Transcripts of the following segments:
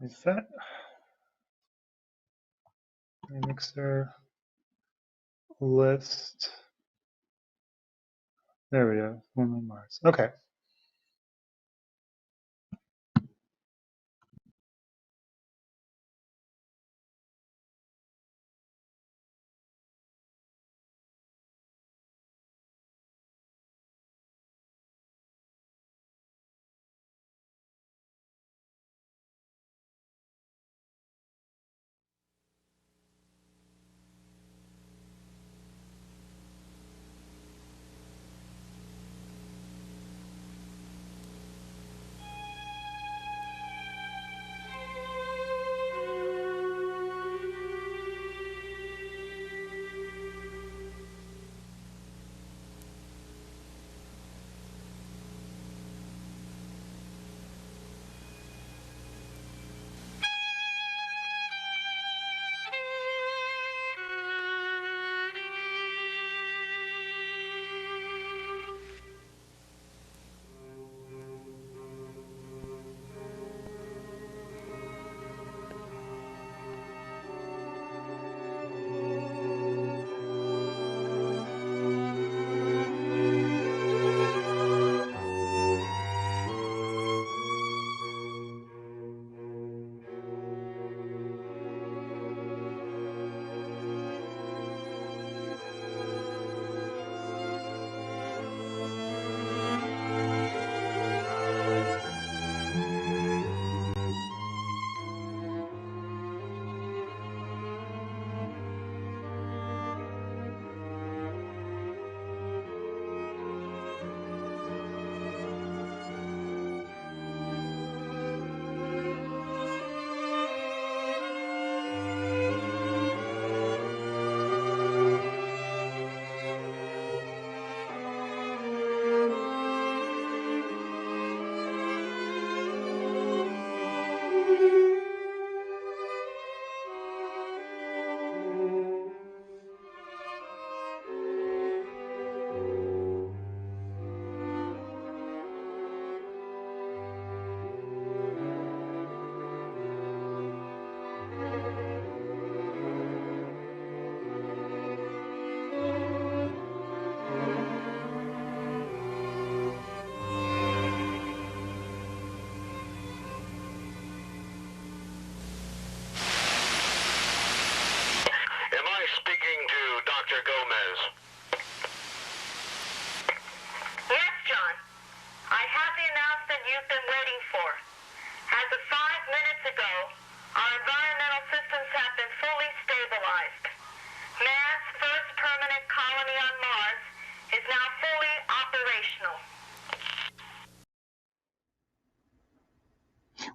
Reset. Mixer list. There we go. Woman on Mars. Okay.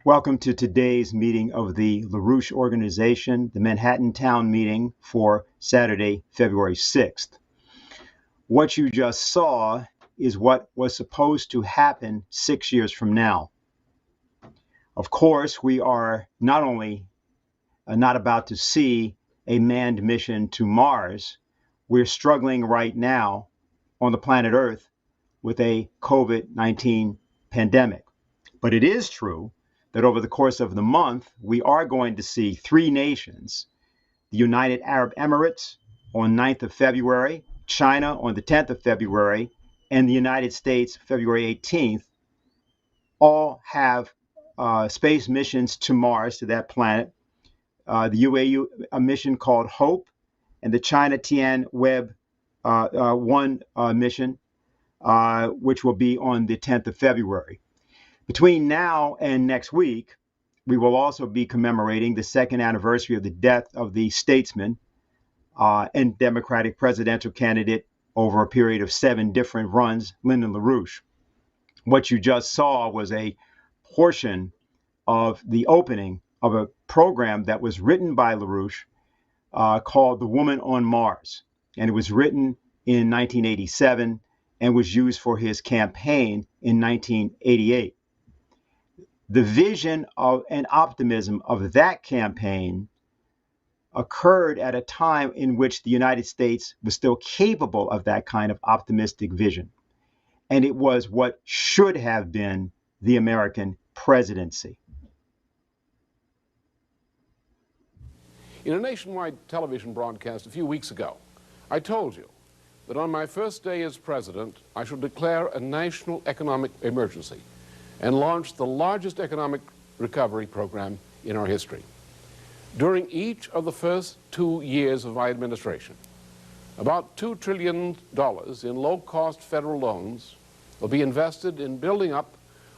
Welcome to today's meeting of the LaRouche Organization, the Manhattan Town Meeting for Saturday, February 6th. What you just saw is what was supposed to happen 6 years from now. Of course, we are not only not about to see a manned mission to Mars, we're struggling right now on the planet Earth with a COVID-19 pandemic. But it is true that over the course of the month, we are going to see three nations, the United Arab Emirates on 9th of February, China on the 10th of February, and the United States February 18th, all have space missions to Mars, to that planet. The UAE, a mission called HOPE, and the China Tianwen 1 mission, which will be on the 10th of February. Between now and next week, we will also be commemorating the second anniversary of the death of the statesman and Democratic presidential candidate over a period of 7 different runs, Lyndon LaRouche. What you just saw was a portion of the opening of a program that was written by LaRouche called The Woman on Mars. And it was written in 1987 and was used for his campaign in 1988. The vision of and optimism of that campaign occurred at a time in which the United States was still capable of that kind of optimistic vision. And it was what should have been the American presidency. In a nationwide television broadcast a few weeks ago, I told you that on my first day as president, I shall declare a national economic emergency and launch the largest economic recovery program in our history. During each of the first 2 years of my administration, about $2 trillion in low-cost federal loans will be invested in building up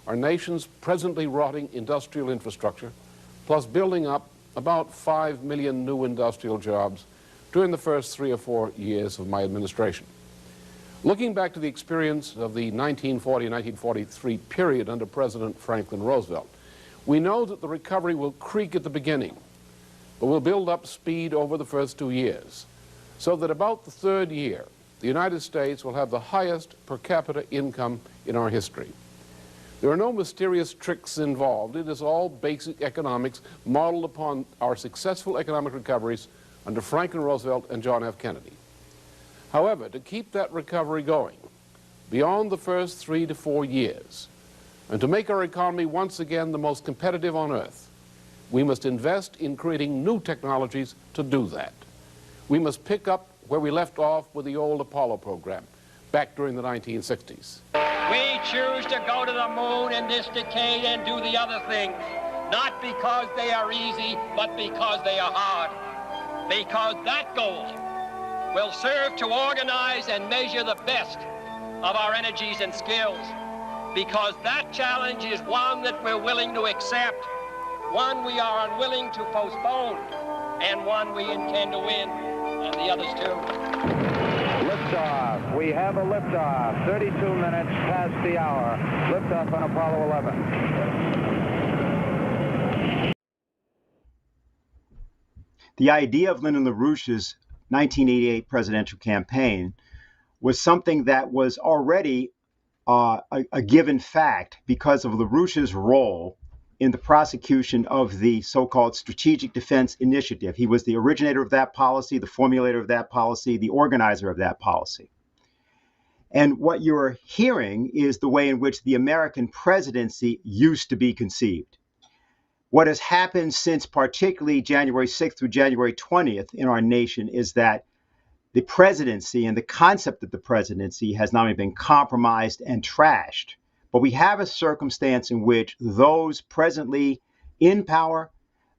our nation's presently rotting industrial infrastructure, plus building up about 5 million new industrial jobs during the first 3 or 4 years of my administration. Looking back to the experience of the 1940-1943 period under President Franklin Roosevelt, we know that the recovery will creak at the beginning, but will build up speed over the first 2 years, so that about the third year, the United States will have the highest per capita income in our history. There are no mysterious tricks involved. It is all basic economics modeled upon our successful economic recoveries under Franklin Roosevelt and John F. Kennedy. However, to keep that recovery going beyond the first 3 to 4 years, and to make our economy once again the most competitive on earth, we must invest in creating new technologies to do that. We must pick up where we left off with the old Apollo program back during the 1960s. We choose to go to the moon in this decade and do the other things, not because they are easy, but because they are hard. Because that goal will serve to organize and measure the best of our energies and skills. Because that challenge is one that we're willing to accept, one we are unwilling to postpone, and one we intend to win, and the others too. Liftoff. We have a liftoff. 32 minutes past the hour. Liftoff on Apollo 11. The idea of Lyndon LaRouche's 1988 presidential campaign was something that was already a given fact because of LaRouche's role in the prosecution of the so-called Strategic Defense Initiative. He was the originator of that policy, the formulator of that policy, the organizer of that policy. And what you're hearing is the way in which the American presidency used to be conceived. What has happened since particularly January 6th through January 20th in our nation is that the presidency and the concept of the presidency has not only been compromised and trashed, but we have a circumstance in which those presently in power,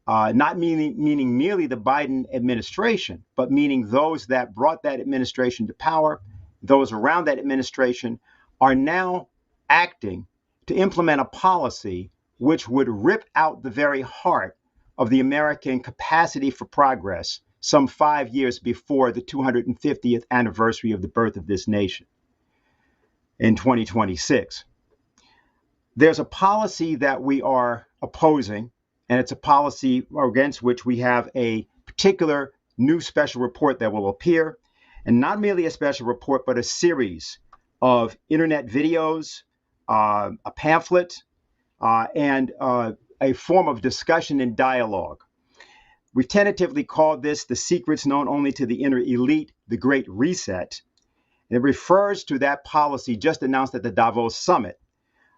not meaning merely the Biden administration, but meaning those that brought that administration to power, those around that administration, are now acting to implement a policy which would rip out the very heart of the American capacity for progress some 5 years before the 250th anniversary of the birth of this nation in 2026. There's a policy that we are opposing, and it's a policy against which we have a particular new special report that will appear, and not merely a special report, but a series of internet videos, a pamphlet, and a form of discussion and dialogue. We've tentatively called this The Secrets Known Only to the Inner Elite, the Great Reset. And it refers to that policy just announced at the Davos Summit,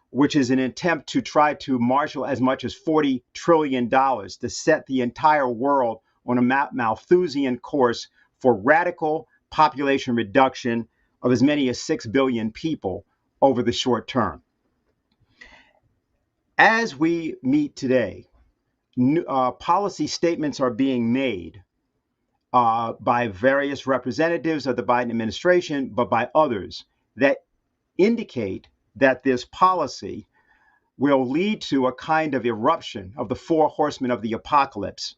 which is an attempt to try to marshal as much as $40 trillion to set the entire world on a Malthusian course for radical population reduction of as many as 6 billion people over the short term. As we meet today, policy statements are being made by various representatives of the Biden administration, but by others that indicate that this policy will lead to a kind of eruption of the 4 horsemen of the apocalypse: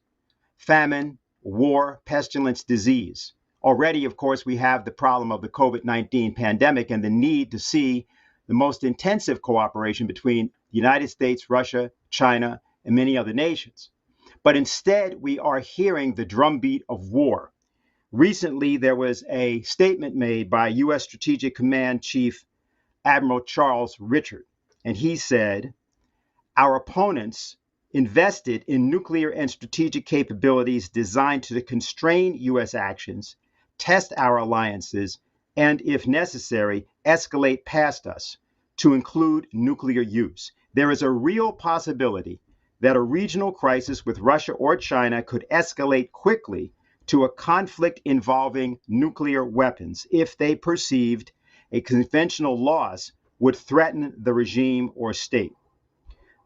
famine, war, pestilence, disease. Already, of course, we have the problem of the COVID-19 pandemic and the need to see the most intensive cooperation between the United States, Russia, China, and many other nations. But instead, we are hearing the drumbeat of war. Recently, there was a statement made by U.S. Strategic Command Chief Admiral Charles Richard, and he said, "Our opponents invested in nuclear and strategic capabilities designed to constrain U.S. actions, test our alliances, and, if necessary, escalate past us, to include nuclear use. There is a real possibility that a regional crisis with Russia or China could escalate quickly to a conflict involving nuclear weapons if they perceived a conventional loss would threaten the regime or state.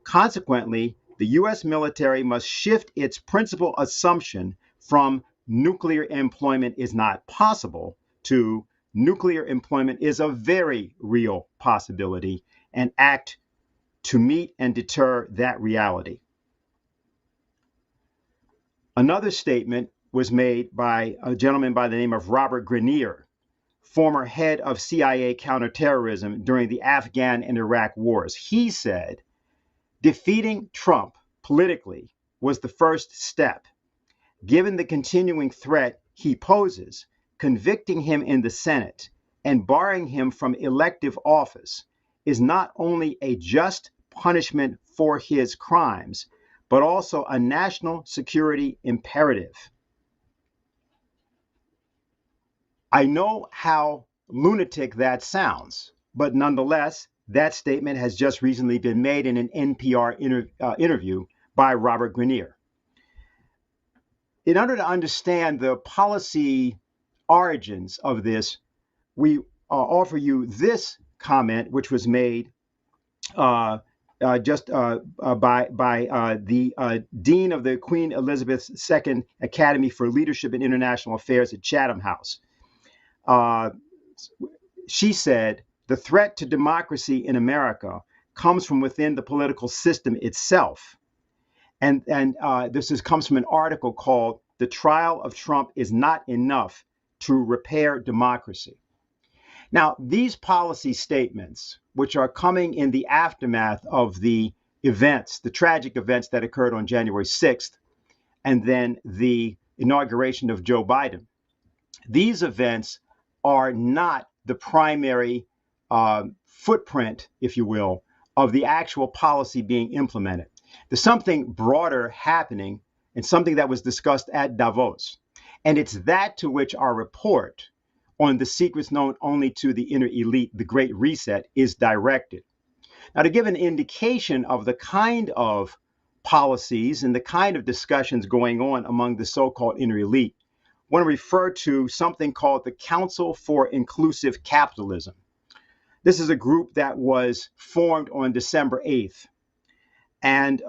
Consequently, the U.S. military must shift its principal assumption from nuclear employment is not possible to nuclear employment is a very real possibility and act to meet and deter that reality. Another statement was made by a gentleman by the name of Robert Grenier, former head of CIA counterterrorism during the Afghan and Iraq wars. He said, defeating Trump politically was the first step. Given the continuing threat he poses, convicting him in the Senate and barring him from elective office is not only a just punishment for his crimes, but also a national security imperative. I know how lunatic that sounds, but nonetheless, that statement has just recently been made in an NPR interview by Robert Grenier. In order to understand the policy origins of this, we offer you this comment, which was made by the Dean of the Queen Elizabeth II Academy for Leadership and International Affairs at Chatham House. She said, the threat to democracy in America comes from within the political system itself. And this comes from an article called "The Trial of Trump is Not Enough to Repair Democracy." Now, these policy statements, which are coming in the aftermath of the events, the tragic events that occurred on January 6th, and then the inauguration of Joe Biden, these events are not the primary footprint, if you will, of the actual policy being implemented. There's something broader happening and something that was discussed at Davos. And it's that to which our report on the secrets known only to the inner elite, the Great Reset, is directed. Now, to give an indication of the kind of policies and the kind of discussions going on among the so-called inner elite, I want to refer to something called the Council for Inclusive Capitalism. This is a group that was formed on December 8th. And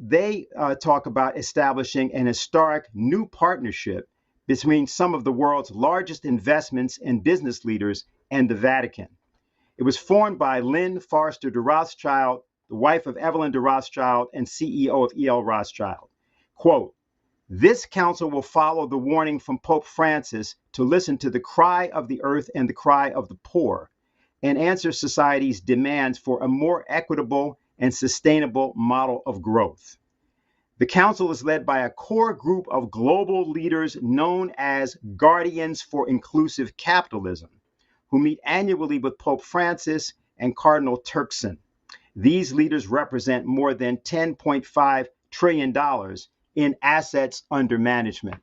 they talk about establishing an historic new partnership between some of the world's largest investments and business leaders and the Vatican. It was formed by Lynn Forster de Rothschild, the wife of Evelyn de Rothschild and CEO of E.L. Rothschild. Quote, this council will follow the warning from Pope Francis to listen to the cry of the earth and the cry of the poor and answer society's demands for a more equitable and sustainable model of growth. The council is led by a core group of global leaders known as Guardians for Inclusive Capitalism, who meet annually with Pope Francis and Cardinal Turkson. These leaders represent more than $10.5 trillion in assets under management.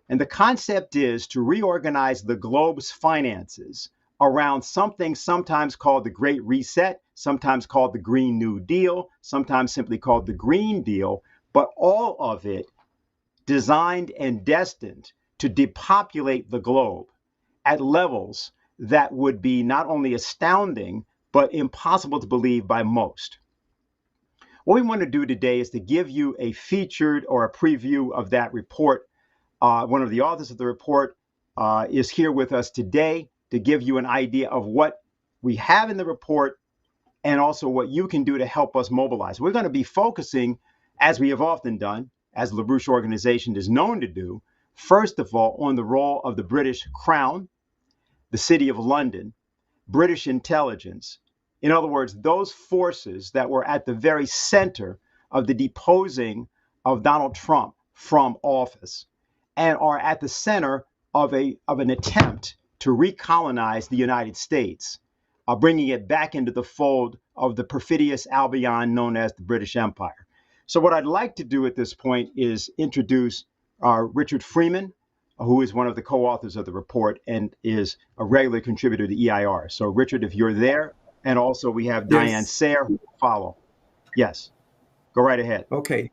And the concept is to reorganize the globe's finances around something sometimes called the Great Reset, sometimes called the Green New Deal, sometimes simply called the Green Deal, but all of it designed and destined to depopulate the globe at levels that would be not only astounding, but impossible to believe by most. What we want to do today is to give you a featured or a preview of that report. One of the authors of the report is here with us today to give you an idea of what we have in the report and also what you can do to help us mobilize. We're going to be focusing, as we have often done, as LaRouche Organization is known to do, first of all, on the role of the British Crown, the City of London, British intelligence. In other words, those forces that were at the very center of the deposing of Donald Trump from office and are at the center of an attempt to recolonize the United States, bringing it back into the fold of the perfidious Albion known as the British Empire. So what I'd like to do at this point is introduce Richard Freeman, who is one of the co-authors of the report and is a regular contributor to EIR. So Richard, if you're there, and also we have Diane Sare who will follow. Yes. Go right ahead. Okay.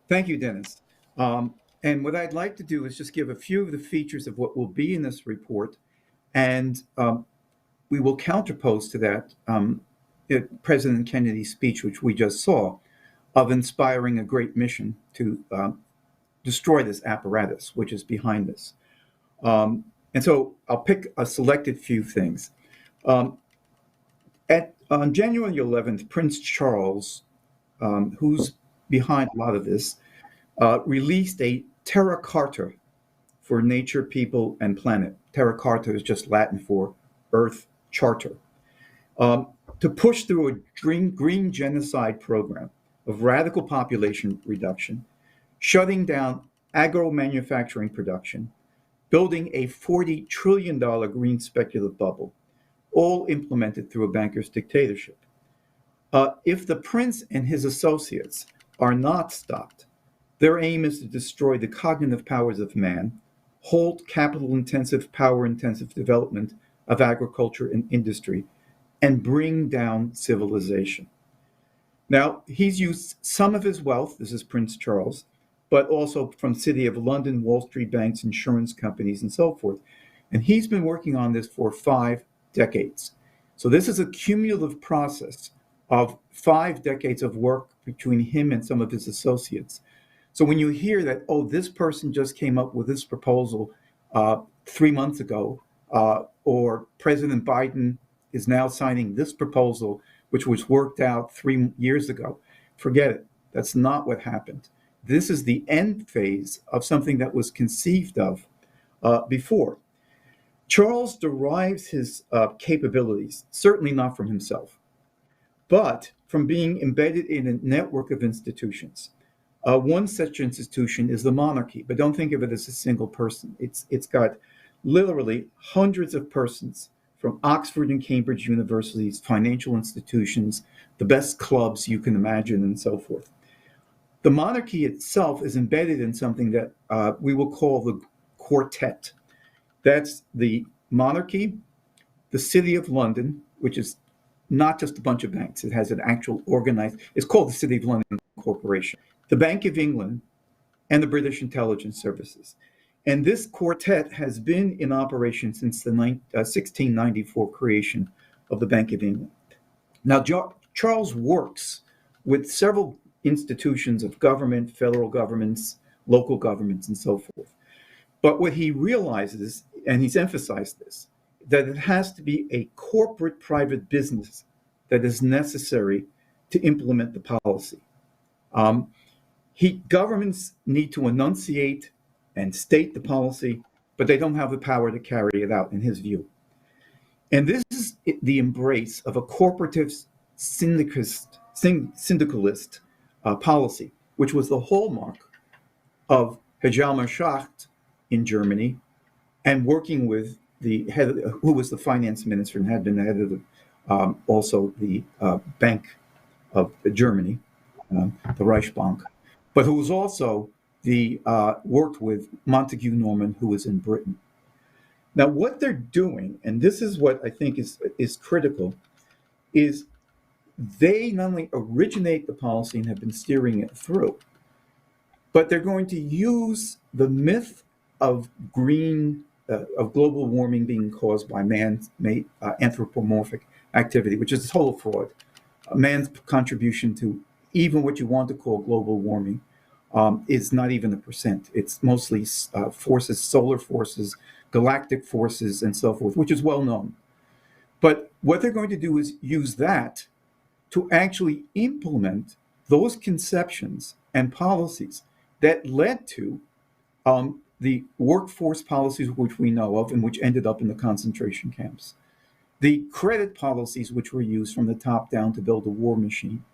Thank you, Dennis. And what I'd like to do is just give a few of the features of what will be in this report, and we will counterpose to that President Kennedy's speech, which we just saw, of inspiring a great mission to destroy this apparatus, which is behind this. And so I'll pick a selected few things. On January 11th, Prince Charles, who's behind a lot of this, released a Terra Carta for nature, people, and planet. Terra Carta is just Latin for Earth Charter. To push through a green genocide program of radical population reduction, shutting down agro-manufacturing production, building a $40 trillion green speculative bubble, all implemented through a banker's dictatorship. If the prince and his associates are not stopped, their aim is to destroy the cognitive powers of man, halt capital-intensive, power-intensive development of agriculture and industry, and bring down civilization. Now, he's used some of his wealth, this is Prince Charles, but also from City of London, Wall Street banks, insurance companies, and so forth. And he's been working on this for 5 decades. So this is a cumulative process of 5 decades of work between him and some of his associates. So when you hear that, oh, this person just came up with this proposal 3 months ago, or President Biden is now signing this proposal, which was worked out 3 years ago, forget it. That's not what happened. This is the end phase of something that was conceived of before. Charles derives his capabilities, certainly not from himself, but from being embedded in a network of institutions. One such institution is the monarchy, but don't think of it as a single person. It's got literally hundreds of persons from Oxford and Cambridge universities, financial institutions, the best clubs you can imagine, and so forth. The monarchy itself is embedded in something that we will call the quartet. That's the monarchy, the City of London, which is not just a bunch of banks. It has an actual organized, it's called the City of London Corporation, the Bank of England, and the British Intelligence Services. And this quartet has been in operation since the 1694 creation of the Bank of England. Now, Charles works with several institutions of government, federal governments, local governments, and so forth. But what he realizes, and he's emphasized this, that it has to be a corporate private business that is necessary to implement the policy. Governments need to enunciate and state the policy, but they don't have the power to carry it out, in his view. And this is the embrace of a corporative syndicalist policy, which was the hallmark of Hjalmar Schacht in Germany, and working with the head, who was the finance minister and had been the head of also the Bank of Germany, the Reichsbank, but who was also worked with Montague Norman, who was in Britain. Now, what they're doing, and this is what I think is critical, is they not only originate the policy and have been steering it through, but they're going to use the myth of global warming being caused by man-made anthropomorphic activity, which is a total fraud. Man's contribution to even what you want to call global warming is not even 1%. It's mostly forces, solar forces, galactic forces, and so forth, which is well known. But what they're going to do is use that to actually implement those conceptions and policies that led to the workforce policies which we know of and which ended up in the concentration camps, the credit policies which were used from the top down to build a war machine,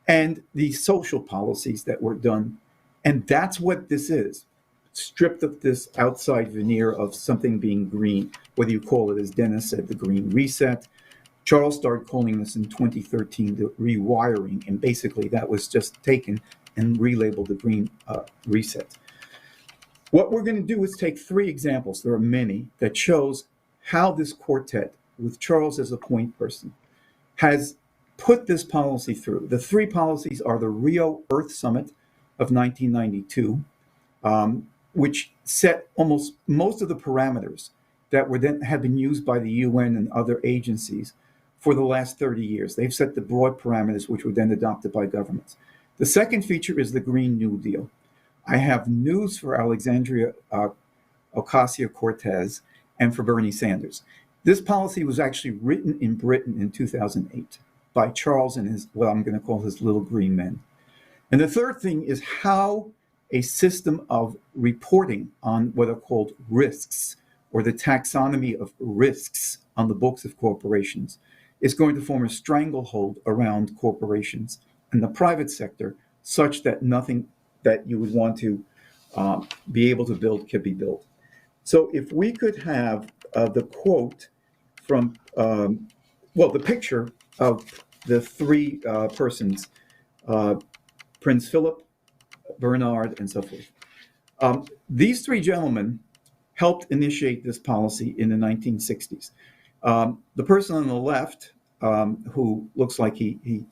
and the social policies that were done. And that's what this is, stripped of this outside veneer of something being green, whether you call it, as Dennis said, the green reset. Charles started calling this in 2013 the rewiring, and basically that was just taken and relabeled the green reset. What we're going to do is take 3 examples, there are many, that shows how this quartet, with Charles as a point person, has put this policy through. The three policies are the Rio Earth Summit of 1992, which set almost most of the parameters that were then have been used by the UN and other agencies for the last 30 years. They've set the broad parameters which were then adopted by governments. The second feature is the Green New Deal. I have news for Alexandria Ocasio-Cortez and for Bernie Sanders. This policy was actually written in Britain in 2008 by Charles and his, what I'm going to call his little green men. And the third thing is how a system of reporting on what are called risks, or the taxonomy of risks on the books of corporations, is going to form a stranglehold around corporations and the private sector, such that nothing that you would want to be able to build can be built. So if we could have the quote from, the picture of the three persons, Prince Philip, Bernard, and so forth. These three gentlemen helped initiate this policy in the 1960s. The person on the left, who looks like he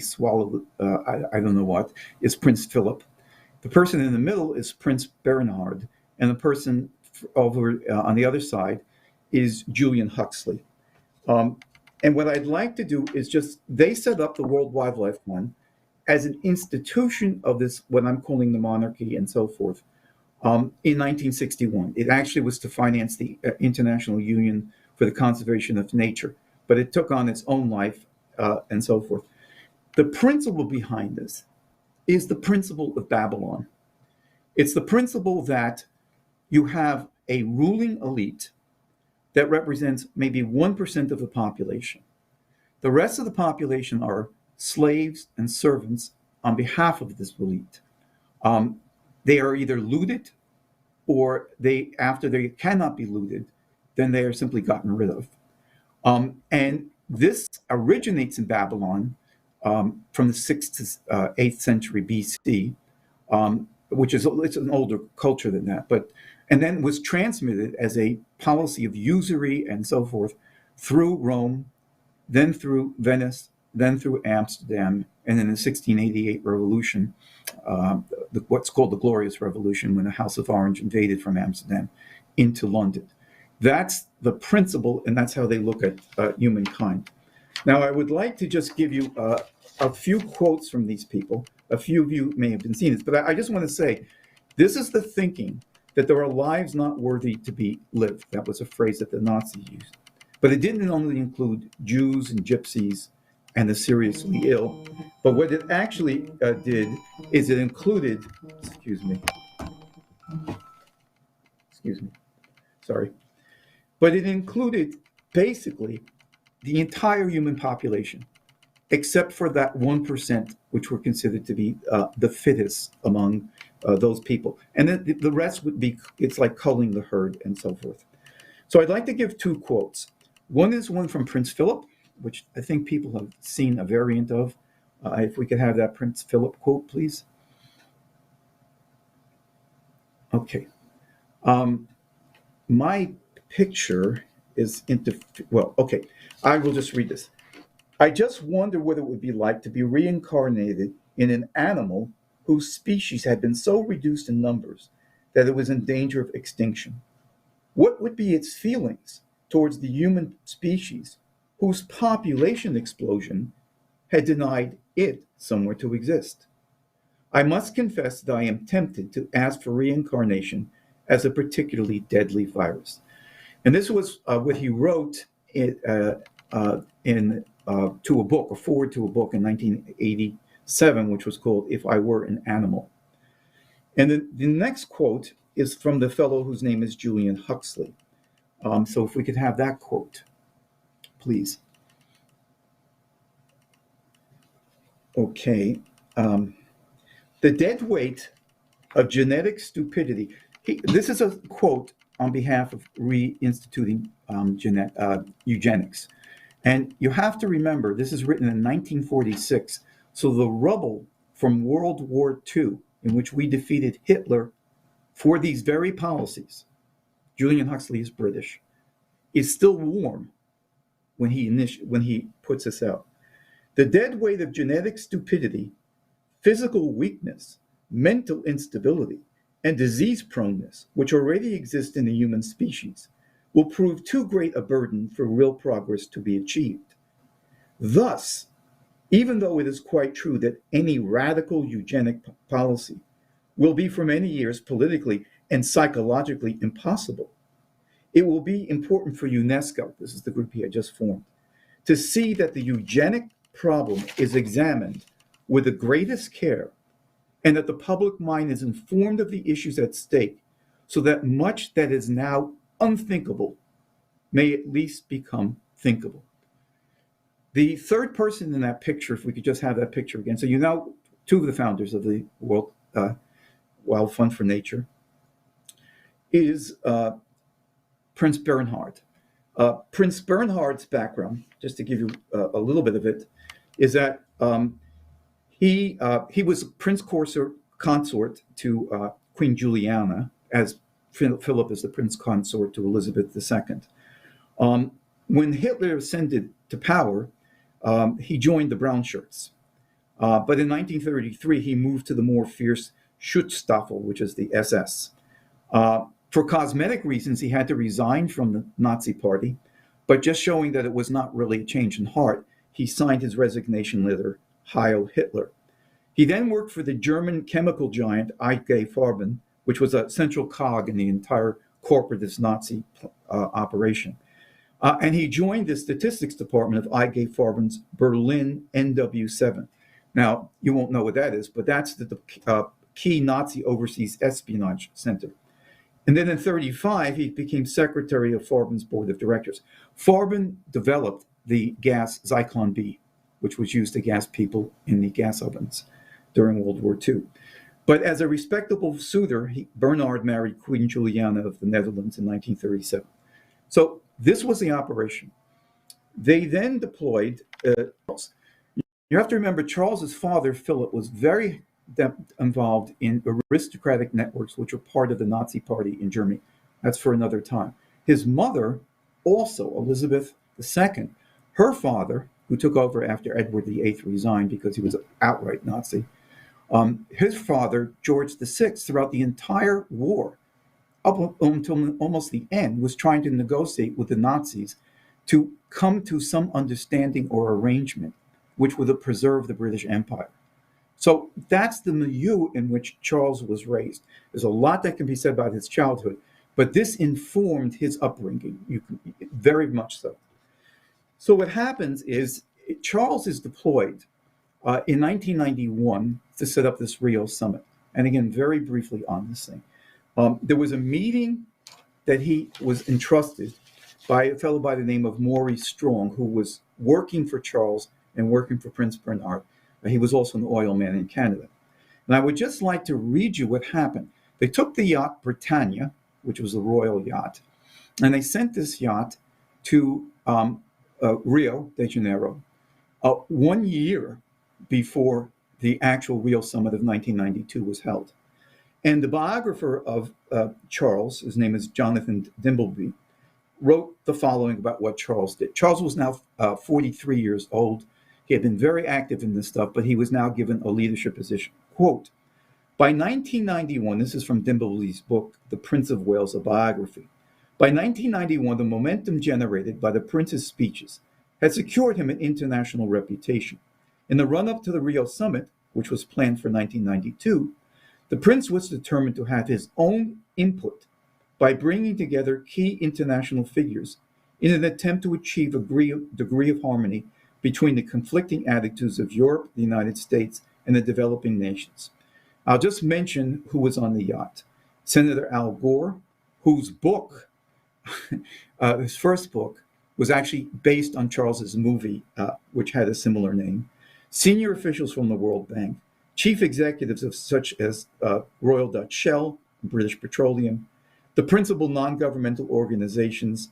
swallowed, I don't know what, is Prince Philip. The person in the middle is Prince Bernhard, and the person over on the other side is Julian Huxley. And what I'd like to do is they set up the World Wildlife Fund as an institution of this, what I'm calling the monarchy and so forth, in 1961. It actually was to finance the International Union for the Conservation of Nature, but it took on its own life and so forth. The principle behind this is the principle of Babylon. It's the principle that you have a ruling elite that represents maybe 1% of the population. The rest of the population are slaves and servants on behalf of this elite. They are either looted, or after they cannot be looted, then they are simply gotten rid of. And this originates in Babylon from the 6th to 8th century BC, which is it's an older culture than that, and then was transmitted as a policy of usury and so forth through Rome, then through Venice, then through Amsterdam, and in the 1688 revolution, what's called the Glorious Revolution, when the House of Orange invaded from Amsterdam into London. That's the principle, and that's how they look at humankind. Now, I would like to just give you a few quotes from these people. A few of you may have been seeing this, but I just want to say, this is the thinking that there are lives not worthy to be lived. That was a phrase that the Nazis used. But it didn't only include Jews and gypsies and the seriously ill, but what it actually did is it included, but it included basically the entire human population, except for that 1%, which were considered to be the fittest among those people. And then the rest would be, it's like culling the herd and so forth. So I'd like to give two quotes. One is one from Prince Philip, which I think people have seen a variant of. If we could have that Prince Philip quote, please. Okay. My picture is I will just read this. I just wonder what it would be like to be reincarnated in an animal whose species had been so reduced in numbers that it was in danger of extinction. What would be its feelings towards the human species whose population explosion had denied it somewhere to exist? I must confess that I am tempted to ask for reincarnation as a particularly deadly virus. And this was what he wrote to a book, a foreword to a book in 1987, which was called If I Were an Animal. And the next quote is from the fellow whose name is Julian Huxley. So if we could have that quote, please. Okay. The dead weight of genetic stupidity. This is a quote on behalf of reinstituting eugenics. And you have to remember, this is written in 1946. So the rubble from World War II, in which we defeated Hitler for these very policies, Julian Huxley is British, is still warm when he puts this out. The dead weight of genetic stupidity, physical weakness, mental instability, and disease proneness, which already exist in the human species, will prove too great a burden for real progress to be achieved. Thus, even though it is quite true that any radical eugenic policy will be for many years politically and psychologically impossible, it will be important for UNESCO, this is the group he had just formed, to see that the eugenic problem is examined with the greatest care and that the public mind is informed of the issues at stake so that much that is now unthinkable may at least become thinkable. The third person in that picture, if we could just have that picture again. So you know two of the founders of the World Wild Fund for Nature is Prince Bernhard. Prince Bernhard's background, just to give you a little bit of it, is that he was Prince Consort to Queen Juliana, as Philip is the Prince Consort to Elizabeth II. When Hitler ascended to power, he joined the Brown Shirts. But in 1933, he moved to the more fierce Schutzstaffel, which is the SS. For cosmetic reasons, he had to resign from the Nazi Party, but just showing that it was not really a change in heart, he signed his resignation letter, Heil Hitler. He then worked for the German chemical giant IG Farben, which was a central cog in the entire corporatist Nazi operation. And he joined the statistics department of IG Farben's Berlin NW7. Now, you won't know what that is, but that's the key Nazi overseas espionage center. And then in 1935, he became secretary of Farben's board of directors. Farben developed the gas Zyklon B, which was used to gas people in the gas ovens during World War II. But as a respectable suitor, Bernhard married Queen Juliana of the Netherlands in 1937. So this was the operation. They then deployed Charles. You have to remember, Charles's father, Philip, was very involved in aristocratic networks, which were part of the Nazi Party in Germany. That's for another time. His mother, also Elizabeth II, her father, who took over after Edward VIII resigned because he was an outright Nazi, his father, George VI, throughout the entire war, up until almost the end, was trying to negotiate with the Nazis to come to some understanding or arrangement which would have preserved the British Empire. So that's the milieu in which Charles was raised. There's a lot that can be said about his childhood, but this informed his upbringing, very much so. So what happens is Charles is deployed in 1991 to set up this Rio Summit. And again, very briefly on this thing. There was a meeting that he was entrusted by a fellow by the name of Maurice Strong, who was working for Charles and working for Prince Bernhard. He was also an oil man in Canada. And I would just like to read you what happened. They took the yacht Britannia, which was a royal yacht, and they sent this yacht to Rio de Janeiro 1 year before the actual Rio Summit of 1992 was held. And the biographer of Charles, his name is Jonathan Dimbleby, wrote the following about what Charles did. Charles was now 43 years old. He had been very active in this stuff, but he was now given a leadership position. Quote, by 1991, this is from Dimbleby's book, The Prince of Wales, a biography. By 1991, the momentum generated by the prince's speeches had secured him an international reputation. In the run-up to the Rio Summit, which was planned for 1992, the prince was determined to have his own input by bringing together key international figures in an attempt to achieve a degree of harmony between the conflicting attitudes of Europe, the United States, and the developing nations. I'll just mention who was on the yacht. Senator Al Gore, whose book, his first book, was actually based on Charles's movie, which had a similar name. Senior officials from the World Bank, chief executives of such as Royal Dutch Shell, British Petroleum, the principal non-governmental organizations,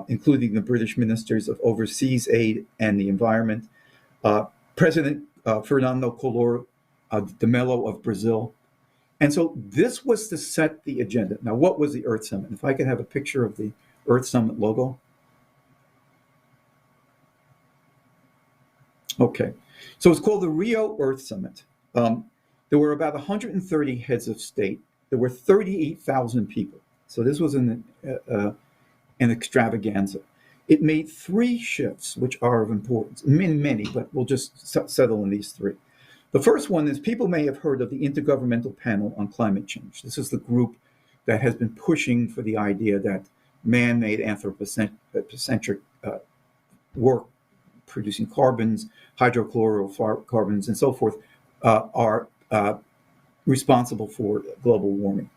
including the British Ministers of Overseas Aid and the Environment, President Fernando Collor de Mello of Brazil. And so this was to set the agenda. Now, what was the Earth Summit? If I could have a picture of the Earth Summit logo. Okay. So it's called the Rio Earth Summit. There were about 130 heads of state. There were 38,000 people. So this was an extravaganza. It made 3 shifts, which are of importance. Many, but we'll just settle on these 3. The first one is people may have heard of the Intergovernmental Panel on Climate Change. This is the group that has been pushing for the idea that man-made anthropocentric work producing carbons, hydrochlorofluorocarbons, and so forth are responsible for global warming.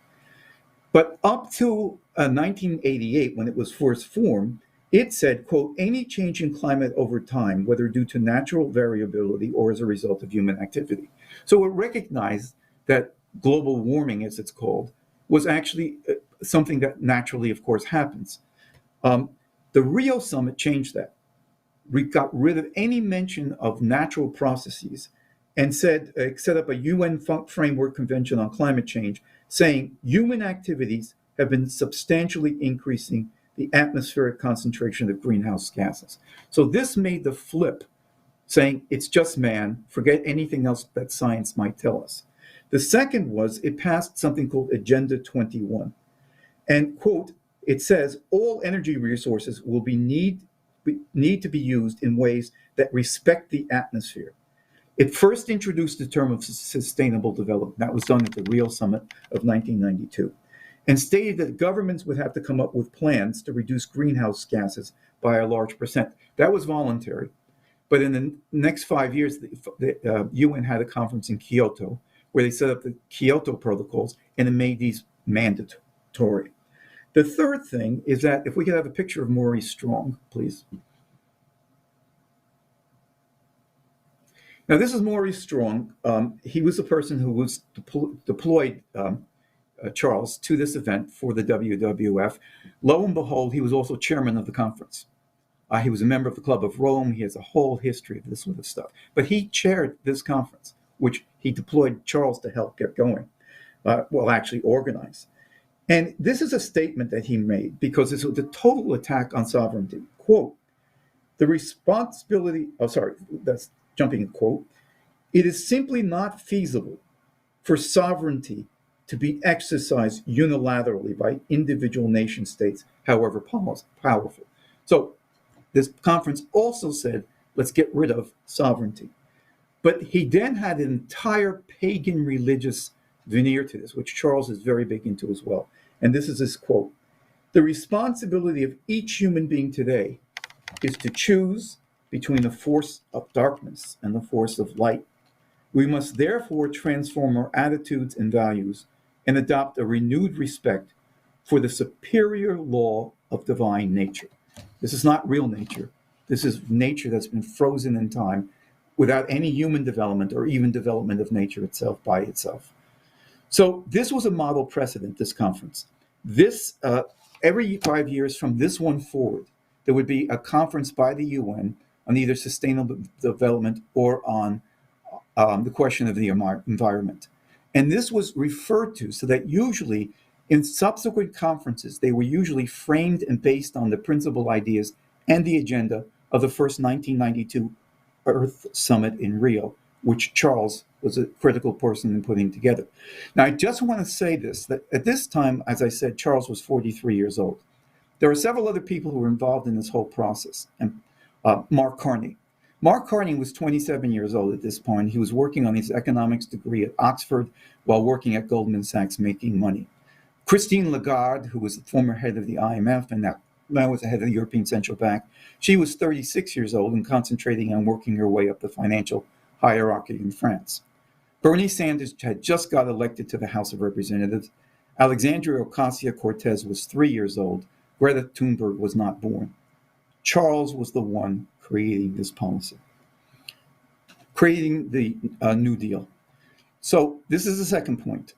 But up to 1988, when it was first formed, it said, quote, any change in climate over time, whether due to natural variability or as a result of human activity. So it recognized that global warming, as it's called, was actually something that naturally, of course, happens. The Rio Summit changed that. We got rid of any mention of natural processes and set up a UN Framework Convention on Climate Change, saying human activities have been substantially increasing the atmospheric concentration of greenhouse gases. So this made the flip, saying it's just man, forget anything else that science might tell us. The second was it passed something called Agenda 21. And, quote, it says all energy resources will need to be used in ways that respect the atmosphere. It first introduced the term of sustainable development. That was done at the Rio Summit of 1992. And stated that governments would have to come up with plans to reduce greenhouse gases by a large percent. That was voluntary. But in the next 5 years, the UN had a conference in Kyoto where they set up the Kyoto protocols and it made these mandatory. The third thing is that if we could have a picture of Maurice Strong, please. Now, this is Maurice Strong. He was the person who was deployed, Charles, to this event for the WWF. Lo and behold, he was also chairman of the conference. He was a member of the Club of Rome. He has a whole history of this sort of stuff. But he chaired this conference, which he deployed Charles to help get going, actually organize. And this is a statement that he made because this was a total attack on sovereignty. Quote, the responsibility, that's jumping in quote, it is simply not feasible for sovereignty to be exercised unilaterally by individual nation states, however powerful. So this conference also said, let's get rid of sovereignty. But he then had an entire pagan religious veneer to this, which Charles is very big into as well. And this is his quote, the responsibility of each human being today is to choose between the force of darkness and the force of light. We must therefore transform our attitudes and values and adopt a renewed respect for the superior law of divine nature. This is not real nature. This is nature that's been frozen in time without any human development or even development of nature itself by itself. So this was a model precedent, this conference. This, every 5 years from this one forward, there would be a conference by the UN on either sustainable development or on the question of the environment. And this was referred to so that usually in subsequent conferences, they were usually framed and based on the principal ideas and the agenda of the first 1992 Earth Summit in Rio, which Charles was a critical person in putting together. Now, I just want to say this, that at this time, as I said, Charles was 43 years old. There are several other people who were involved in this whole process, and Mark Carney. Mark Carney was 27 years old at this point. He was working on his economics degree at Oxford while working at Goldman Sachs making money. Christine Lagarde, who was the former head of the IMF and now was the head of the European Central Bank, she was 36 years old and concentrating on working her way up the financial hierarchy in France. Bernie Sanders had just got elected to the House of Representatives. Alexandria Ocasio-Cortez was 3 years old. Greta Thunberg was not born. Charles was the one creating this policy, creating the New Deal. So this is the second point.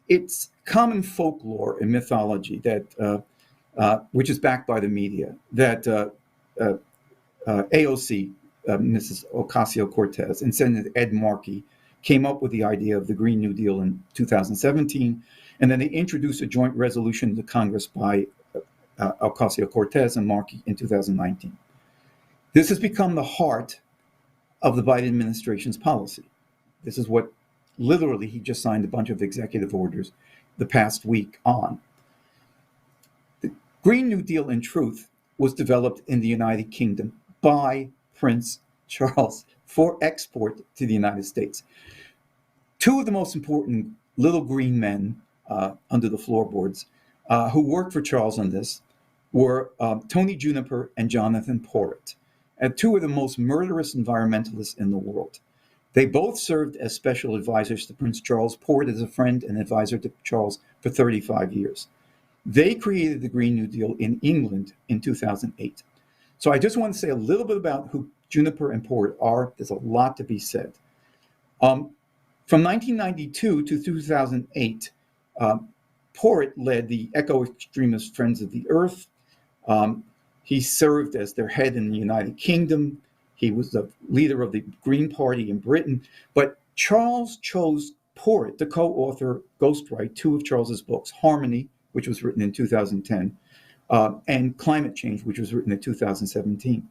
It's common folklore and mythology that, which is backed by the media, that AOC, Mrs. Ocasio-Cortez, and Senator Ed Markey came up with the idea of the Green New Deal in 2017, and then they introduced a joint resolution to Congress by Ocasio-Cortez and Markey in 2019. This has become the heart of the Biden administration's policy. This is what literally he just signed a bunch of executive orders the past week on. The Green New Deal, in truth, was developed in the United Kingdom by Prince Charles for export to the United States. Two of the most important little green men under the floorboards who worked for Charles on this were Tony Juniper and Jonathan Porritt, and two of the most murderous environmentalists in the world. They both served as special advisors to Prince Charles. Porritt is a friend and advisor to Charles for 35 years. They created the Green New Deal in England in 2008. So I just want to say a little bit about who Juniper and Porritt are. There's a lot to be said. From 1992 to 2008, Porritt led the eco-extremist Friends of the Earth. He served as their head in the United Kingdom. He was the leader of the Green Party in Britain. But Charles chose Porritt to co-author, ghostwrite two of Charles's books, Harmony, which was written in 2010, and Climate Change, which was written in 2017.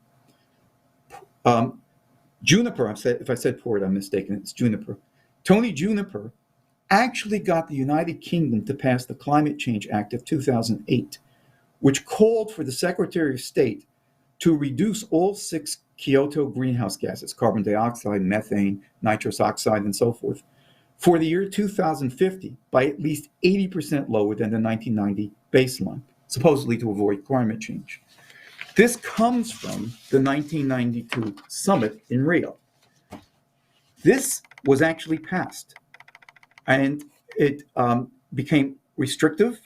Juniper, if I said Porritt, I'm mistaken, it's Juniper. Tony Juniper actually got the United Kingdom to pass the Climate Change Act of 2008, which called for the Secretary of State to reduce all 6 Kyoto greenhouse gases, carbon dioxide, methane, nitrous oxide, and so forth, for the year 2050 by at least 80% lower than the 1990 baseline, supposedly to avoid climate change. This comes from the 1992 summit in Rio. This was actually passed, and it became restrictive.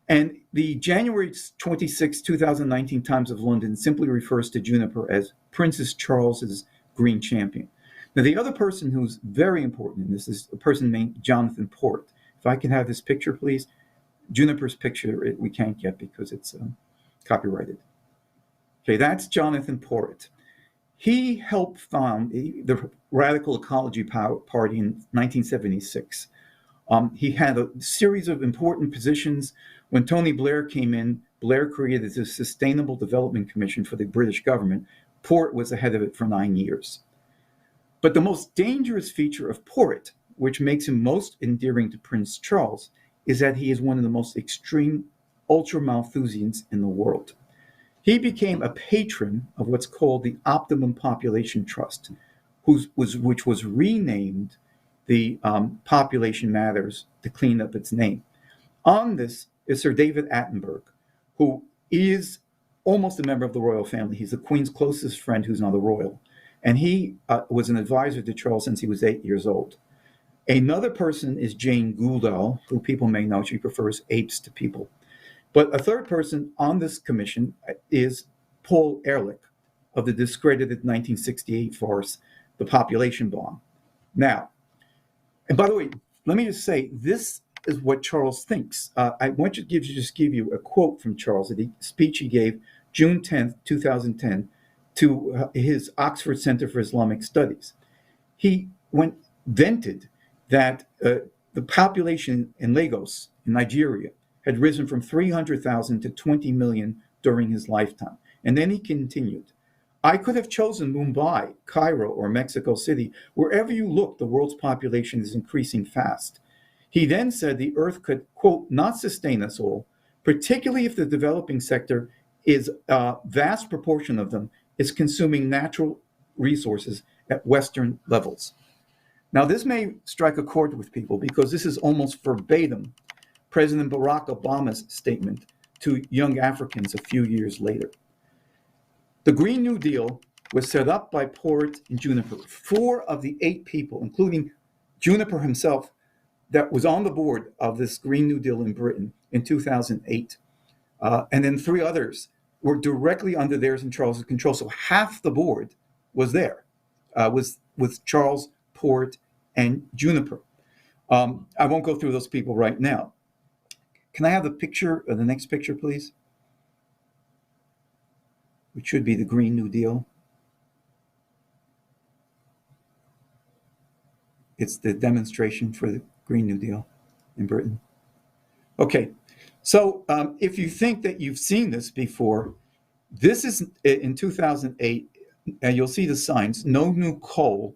And the January 26, 2019 Times of London simply refers to Juniper as Princess Charles's green champion. Now, the other person who's very important in this is a person named Jonathan Porritt. If I can have this picture, please. Juniper's picture, we can't get because it's copyrighted. Okay, that's Jonathan Porritt. He helped found the Radical Ecology Party in 1976. He had a series of important positions. When Tony Blair came in, Blair created the Sustainable Development Commission for the British government. Porritt was the head of it for 9 years. But the most dangerous feature of Porritt, which makes him most endearing to Prince Charles, is that he is one of the most extreme ultra-Malthusians in the world. He became a patron of what's called the Optimum Population Trust, which was renamed the Population Matters to clean up its name. On this is Sir David Attenborough, who is almost a member of the royal family. He's the Queen's closest friend who's not a royal. And he was an advisor to Charles since he was 8 years old. Another person is Jane Goodall, who people may know. She prefers apes to people. But a third person on this commission is Paul Ehrlich of the discredited 1968 farce, The Population Bomb. Now, and by the way, let me just say, this is what Charles thinks. I want to just give you a quote from Charles at a speech he gave June 10th, 2010, to his Oxford Center for Islamic Studies. He vented that the population in Lagos, in Nigeria, had risen from 300,000 to 20 million during his lifetime. And then he continued, I could have chosen Mumbai, Cairo, or Mexico City. Wherever you look, the world's population is increasing fast. He then said the earth could, quote, not sustain us all, particularly if the developing sector is a vast proportion of them is consuming natural resources at Western levels. Now, this may strike a chord with people because this is almost verbatim President Barack Obama's statement to young Africans a few years later. The Green New Deal was set up by Porritt and Juniper. 4 of the 8 people, including Juniper himself, that was on the board of this Green New Deal in Britain in 2008. And then 3 others were directly under theirs and Charles's control. So half the board was there, with Charles, Porritt, and Juniper. I won't go through those people right now. Can I have the picture, the next picture, please? Which should be the Green New Deal. It's the demonstration for the Green New Deal in Britain. Okay, so if you think that you've seen this before, this is in 2008. you'll see the signs, no new coal.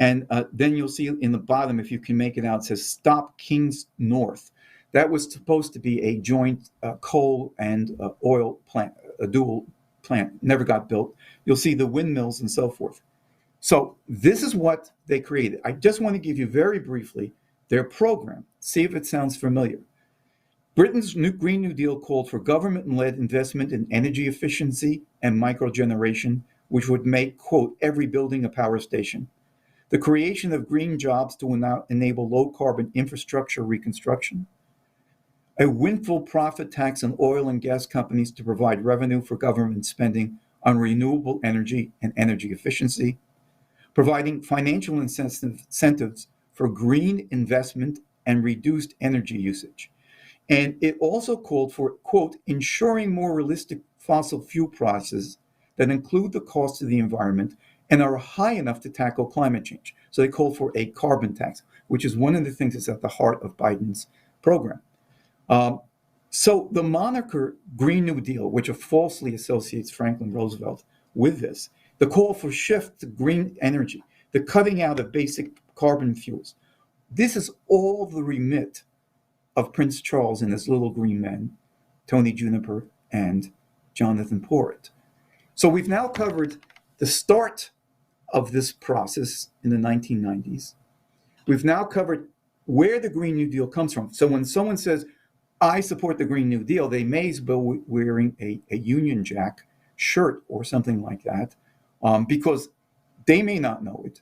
And then you'll see in the bottom, if you can make it out, it says Stop Kings North. That was supposed to be a joint coal and oil plant, a dual plant, never got built. You'll see the windmills and so forth. So this is what they created. I just want to give you very briefly their program. See if it sounds familiar. Britain's Green New Deal called for government-led investment in energy efficiency and microgeneration, which would make, quote, every building a power station. The creation of green jobs to enable low-carbon infrastructure reconstruction. A windfall profit tax on oil and gas companies to provide revenue for government spending on renewable energy and energy efficiency. Providing financial incentives for green investment and reduced energy usage. And it also called for, quote, ensuring more realistic fossil fuel prices that include the cost of the environment and are high enough to tackle climate change. So they called for a carbon tax, which is one of the things that's at the heart of Biden's program. So the moniker Green New Deal, which falsely associates Franklin Roosevelt with this, the call for shift to green energy, the cutting out of basic carbon fuels, this is all the remit of Prince Charles and his little green men, Tony Juniper and Jonathan Porritt. So we've now covered the start of this process in the 1990s. We've now covered where the Green New Deal comes from. So when someone says, I support the Green New Deal, they may as well be wearing a Union Jack shirt or something like that, because they may not know it,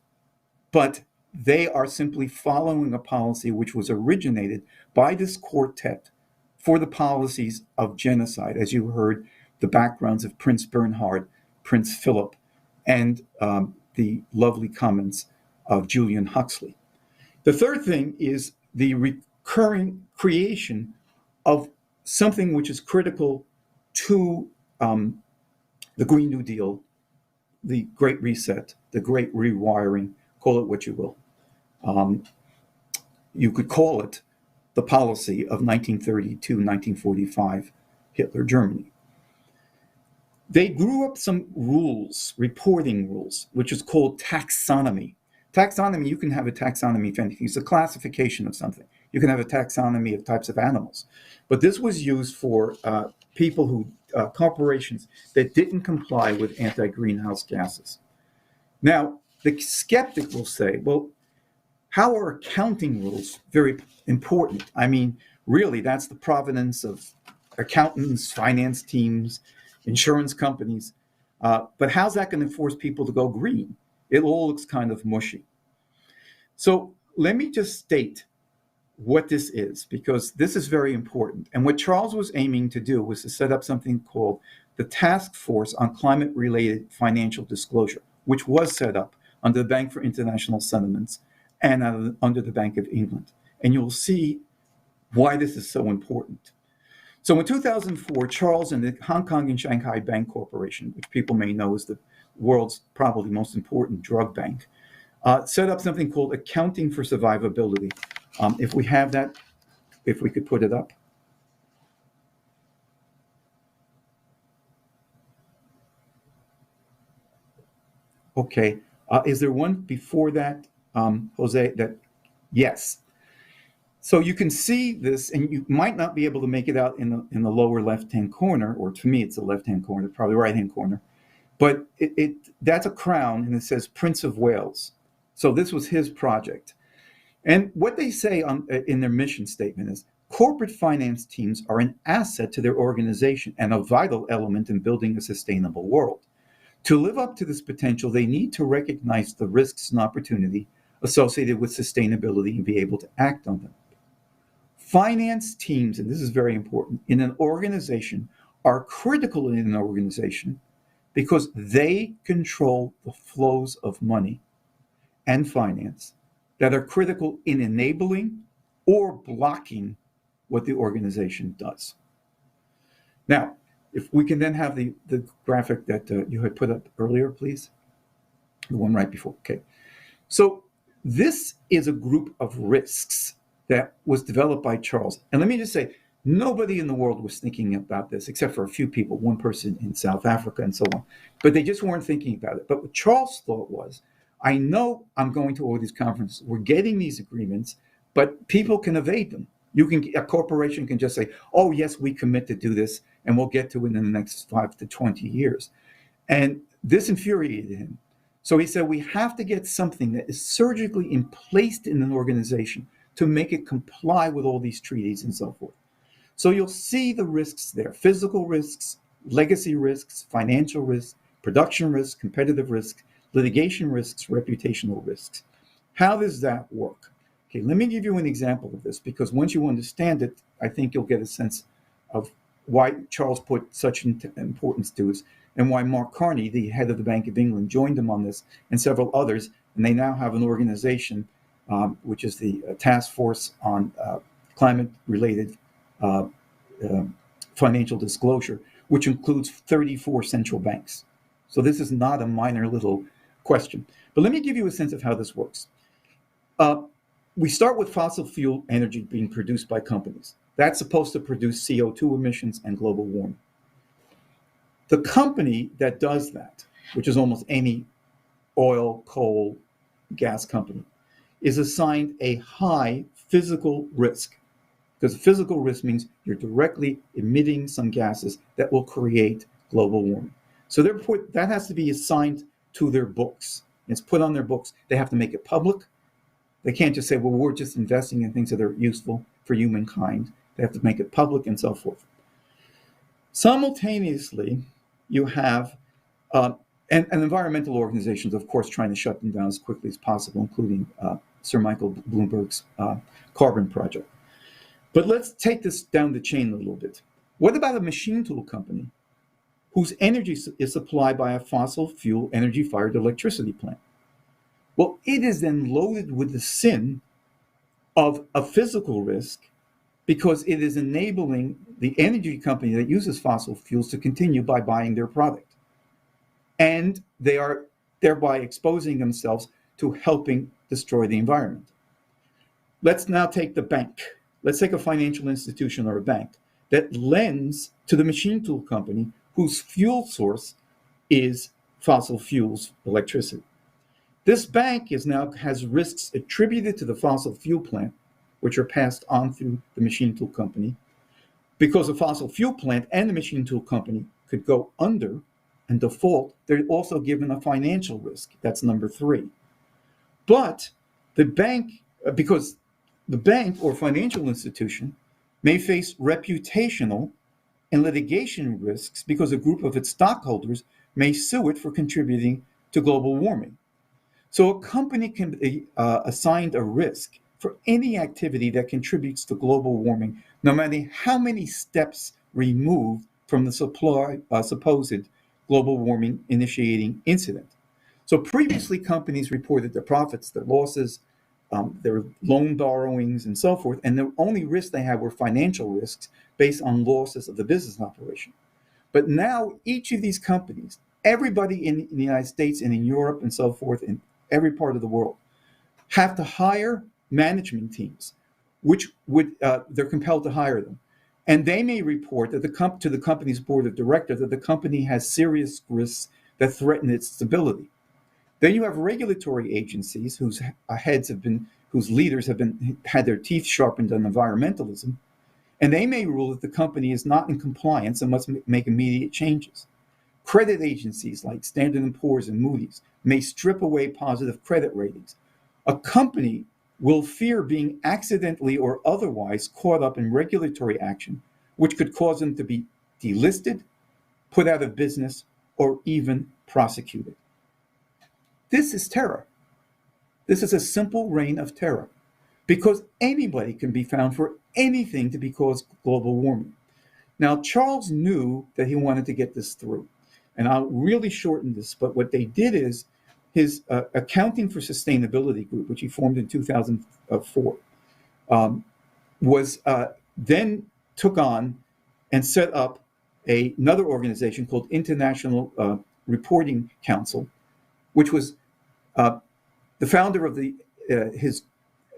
but they are simply following a policy which was originated by this quartet for the policies of genocide. As you heard, the backgrounds of Prince Bernhard, Prince Philip, and the lovely comments of Julian Huxley. The third thing is the recurring creation of something which is critical to the Green New Deal, the Great Reset, the Great Rewiring, call it what you will. You could call it the policy of 1932, 1945 Hitler Germany. They grew up some rules, reporting rules, which is called taxonomy. Taxonomy, you can have a taxonomy of anything. It's a classification of something. You can have a taxonomy of types of animals. But this was used for people who, corporations that didn't comply with anti-greenhouse gases. Now, the skeptic will say, well, how are accounting rules very important? I mean, really, that's the provenance of accountants, finance teams, insurance companies. But how's that going to force people to go green? It all looks kind of mushy. So let me just state what this is, because this is very important. And what Charles was aiming to do was to set up something called the Task Force on Climate-Related Financial Disclosure, which was set up under the Bank for International Settlements and under the Bank of England. And you'll see why this is so important. So in 2004, Charles and the Hong Kong and Shanghai Bank Corporation, which people may know is the world's probably most important drug bank, set up something called Accounting for Survivability. If we have that, if we could put it up. Okay, is there one before that, Jose? That yes. So you can see this, and you might not be able to make it out in the lower left-hand corner, or to me it's the left-hand corner, probably right-hand corner. But that's a crown, and it says Prince of Wales. So this was his project. And what they say in their mission statement is, corporate finance teams are an asset to their organization and a vital element in building a sustainable world. To live up to this potential, they need to recognize the risks and opportunity associated with sustainability and be able to act on them. Finance teams, and this is very important, in an organization are critical in an organization because they control the flows of money and finance that are critical in enabling or blocking what the organization does. Now, if we can then have the graphic that you had put up earlier, please. The one right before, okay. So this is a group of risks that was developed by Charles. And let me just say, Nobody in the world was thinking about this except for a few people, one person in South Africa and so on. But they just weren't thinking about it. But what Charles thought was, I know I'm going to all these conferences. We're getting these agreements, but people can evade them. A corporation can just say, oh, yes, we commit to do this, and we'll get to it in the next 5 to 20 years. And this infuriated him. So he said, we have to get something that is surgically placed in an organization to make it comply with all these treaties and so forth. So you'll see the risks there: physical risks, legacy risks, financial risks, production risks, competitive risks, litigation risks, reputational risks. How does that work? Okay, let me give you an example of this, because once you understand it, I think you'll get a sense of why Charles put such importance to it, and why Mark Carney, the head of the Bank of England, joined him on this, and several others, and they now have an organization, which is the Task Force on Climate-Related Financial Disclosure, which includes 34 central banks. So this is not a minor little question. But let me give you a sense of how this works. We start with fossil fuel energy being produced by companies. That's supposed to produce CO2 emissions and global warming. The company that does that, which is almost any oil, coal, gas company, is assigned a high physical risk, because physical risk means you're directly emitting some gases that will create global warming. So therefore, that has to be assigned to their books. It's put on their books. They have to make it public. They can't just say, well, we're just investing in things that are useful for humankind. They have to make it public and so forth. Simultaneously, you have and environmental organizations, of course, trying to shut them down as quickly as possible, including Sir Michael Bloomberg's Carbon Project. But let's take this down the chain a little bit. What about a machine tool company whose energy is supplied by a fossil fuel energy-fired electricity plant? Well, it is then loaded with the sin of a physical risk, because it is enabling the energy company that uses fossil fuels to continue by buying their product. And they are thereby exposing themselves to helping destroy the environment. Let's now take the bank. Let's take a financial institution or a bank that lends to the machine tool company whose fuel source is fossil fuels, electricity. This bank has risks attributed to the fossil fuel plant, which are passed on through the machine tool company, because the fossil fuel plant and the machine tool company could go under and default. They're also given a financial risk. That's number 3. But the bank, because the bank or financial institution may face reputational and litigation risks because a group of its stockholders may sue it for contributing to global warming. So a company can be assigned a risk for any activity that contributes to global warming, no matter how many steps removed from the supposed global warming initiating incident. So previously, companies reported their profits, their losses, their loan borrowings, and so forth, and the only risks they had were financial risks based on losses of the business operation. But now each of these companies, everybody in the United States and in Europe and so forth, in every part of the world, have to hire management teams, which they're compelled to hire them. And they may report that to the company's board of directors that the company has serious risks that threaten its stability. Then you have regulatory agencies whose leaders have had their teeth sharpened on environmentalism, and they may rule that the company is not in compliance and must make immediate changes. Credit agencies like Standard & Poor's and Moody's may strip away positive credit ratings. A company will fear being accidentally or otherwise caught up in regulatory action, which could cause them to be delisted, put out of business, or even prosecuted. This is terror. This is a simple reign of terror, because anybody can be found for anything to cause global warming. Now, Charles knew that he wanted to get this through, and I'll really shorten this, but what they did is his Accounting for Sustainability group, which he formed in 2004, then took on and set up another organization called International Reporting Council, which was the founder of his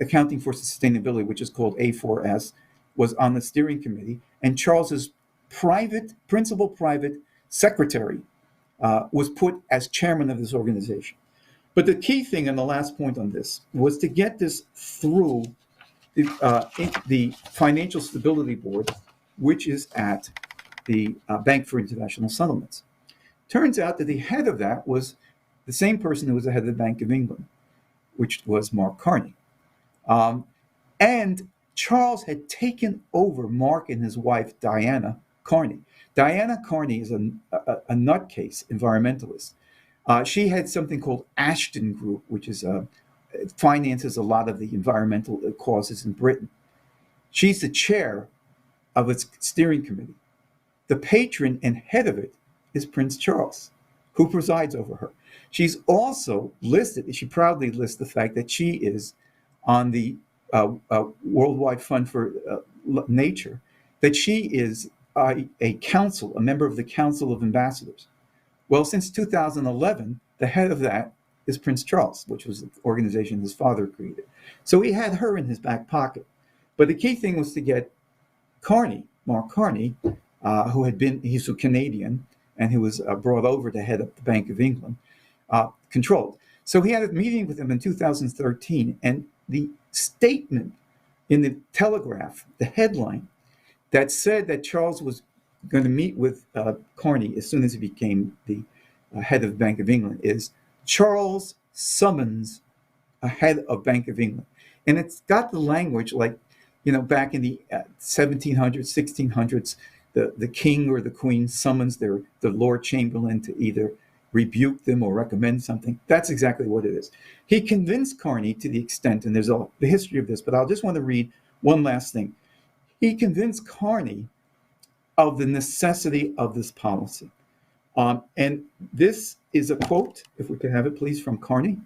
Accounting for Sustainability, which is called A4S, was on the steering committee, and Charles's principal private secretary was put as chairman of this organization. But the key thing, and the last point on this, was to get this through the Financial Stability Board, which is at the Bank for International Settlements. Turns out that the head of that was the same person who was the head of the Bank of England, which was Mark Carney. And Charles had taken over Mark and his wife, Diana Carney. Diana Carney is a nutcase environmentalist. She had something called Ashton Group, which is finances a lot of the environmental causes in Britain. She's the chair of its steering committee. The patron and head of it is Prince Charles, who presides over her. She's also listed, she proudly lists the fact that she is on the Worldwide Fund for Nature, that she is a member of the Council of Ambassadors. Well, since 2011, the head of that is Prince Charles, which was the organization his father created. So he had her in his back pocket. But the key thing was to get Carney, Mark Carney, he's a Canadian, and who was brought over to head up the Bank of England, controlled. So he had a meeting with him in 2013, and the statement in the Telegraph, the headline, that said that Charles was going to meet with Carney as soon as he became the head of Bank of England is Charles summons a head of Bank of England. And it's got the language like, back in the 1700s, 1600s, the king or the queen summons the Lord Chamberlain to either rebuke them or recommend something. That's exactly what it is. He convinced Carney to the extent, and there's the history of this, but I'll just want to read one last thing. He convinced Carney of the necessity of this policy. And this is a quote, if we could have it please, from Carney.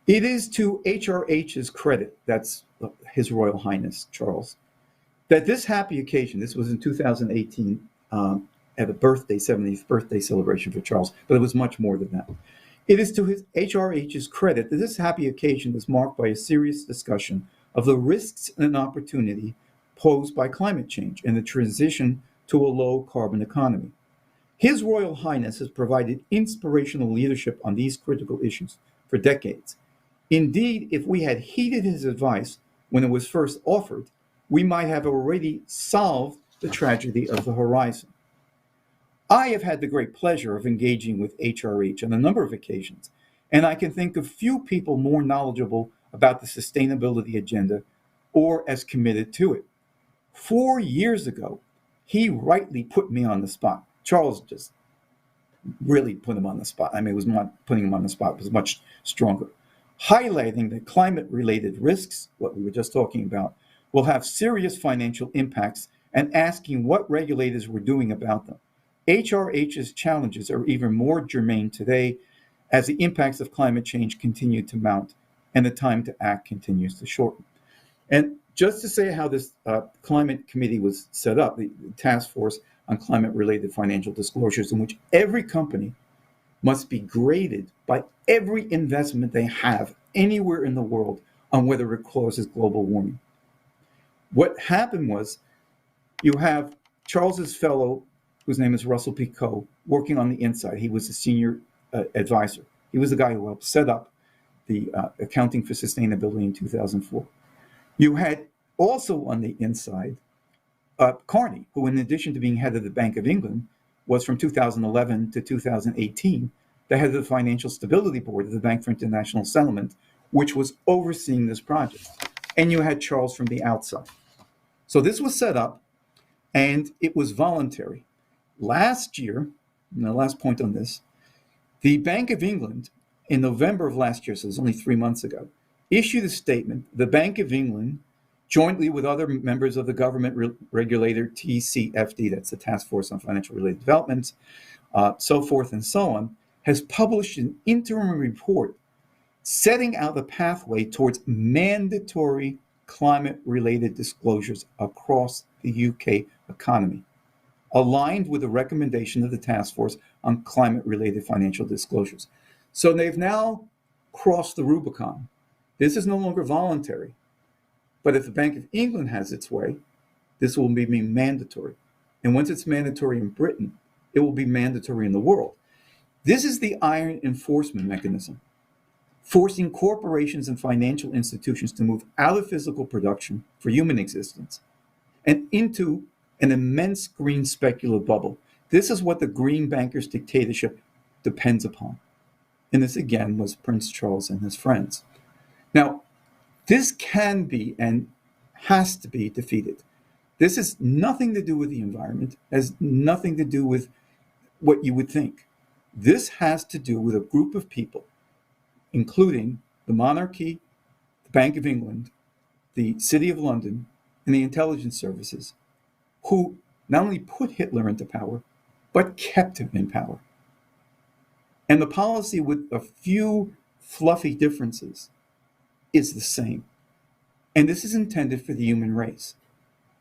It is to HRH's credit, that's His Royal Highness Charles, that this happy occasion, this was in 2018, at a 70th birthday celebration for Charles, but it was much more than that. It is to his HRH's credit that this happy occasion is marked by a serious discussion of the risks and opportunity posed by climate change and the transition to a low-carbon economy. His Royal Highness has provided inspirational leadership on these critical issues for decades. Indeed, if we had heeded his advice when it was first offered, we might have already solved the tragedy of the horizon. I have had the great pleasure of engaging with HRH on a number of occasions, and I can think of few people more knowledgeable about the sustainability agenda or as committed to it. 4 years ago, he rightly put me on the spot. Charles just really put him on the spot. It was not putting him on the spot, it was much stronger. Highlighting that climate-related risks, what we were just talking about, will have serious financial impacts and asking what regulators were doing about them. HRH's challenges are even more germane today as the impacts of climate change continue to mount and the time to act continues to shorten. And just to say how this climate committee was set up, the task force on climate-related financial disclosures, in which every company must be graded by every investment they have anywhere in the world on whether it causes global warming. What happened was you have Charles's fellow, whose name is Russell P. Coe, working on the inside. He was a senior advisor. He was the guy who helped set up the Accounting for Sustainability in 2004. You had also on the inside Carney, who in addition to being head of the Bank of England, was from 2011 to 2018 the head of the Financial Stability Board of the Bank for International Settlement, which was overseeing this project. And you had Charles from the outside. So this was set up, and it was voluntary. Last year, and the last point on this, the Bank of England, in November of last year, so it was only 3 months ago, issued a statement. The Bank of England, jointly with other members of the government regulator TCFD, that's the Task Force on Financial Related Developments, so forth and so on, has published an interim report setting out a pathway towards mandatory climate-related disclosures across the UK economy, aligned with the recommendation of the Task Force on Climate-Related Financial Disclosures. So they've now crossed the Rubicon. This is no longer voluntary. But if the Bank of England has its way, this will be mandatory. And once it's mandatory in Britain, it will be mandatory in the world. This is the iron enforcement mechanism, forcing corporations and financial institutions to move out of physical production for human existence and into an immense green speculative bubble. This is what the green bankers' dictatorship depends upon. And this, again, was Prince Charles and his friends. Now, this can be and has to be defeated. This has nothing to do with the environment, has nothing to do with what you would think. This has to do with a group of people, including the monarchy, the Bank of England, the City of London, and the intelligence services, who not only put Hitler into power, but kept him in power. And the policy, with a few fluffy differences, is the same. And this is intended for the human race.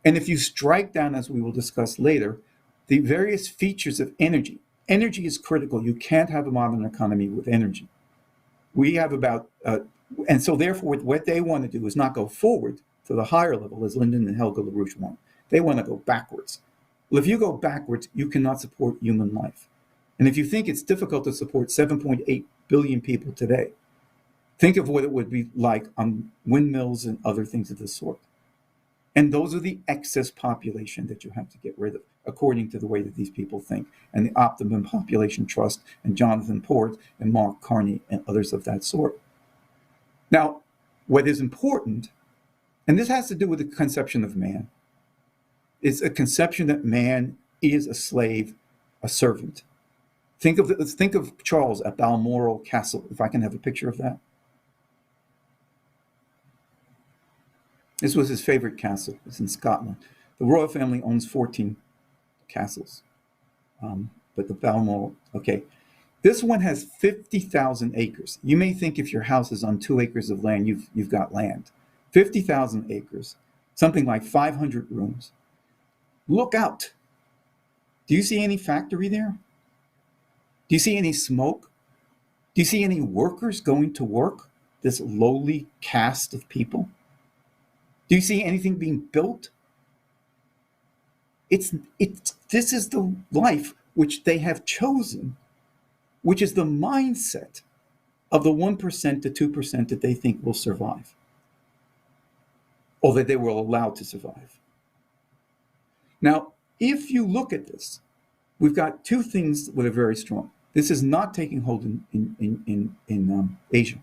And if you strike down, as we will discuss later, the various features of energy, energy is critical. You can't have a modern economy with energy. We have and so therefore what they want to do is not go forward to the higher level, as Lyndon and Helga LaRouche want. They want to go backwards. Well, if you go backwards, you cannot support human life. And if you think it's difficult to support 7.8 billion people today, think of what it would be like on windmills and other things of this sort. And those are the excess population that you have to get rid of, according to the way that these people think, and the Optimum Population Trust and Jonathan Port and Mark Carney and others of that sort. Now, what is important, and this has to do with the conception of man, is a conception that man is a slave, a servant. Let's think of Charles at Balmoral Castle, if I can have a picture of that. This was his favorite castle. It's in Scotland. The royal family owns 14 castles. But the Balmoral, okay. This one has 50,000 acres. You may think if your house is on 2 acres of land, you've got land. 50,000 acres, something like 500 rooms. Look out. Do you see any factory there? Do you see any smoke? Do you see any workers going to work? This lowly caste of people? Do you see anything being built? This is the life which they have chosen, which is the mindset of the 1% to 2% that they think will survive, or that they were allowed to survive. Now, if you look at this, we've got two things that are very strong. This is not taking hold in Asia.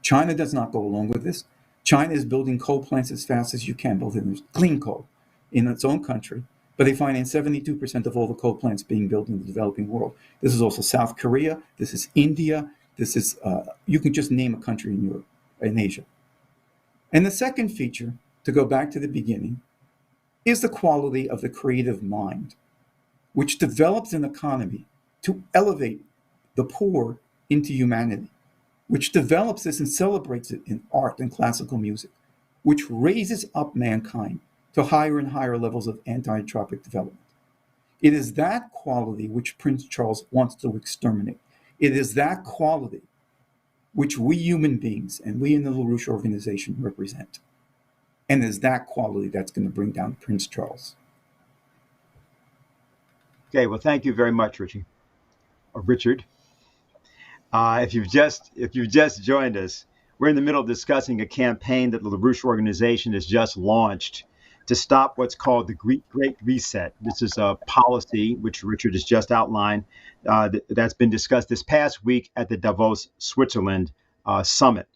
China does not go along with this. China is building coal plants as fast as you can, both in clean coal in its own country, but they finance 72% of all the coal plants being built in the developing world. This is also South Korea. This is India. This is, you can just name a country in Europe, in Asia. And the second feature, to go back to the beginning, is the quality of the creative mind, which develops an economy to elevate the poor into humanity, which develops this and celebrates it in art and classical music, which raises up mankind to higher and higher levels of anti-anthropic development. It is that quality which Prince Charles wants to exterminate. It is that quality which we human beings and we in the LaRouche Organization represent. And it is that quality that's going to bring down Prince Charles. Okay, well, thank you very much, Richard. If you've just joined us, we're in the middle of discussing a campaign that the LaRouche Organization has just launched to stop what's called the Great Reset. This is a policy which Richard has just outlined that's been discussed this past week at the Davos, Switzerland Summit.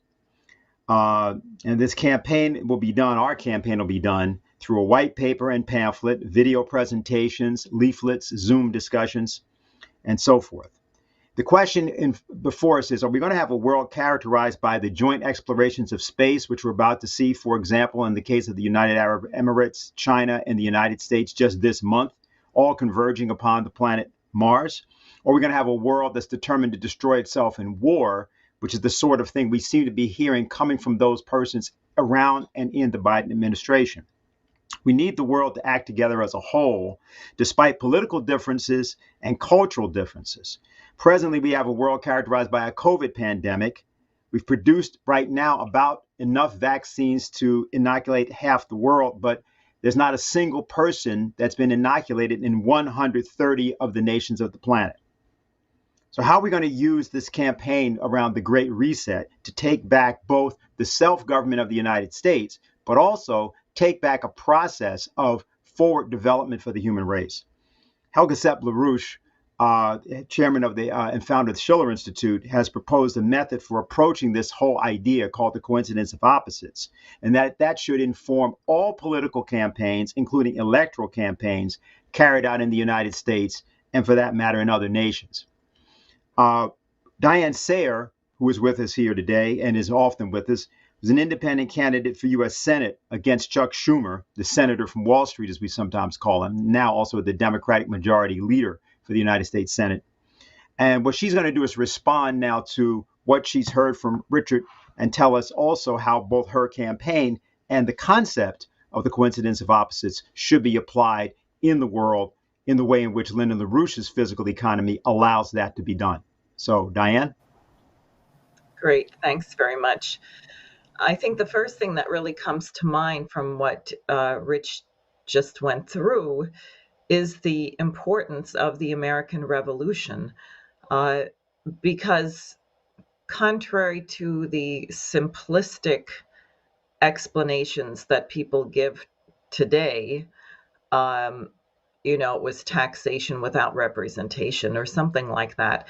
And this campaign will be done, our campaign will be done through a white paper and pamphlet, video presentations, leaflets, Zoom discussions, and so forth. The question before us is, are we going to have a world characterized by the joint explorations of space, which we're about to see, for example, in the case of the United Arab Emirates, China, and the United States just this month, all converging upon the planet Mars? Or are we going to have a world that's determined to destroy itself in war, which is the sort of thing we seem to be hearing coming from those persons around and in the Biden administration? We need the world to act together as a whole, despite political differences and cultural differences. Presently, we have a world characterized by a COVID pandemic, We've produced right now about enough vaccines to inoculate half the world, but there's not a single person that's been inoculated in 130 of the nations of the planet. So how are we going to use this campaign around the Great Reset to take back both the self-government of the United States, but also take back a process of forward development for the human race? Helga Sepp LaRouche, chairman of the and founder of the Schiller Institute, has proposed a method for approaching this whole idea called the coincidence of opposites, and that should inform all political campaigns, including electoral campaigns, carried out in the United States and, for that matter, in other nations. Diane Sare, who is with us here today and is often with us, was an independent candidate for U.S. Senate against Chuck Schumer, the senator from Wall Street, as we sometimes call him, now also the Democratic majority leader for the United States Senate. And what she's going to do is respond now to what she's heard from Richard and tell us also how both her campaign and the concept of the coincidence of opposites should be applied in the world in the way in which Lyndon LaRouche's physical economy allows that to be done. So, Diane? Great, thanks very much. I think the first thing that really comes to mind from what Rich just went through is the importance of the American Revolution, because contrary to the simplistic explanations that people give today, it was taxation without representation or something like that.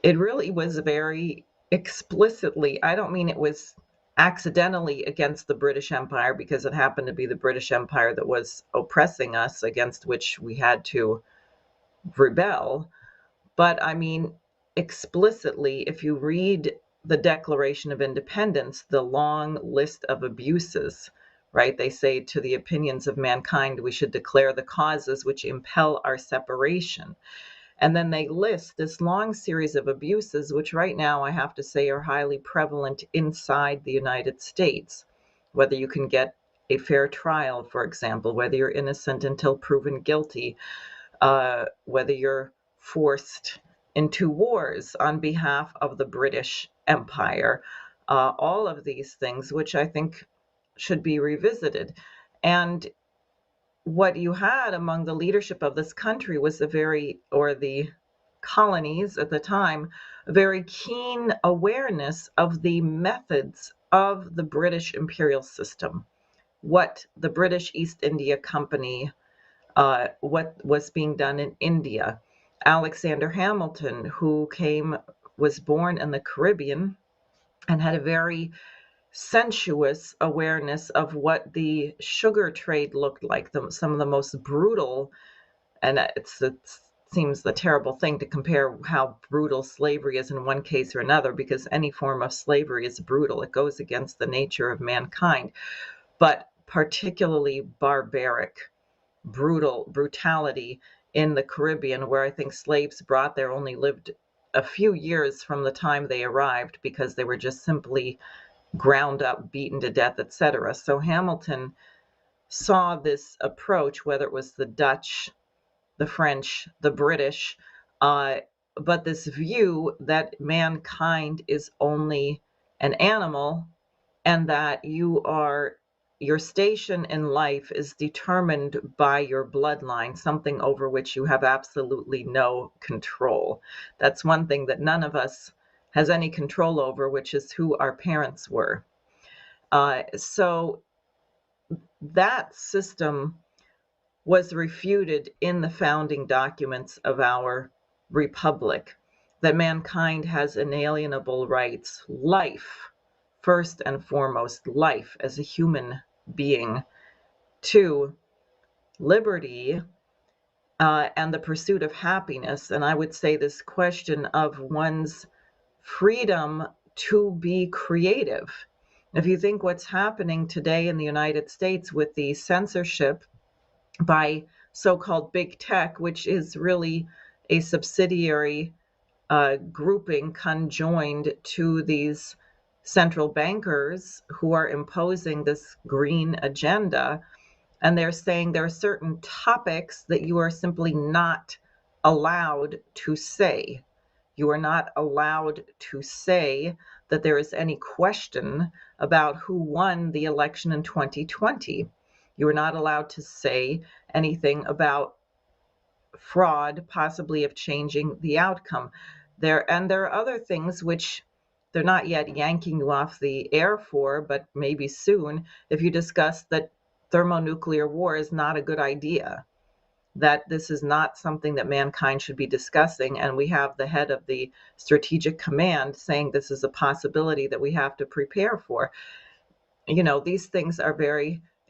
It really was very explicitly, I don't mean it was accidentally against the British Empire, because it happened to be the British Empire that was oppressing us, against which we had to rebel. But I mean, explicitly, if you read the Declaration of Independence, the long list of abuses, right? They say, to the opinions of mankind, we should declare the causes which impel our separation. And then they list this long series of abuses, which right now I have to say are highly prevalent inside the United States. Whether you can get a fair trial, for example, whether you're innocent until proven guilty, whether you're forced into wars on behalf of the British Empire, all of these things, which I think should be revisited. And what you had among the leadership of this country was the colonies at the time, a very keen awareness of the methods of the British imperial system, what the British East India Company, what was being done in India. Alexander Hamilton, who was born in the Caribbean and had a very sensuous awareness of what the sugar trade looked like, some of the most brutal, and it seems the terrible thing to compare how brutal slavery is in one case or another, because any form of slavery is brutal. It goes against the nature of mankind, but particularly barbaric, brutality in the Caribbean, where I think slaves brought there only lived a few years from the time they arrived, because they were just simply ground up, beaten to death, etc. So Hamilton saw this approach, whether it was the Dutch, the French, the British, but this view that mankind is only an animal, and that your station in life is determined by your bloodline, something over which you have absolutely no control. That's one thing that none of us has any control over, which is who our parents were. So that system was refuted in the founding documents of our republic, that mankind has inalienable rights, life, first and foremost, life as a human being, to liberty, and the pursuit of happiness. And I would say this question of one's freedom to be creative. If you think what's happening today in the United States with the censorship by so-called big tech, which is really a subsidiary grouping conjoined to these central bankers who are imposing this green agenda, and they're saying there are certain topics that you are simply not allowed to say. You are not allowed to say that there is any question about who won the election in 2020. You were not allowed to say anything about fraud possibly of changing the outcome. There are other things which they're not yet yanking you off the air for, but maybe soon, if you discuss that thermonuclear war is not a good idea, that this is not something that mankind should be discussing. And we have the head of the Strategic Command saying this is a possibility that we have to prepare for. These things are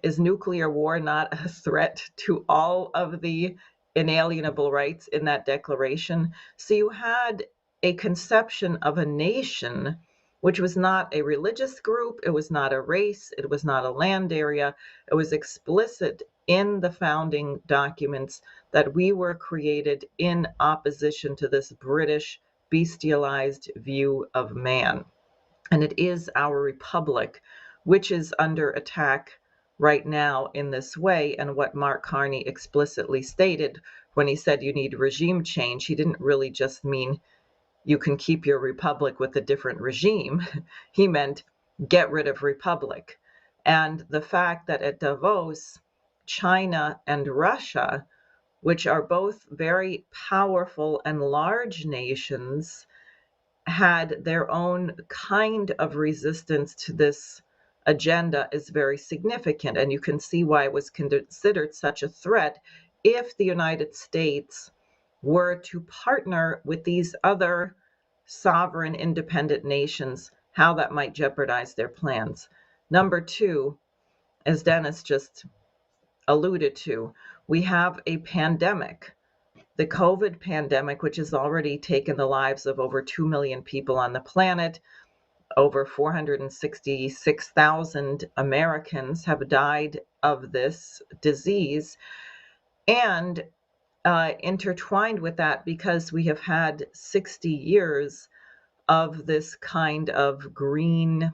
is nuclear war not a threat to all of the inalienable rights in that declaration? So you had a conception of a nation which was not a religious group, it was not a race, it was not a land area. It was explicit in the founding documents that we were created in opposition to this British bestialized view of man. And it is our republic which is under attack right now in this way. And what Mark Carney explicitly stated when he said you need regime change, he didn't really just mean you can keep your republic with a different regime. He meant get rid of republic. And the fact that at Davos, China and Russia, which are both very powerful and large nations, had their own kind of resistance to this agenda is very significant. And you can see why it was considered such a threat if the United States were to partner with these other sovereign independent nations, how that might jeopardize their plans. Number two, as Dennis just alluded to, we have a pandemic, the COVID pandemic, which has already taken the lives of over 2 million people on the planet. Over 466,000 Americans have died of this disease. And intertwined with that, because we have had 60 years of this kind of green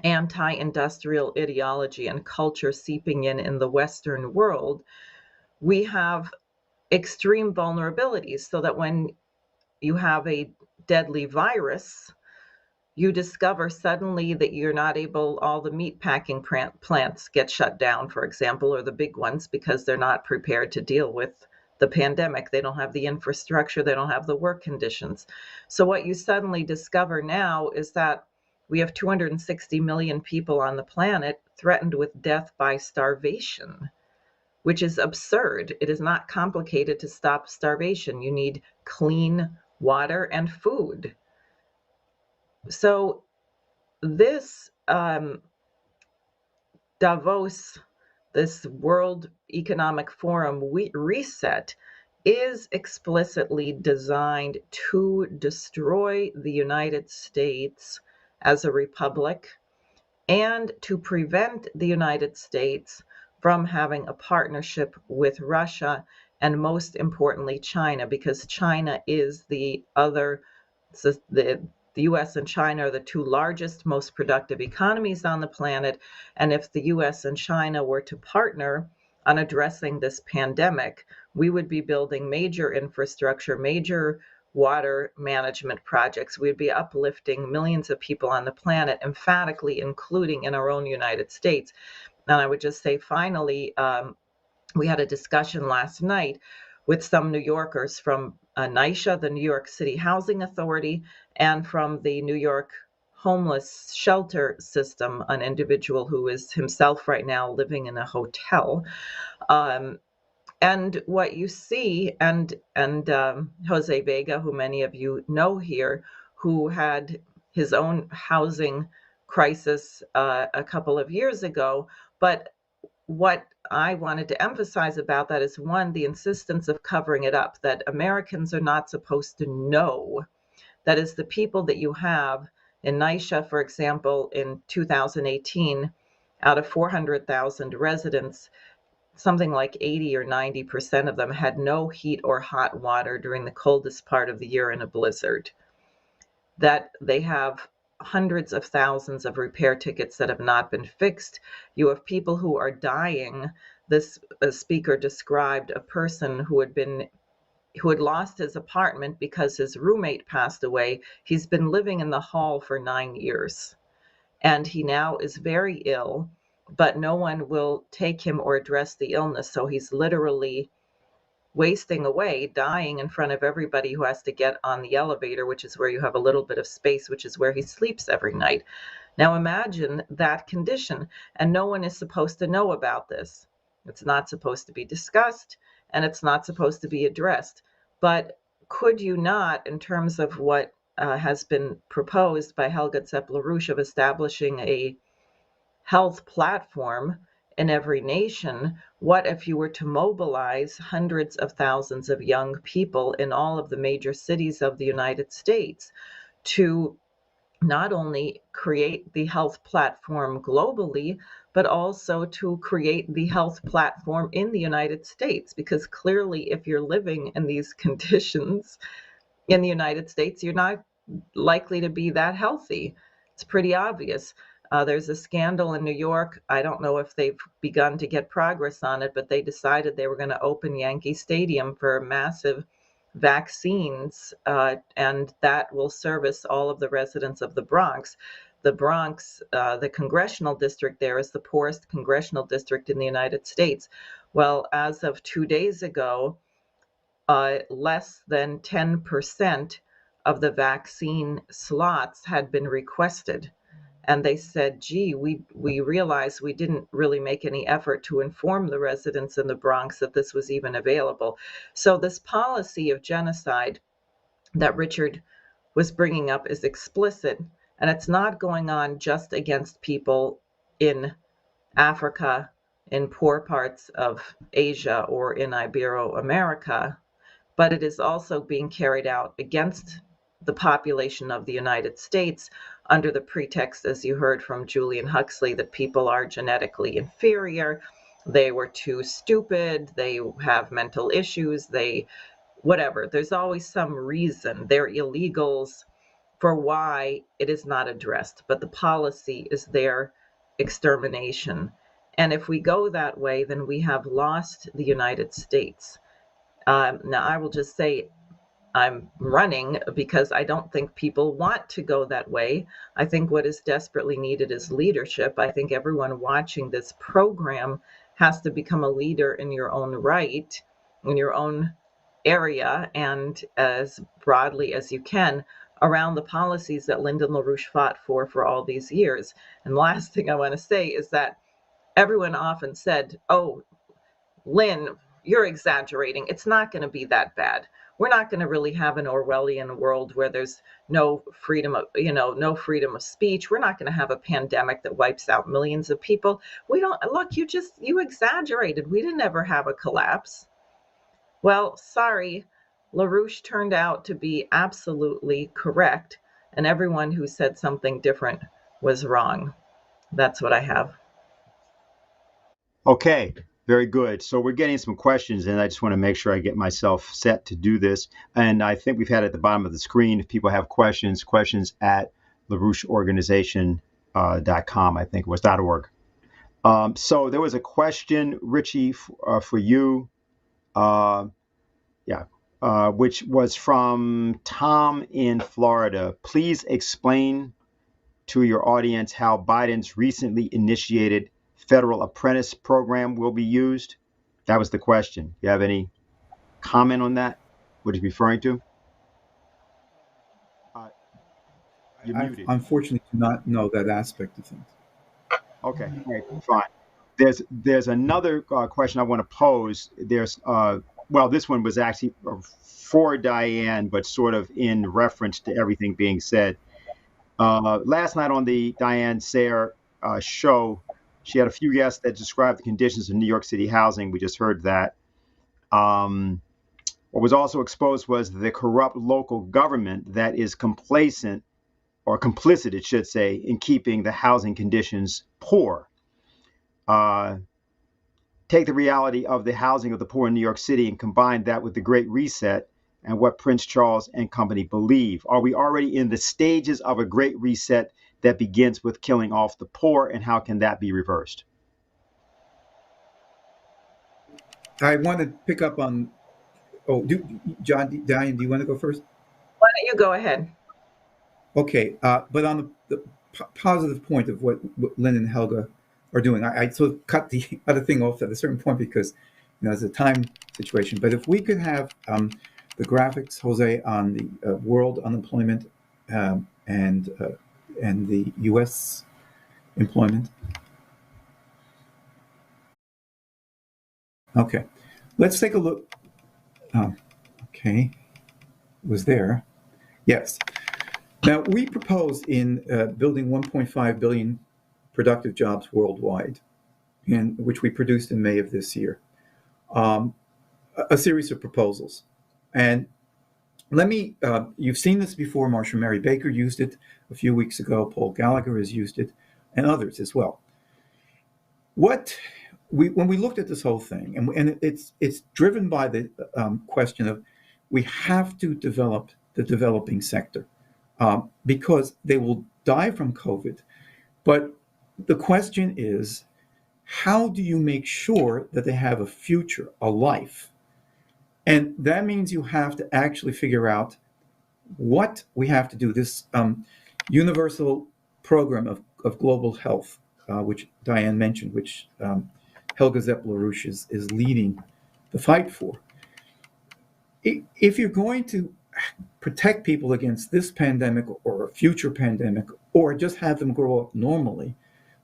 anti-industrial ideology and culture seeping in the Western world, we have extreme vulnerabilities, so that when you have a deadly virus, you discover suddenly that you're not able, all the meat packing plants get shut down, for example, or the big ones, because they're not prepared to deal with the pandemic. They don't have the infrastructure, they don't have the work conditions. So what you suddenly discover now is that we have 260 million people on the planet threatened with death by starvation, which is absurd. It is not complicated to stop starvation. You need clean water and food. So this Davos, this World Economic Forum reset, is explicitly designed to destroy the United States as a republic and to prevent the United States from having a partnership with Russia, and most importantly, China, because China is the US and China are the two largest, most productive economies on the planet. And if the US and China were to partner on addressing this pandemic, we would be building major infrastructure, major water management projects. We'd be uplifting millions of people on the planet, emphatically including in our own United States. And I would just say, finally, we had a discussion last night with some New Yorkers from NYCHA, the New York City Housing Authority, and from the New York homeless shelter system, an individual who is himself right now living in a hotel. And what you see, and Jose Vega, who many of you know here, who had his own housing crisis a couple of years ago. But what I wanted to emphasize about that is, one, the insistence of covering it up, that Americans are not supposed to know. That is, the people that you have in NYCHA, for example, in 2018, out of 400,000 residents, something like 80 or 90% of them had no heat or hot water during the coldest part of the year in a blizzard. That they have hundreds of thousands of repair tickets that have not been fixed. You have people who are dying. This speaker described a person who had been who had lost his apartment because his roommate passed away. He's been living in the hall for 9 years, and he now is very ill, but no one will take him or address the illness. So he's literally wasting away, dying in front of everybody who has to get on the elevator, which is where you have a little bit of space, which is where he sleeps every night. Now imagine that condition, and no one is supposed to know about this. It's not supposed to be discussed, and it's not supposed to be addressed. But could you not, in terms of what has been proposed by Helga LaRouche of establishing a health platform in every nation, what if you were to mobilize hundreds of thousands of young people in all of the major cities of the United States to not only create the health platform globally, but also to create the health platform in the United States? Because clearly, if you're living in these conditions in the United States, you're not likely to be that healthy. It's pretty obvious. There's a scandal in New York. I don't know if they've begun to get progress on it, but they decided they were going to open Yankee Stadium for massive vaccines, and that will service all of the residents of the Bronx. The Bronx, the congressional district there is the poorest congressional district in the United States. Well, as of 2 days ago, less than 10% of the vaccine slots had been requested. And they said, gee, we realized we didn't really make any effort to inform the residents in the Bronx that this was even available. So this policy of genocide that Richard was bringing up is explicit, and it's not going on just against people in Africa, in poor parts of Asia, or in Ibero-America, but it is also being carried out against the population of the United States under the pretext, as you heard from Julian Huxley, that people are genetically inferior, they were too stupid, they have mental issues, they whatever. There's always some reason. They're illegals for why it is not addressed, but the policy is their extermination. And if we go that way, then we have lost the United States. Now, I will just say I'm running because I don't think people want to go that way. I think what is desperately needed is leadership. I think everyone watching this program has to become a leader in your own right, in your own area, and as broadly as you can around the policies that Lyndon LaRouche fought for all these years. And the last thing I want to say is that everyone often said, oh, Lynn, you're exaggerating. It's not going to be that bad. We're not going to really have an Orwellian world where there's no freedom of, no freedom of speech. We're not going to have a pandemic that wipes out millions of people. We don't, look, you exaggerated. We didn't ever have a collapse. Well, sorry, LaRouche turned out to be absolutely correct, and everyone who said something different was wrong. That's what I have. Okay, very good. So we're getting some questions, and I just want to make sure I get myself set to do this. And I think we've had at the bottom of the screen, if people have questions at LaRoucheOrganization.com, I think it was .org. So there was a question, Richie, for you, which was from Tom in Florida. Please explain to your audience how Biden's recently initiated federal apprentice program will be used. That was the question. You have any comment on that? What he's referring to? You're muted. Unfortunately, do not know that aspect of things. Okay, all right, fine. There's another question I want to pose. This one was actually for Diane, but sort of in reference to everything being said. Last night on the Diane Sare show, she had a few guests that described the conditions in New York City housing. We just heard that. What was also exposed was the corrupt local government that is complacent, or complicit, it should say, in keeping the housing conditions poor. Take the reality of the housing of the poor in New York City and combine that with the Great Reset and what Prince Charles and company believe. Are we already in the stages of a Great Reset that begins with killing off the poor, and how can that be reversed? I want to pick up on Diane, do you want to go first? Why don't you go ahead? Okay, but on the positive point of what Lynn and Helga are doing, I sort of cut the other thing off at a certain point because, there's a time situation. But if we could have the graphics, Jose, on the world unemployment and the U.S. employment. Okay, let's take a look. Okay, was there? Yes. Now, we proposed in building 1.5 billion productive jobs worldwide, which we produced in May of this year, a series of proposals. And you've seen this before. Marsha Mary Baker used it a few weeks ago. Paul Gallagher has used it, and others as well. When we looked at this whole thing, and it's driven by the question of we have to develop the developing sector. Because they will die from COVID. But the question is, how do you make sure that they have a future, a life? And that means you have to actually figure out what we have to do. This universal program of global health, which Diane mentioned, which Helga Zepp-LaRouche is leading the fight for. If you're going to protect people against this pandemic or a future pandemic, or just have them grow up normally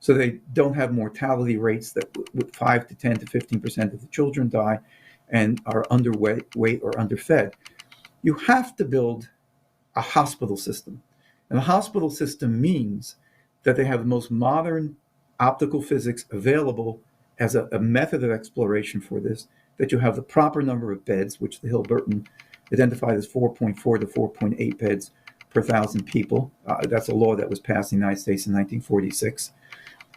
so they don't have mortality rates that with 5 to 10 to 15% of the children die and are underweight or underfed, you have to build a hospital system. And a hospital system means that they have the most modern optical physics available as a method of exploration for this, that you have the proper number of beds, which the Hill-Burton identified as 4.4 to 4.8 beds per 1,000 people. That's a law that was passed in the United States in 1946.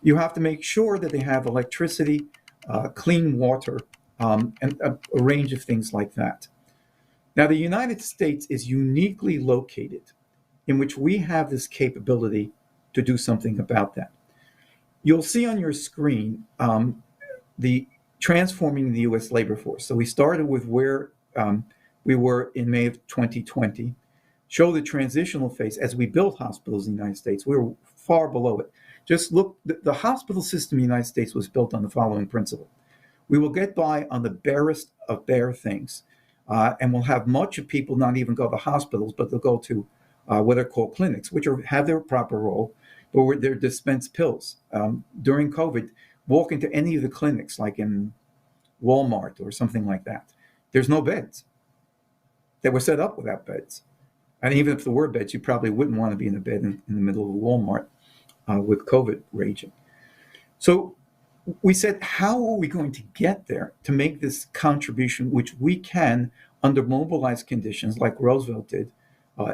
You have to make sure that they have electricity, clean water, and a range of things like that. Now, the United States is uniquely located in which we have this capability to do something about that. You'll see on your screen the transforming the U.S. labor force. So we started with where we were in May of 2020, show the transitional phase. As we built hospitals in the United States, we were far below it. Just look, the hospital system in the United States was built on the following principle. We will get by on the barest of bare things, and we'll have much of people not even go to hospitals, but they'll go to what are called clinics, which have their proper role, but where they're dispensed pills. During COVID, walk into any of the clinics, like in Walmart or something like that. There's no beds. They were set up without beds. And even if there were beds, you probably wouldn't want to be in a bed in the middle of Walmart with COVID raging. So we said, how are we going to get there to make this contribution, which we can under mobilized conditions like Roosevelt did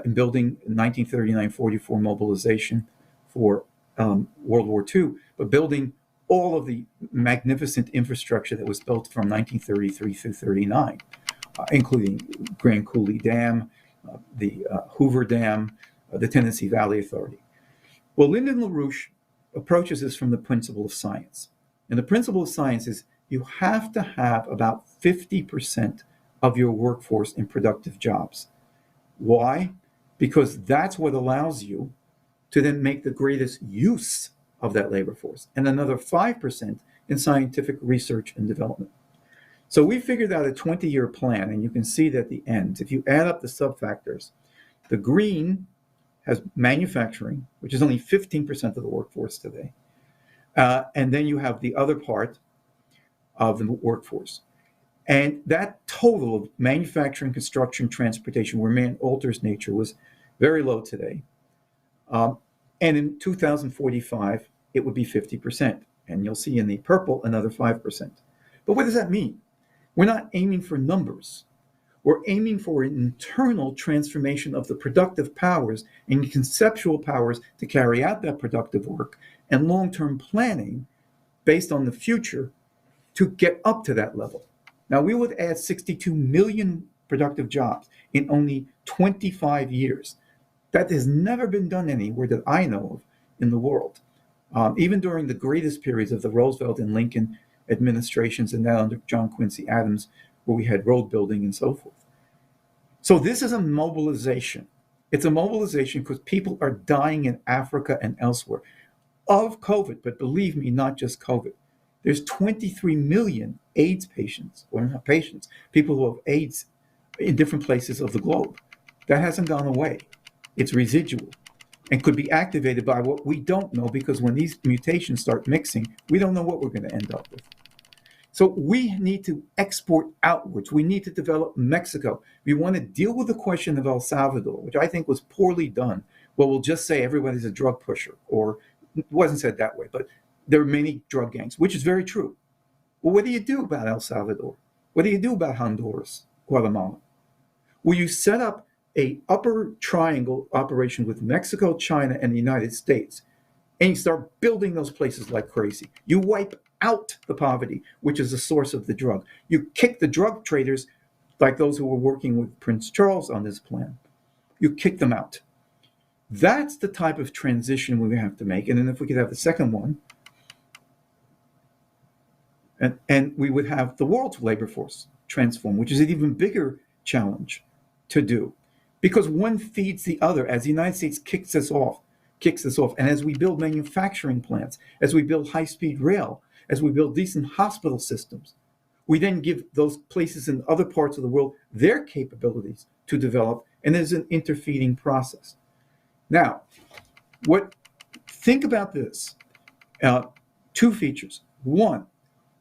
in building 1939-44 mobilization for World War II, but building all of the magnificent infrastructure that was built from 1933 through 39, including Grand Coulee Dam, the Hoover Dam, the Tennessee Valley Authority. Well, Lyndon LaRouche approaches this from the principle of science. And the principle of science is you have to have about 50% of your workforce in productive jobs. Why? Because that's what allows you to then make the greatest use of that labor force, and another 5% in scientific research and development. So we figured out a 20-year plan, and you can see that at the end, if you add up the sub-factors, the green has manufacturing, which is only 15% of the workforce today. And then you have the other part of the workforce. And that total of manufacturing, construction, transportation, where man alters nature, was very low today. And in 2045, it would be 50%. And you'll see in the purple, another 5%. But what does that mean? We're not aiming for numbers. We're aiming for an internal transformation of the productive powers and conceptual powers to carry out that productive work, and long-term planning based on the future to get up to that level. Now, we would add 62 million productive jobs in only 25 years. That has never been done anywhere that I know of in the world, even during the greatest periods of the Roosevelt and Lincoln administrations, and now under John Quincy Adams, where we had road building and so forth. So this is a mobilization. It's a mobilization because people are dying in Africa and elsewhere of COVID, but believe me, not just COVID. There's 23 million AIDS patients, or not patients, people who have AIDS in different places of the globe. That hasn't gone away. It's residual and could be activated by what we don't know, because when these mutations start mixing, we don't know what we're going to end up with. So we need to export outwards. We need to develop Mexico. We want to deal with the question of El Salvador, which I think was poorly done. Well, we'll just say everybody's a drug pusher, or it wasn't said that way, but there are many drug gangs, which is very true. Well, what do you do about El Salvador? What do you do about Honduras, Guatemala? Well, you set up a upper triangle operation with Mexico, China, and the United States, and you start building those places like crazy. You wipe out the poverty, which is the source of the drug. You kick the drug traders, like those who were working with Prince Charles on this plan. You kick them out. That's the type of transition we have to make. And then if we could have the second one, and we would have the world's labor force transform, which is an even bigger challenge to do, because one feeds the other. As the United States kicks this off, and as we build manufacturing plants, as we build high-speed rail, as we build decent hospital systems, we then give those places in other parts of the world their capabilities to develop, and there's an interfeeding process. Now, think about this. Two features. One,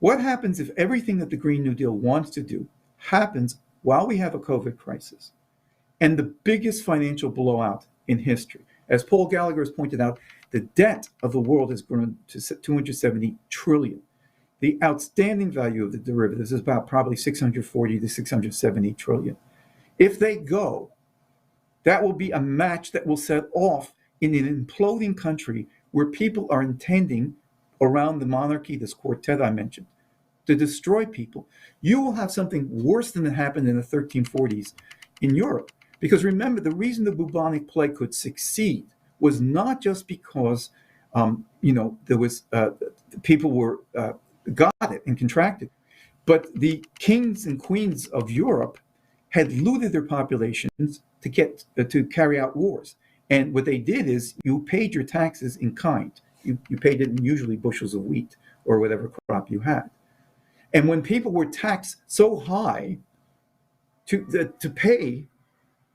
what happens if everything that the Green New Deal wants to do happens while we have a COVID crisis and the biggest financial blowout in history? As Paul Gallagher has pointed out, the debt of the world has grown to 270 trillion. The outstanding value of the derivatives is about probably 640 to 670 trillion. If they go, that will be a match that will set off in an imploding country where people are intending, around the monarchy, this quartet I mentioned, to destroy people. You will have something worse than it happened in the 1340s in Europe. Because remember, the reason the bubonic plague could succeed was not just because, there was people were got it and contracted, but the kings and queens of Europe had looted their populations to carry out wars. And what they did is you paid your taxes in kind. You paid it in usually bushels of wheat or whatever crop you had. And when people were taxed so high to pay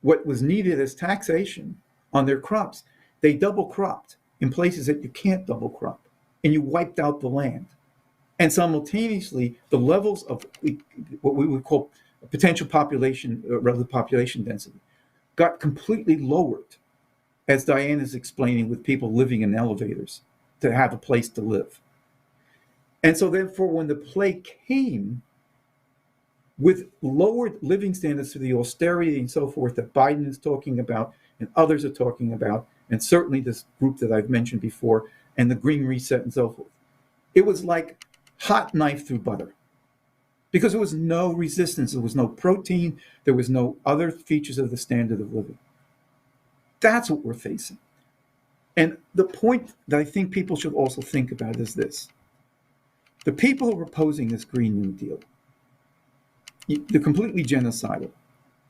what was needed as taxation on their crops, they double cropped in places that you can't double crop, and you wiped out the land. And simultaneously, the levels of what we would call potential population, relative population density, got completely lowered, as Diane is explaining, with people living in elevators to have a place to live. And so therefore, when the plague came, with lowered living standards to the austerity and so forth that Biden is talking about and others are talking about, and certainly this group that I've mentioned before, and the Green Reset and so forth, it was like hot knife through butter. Because there was no resistance, there was no protein, there was no other features of the standard of living. That's what we're facing. And the point that I think people should also think about is this. The people who are opposing this Green New Deal, they're completely genocidal,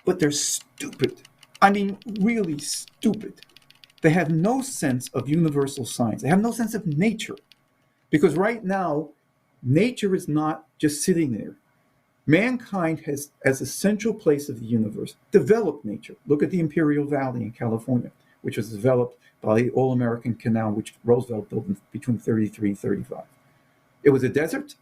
but they're stupid. I mean, really stupid. They have no sense of universal science. They have no sense of nature. Because right now, nature is not just sitting there. Mankind has, as a central place of the universe, developed nature. Look at the Imperial Valley in California, which was developed by the All-American Canal, which Roosevelt built between 33 and 35. It was a desert.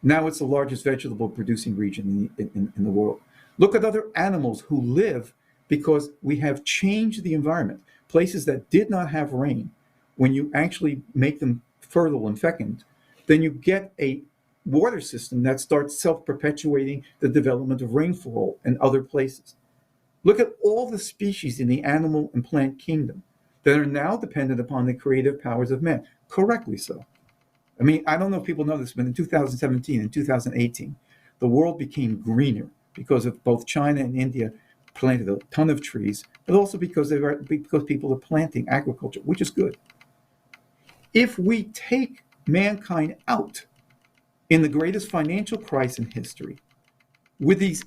Now it's the largest vegetable producing region in the world. Look at other animals who live because we have changed the environment. Places that did not have rain, when you actually make them fertile and fecund, then you get a water system that starts self-perpetuating the development of rainfall and other places. Look at all the species in the animal and plant kingdom that are now dependent upon the creative powers of man, correctly so. I mean, I don't know if people know this, but in 2017 and 2018, the world became greener because of both China and India planted a ton of trees, but also because people are planting agriculture, which is good. If we take mankind out in the greatest financial crisis in history, with these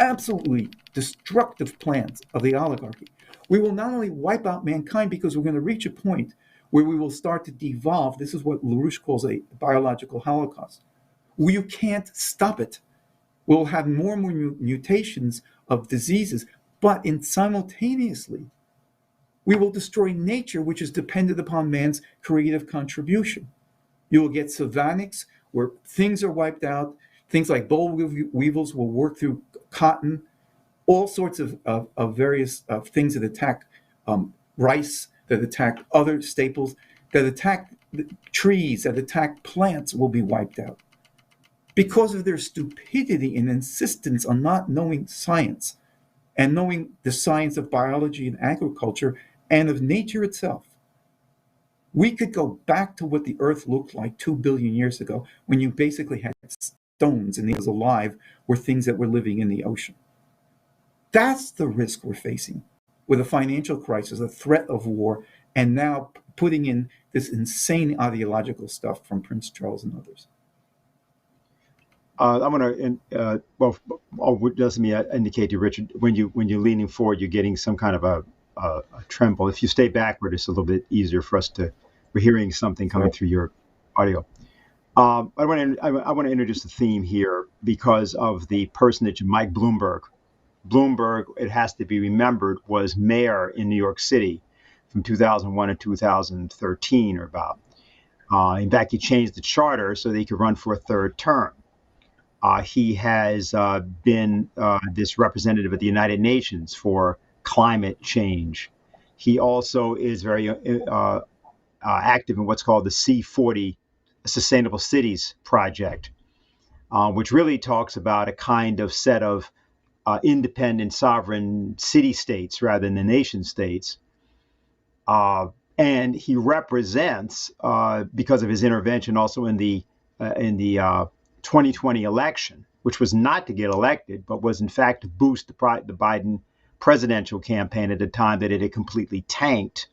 absolutely destructive plans of the oligarchy, we will not only wipe out mankind, because we're going to reach a point where we will start to devolve. This is what LaRouche calls a biological holocaust, where you can't stop it. We'll have more and more mutations of diseases, but simultaneously, we will destroy nature, which is dependent upon man's creative contribution. You will get savannics, where things are wiped out. Things like boll weevils will work through cotton, all sorts of various things that attack rice, that attack other staples, that attack trees, that attack plants will be wiped out. Because of their stupidity and insistence on not knowing science and knowing the science of biology and agriculture and of nature itself. We could go back to what the earth looked like 2 billion years ago, when you basically had stones and it was alive, were things that were living in the ocean. That's the risk we're facing with a financial crisis, a threat of war, and now putting in this insane ideological stuff from Prince Charles and others. I'm going to, let me indicate to Richard, when you're leaning forward, you're getting some kind of a tremble. If you stay backward, it's a little bit easier for us we're hearing something coming through your audio. I want to introduce the theme here because of the personage, Mike Bloomberg. Bloomberg, it has to be remembered, was mayor in New York City from 2001 to 2013 or about. In fact, he changed the charter so that he could run for a third term. He has been this representative at the United Nations for climate change. He also is very active in what's called the C40 Sustainable Cities Project, which really talks about a kind of set of independent sovereign city-states rather than the nation states. And he represents, because of his intervention also in the 2020 election, which was not to get elected, but was in fact to boost the Biden presidential campaign at a time that it had completely tanked,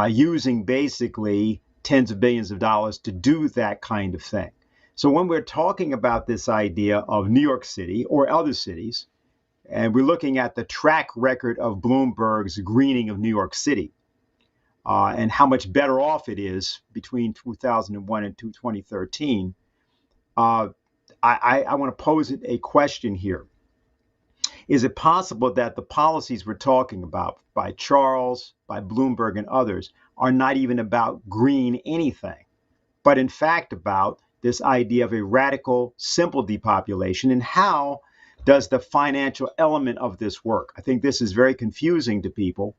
using basically tens of billions of dollars to do that kind of thing. So when we're talking about this idea of New York City or other cities, and we're looking at the track record of Bloomberg's greening of New York City, and how much better off it is between 2001 and 2013, I want to pose a question here. Is it possible that the policies we're talking about by Charles, by Bloomberg, and others are not even about green anything, but in fact about this idea of a radical, simple depopulation? And how does the financial element of this work? I think this is very confusing to people,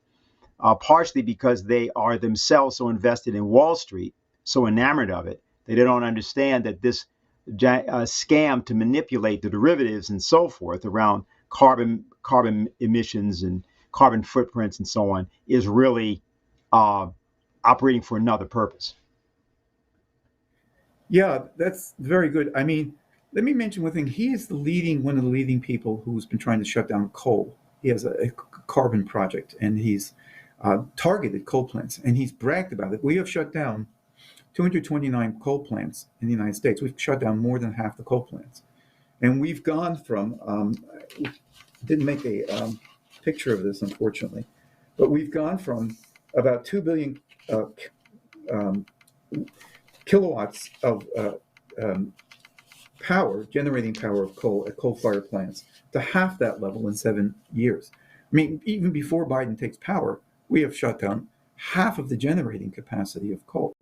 partially because they are themselves so invested in Wall Street, so enamored of it, that they don't understand that this scam to manipulate the derivatives and so forth around carbon emissions and carbon footprints and so on is really operating for another purpose. Yeah, that's very good. I mean, let me mention one thing. He is one of the leading people who's been trying to shut down coal. He has a carbon project, and he's targeted coal plants, and he's bragged about it. We have shut down 229 coal plants in the United States. We've shut down more than half the coal plants. And we've gone from, didn't make a picture of this, unfortunately, but we've gone from about 2 billion kilowatts of generating power of coal at coal-fired plants, to half that level in 7 years. I mean, even before Biden takes power, we have shut down half of the generating capacity of coal.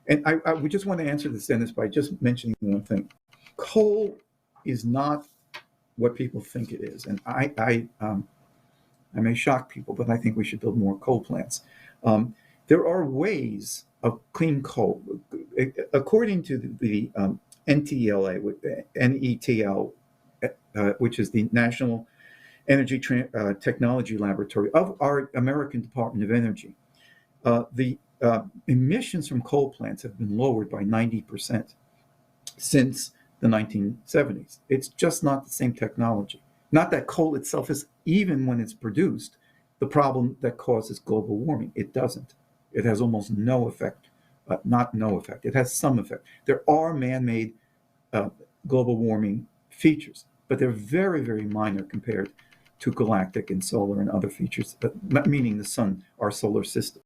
And we just want to answer this, Dennis, by just mentioning one thing. Coal is not what people think it is. And I may shock people, but I think we should build more coal plants. There are ways of clean coal. According to the NETL, which is the National Energy Technology Laboratory of our American Department of Energy, the emissions from coal plants have been lowered by 90% since the 1970s. It's just not the same technology. Not that coal itself is, even when it's produced, the problem that causes global warming. It doesn't. It has almost no effect. Not no effect. It has some effect. There are man-made global warming features, but they're very, very minor compared to galactic and solar and other features, meaning the sun, our solar system.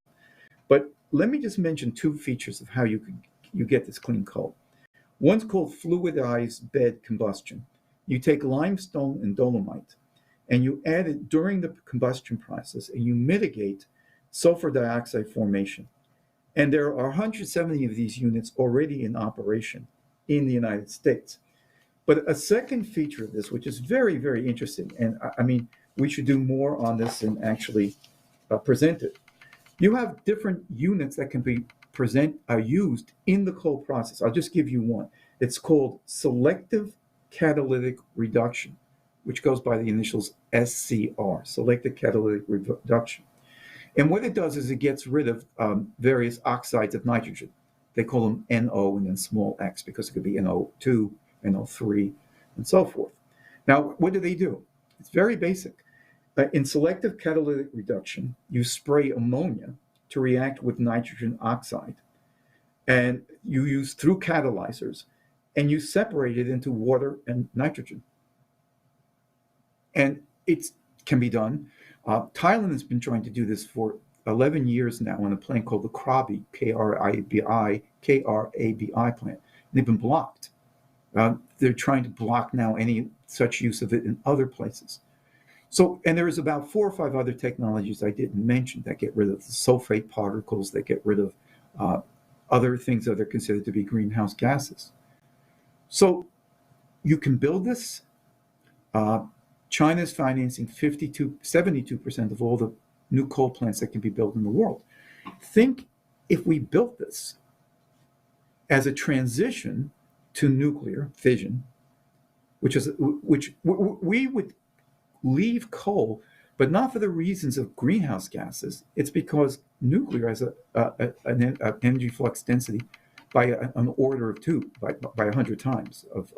But let me just mention two features of how you get this clean coal. One's called fluidized bed combustion. You take limestone and dolomite, and you add it during the combustion process, and you mitigate sulfur dioxide formation. And there are 170 of these units already in operation in the United States. But a second feature of this, which is very, very interesting, and I mean, we should do more on this and actually present it. You have different units that can be used in the coal process. I'll just give you one. It's called selective catalytic reduction, which goes by the initials SCR, selective catalytic reduction. And what it does is it gets rid of various oxides of nitrogen. They call them NO and then small x, because it could be NO2, NO3, and so forth. Now, what do? It's very basic. In selective catalytic reduction, you spray ammonia to react with nitrogen oxide, and you use through catalyzers, and you separate it into water and nitrogen. And it can be done. Thailand has been trying to do this for 11 years now on a plant called the Krabi, Krabi plant. And they've been blocked. They're trying to block now any such use of it in other places. So, and there's about 4 or 5 other technologies I didn't mention that get rid of the sulfate particles, that get rid of other things that are considered to be greenhouse gases. So you can build this. China is financing 72% of all the new coal plants that can be built in the world. Think if we built this as a transition to nuclear fission, which we would leave coal, but not for the reasons of greenhouse gases. It's because nuclear has an energy flux density by an order of 2, by 100 times of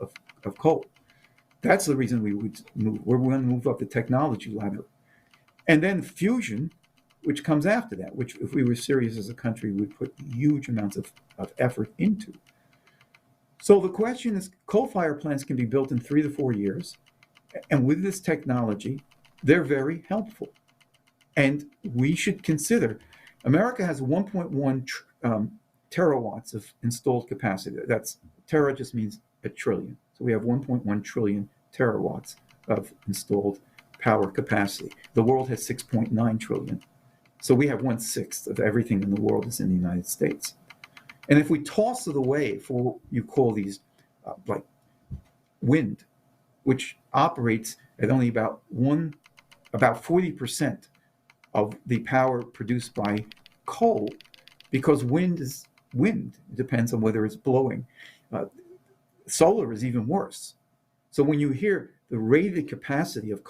coal. That's the reason we would move. We're going to move up the technology ladder. And then fusion, which comes after that, which if we were serious as a country, we'd put huge amounts of effort into. So the question is, coal-fired plants can be built in 3 to 4 years. And with this technology, they're very helpful. And we should consider, America has 1.1 terawatts of installed capacity. That's, tera just means a trillion. So we have 1.1 trillion terawatts of installed power capacity. The world has 6.9 trillion. So we have 1/6 of everything in the world is in the United States. And if we toss it away for what you call these, like wind, which operates at only about 40% of the power produced by coal, because wind is wind. It depends on whether it's blowing. Solar is even worse. So when you hear the rated capacity of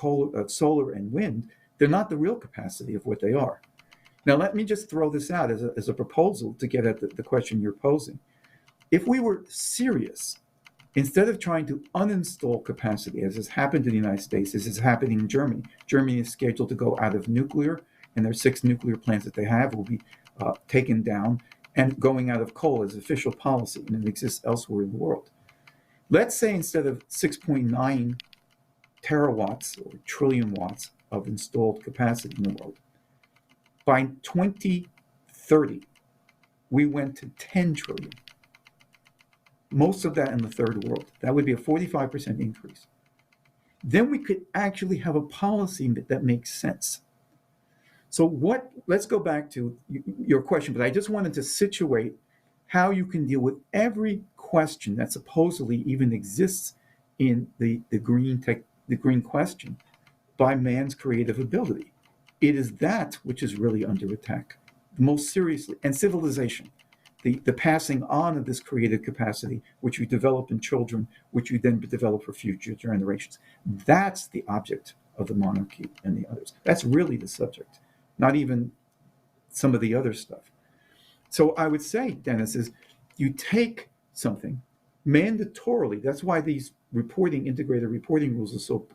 solar and wind, they're not the real capacity of what they are. Now, let me just throw this out as a proposal to get at the question you're posing. If we were serious, instead of trying to uninstall capacity, as has happened in the United States, as is happening in Germany. Germany is scheduled to go out of nuclear, and their 6 nuclear plants that they have will be taken down, and going out of coal is official policy, and it exists elsewhere in the world. Let's say instead of 6.9 terawatts or trillion watts of installed capacity in the world, by 2030, we went to 10 trillion. Most of that in the third world. That would be a 45% increase. Then we could actually have a policy that makes sense. So let's go back to your question, but I just wanted to situate how you can deal with every question that supposedly even exists in the green question by man's creative ability. It is that which is really under attack, most seriously, and civilization. The passing on of this creative capacity, which you develop in children, which you then develop for future generations. That's the object of the monarchy and the others. That's really the subject, not even some of the other stuff. So I would say, Dennis, is you take something mandatorily. That's why these integrated reporting rules are so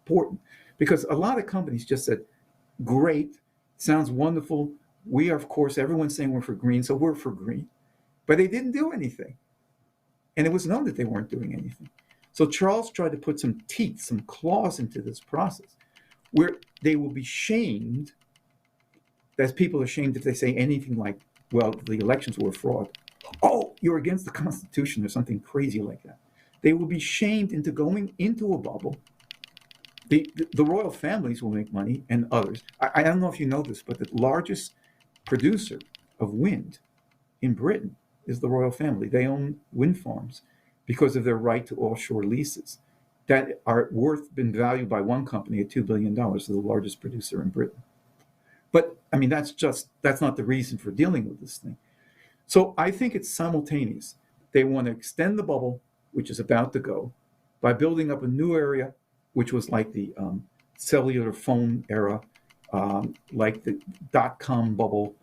important, because a lot of companies just said, great, sounds wonderful. We are, of course, everyone's saying we're for green, so we're for green. But they didn't do anything. And it was known that they weren't doing anything. So Charles tried to put some teeth, some claws into this process where they will be shamed, as people are shamed if they say anything like, well, the elections were a fraud. Oh, you're against the Constitution or something crazy like that. They will be shamed into going into a bubble. The royal families will make money, and others. I don't know if you know this, but the largest producer of wind in Britain is the royal family. They own wind farms because of their right to offshore leases that are been valued by one company at $2 billion, the largest producer in Britain. But I mean, that's not the reason for dealing with this thing. So I think it's simultaneous. They want to extend the bubble, which is about to go, by building up a new area, which was like the cellular phone era, like the dot-com bubble,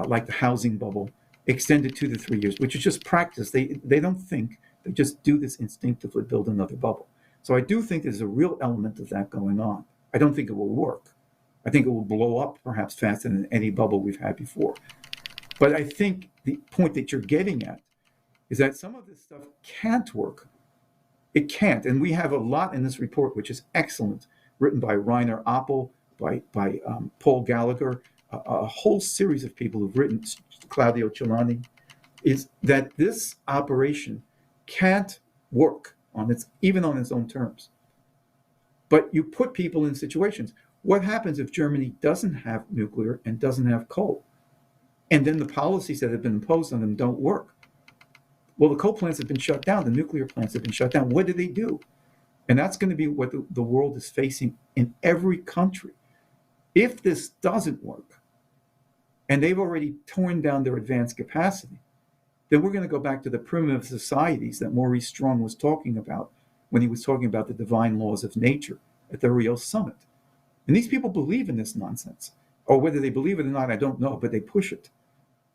like the housing bubble, extended 2 to 3 years, which is just practice. They don't think, they just do this instinctively, build another bubble. So I do think there's a real element of that going on. I don't think it will work. I think it will blow up perhaps faster than any bubble we've had before. But I think the point that you're getting at is that some of this stuff can't work. It can't. And we have a lot in this report, which is excellent, written by Rainer Appel, by Paul Gallagher, a whole series of people who've written, Claudio Celani, is that this operation can't work even on its own terms. But you put people in situations. What happens if Germany doesn't have nuclear and doesn't have coal? And then the policies that have been imposed on them don't work. Well, the coal plants have been shut down. The nuclear plants have been shut down. What do they do? And that's going to be what the world is facing in every country. If this doesn't work, and they've already torn down their advanced capacity, then we're going to go back to the primitive societies that Maurice Strong was talking about when he was talking about the divine laws of nature at the Rio Summit. And these people believe in this nonsense. Or whether they believe it or not, I don't know, but they push it.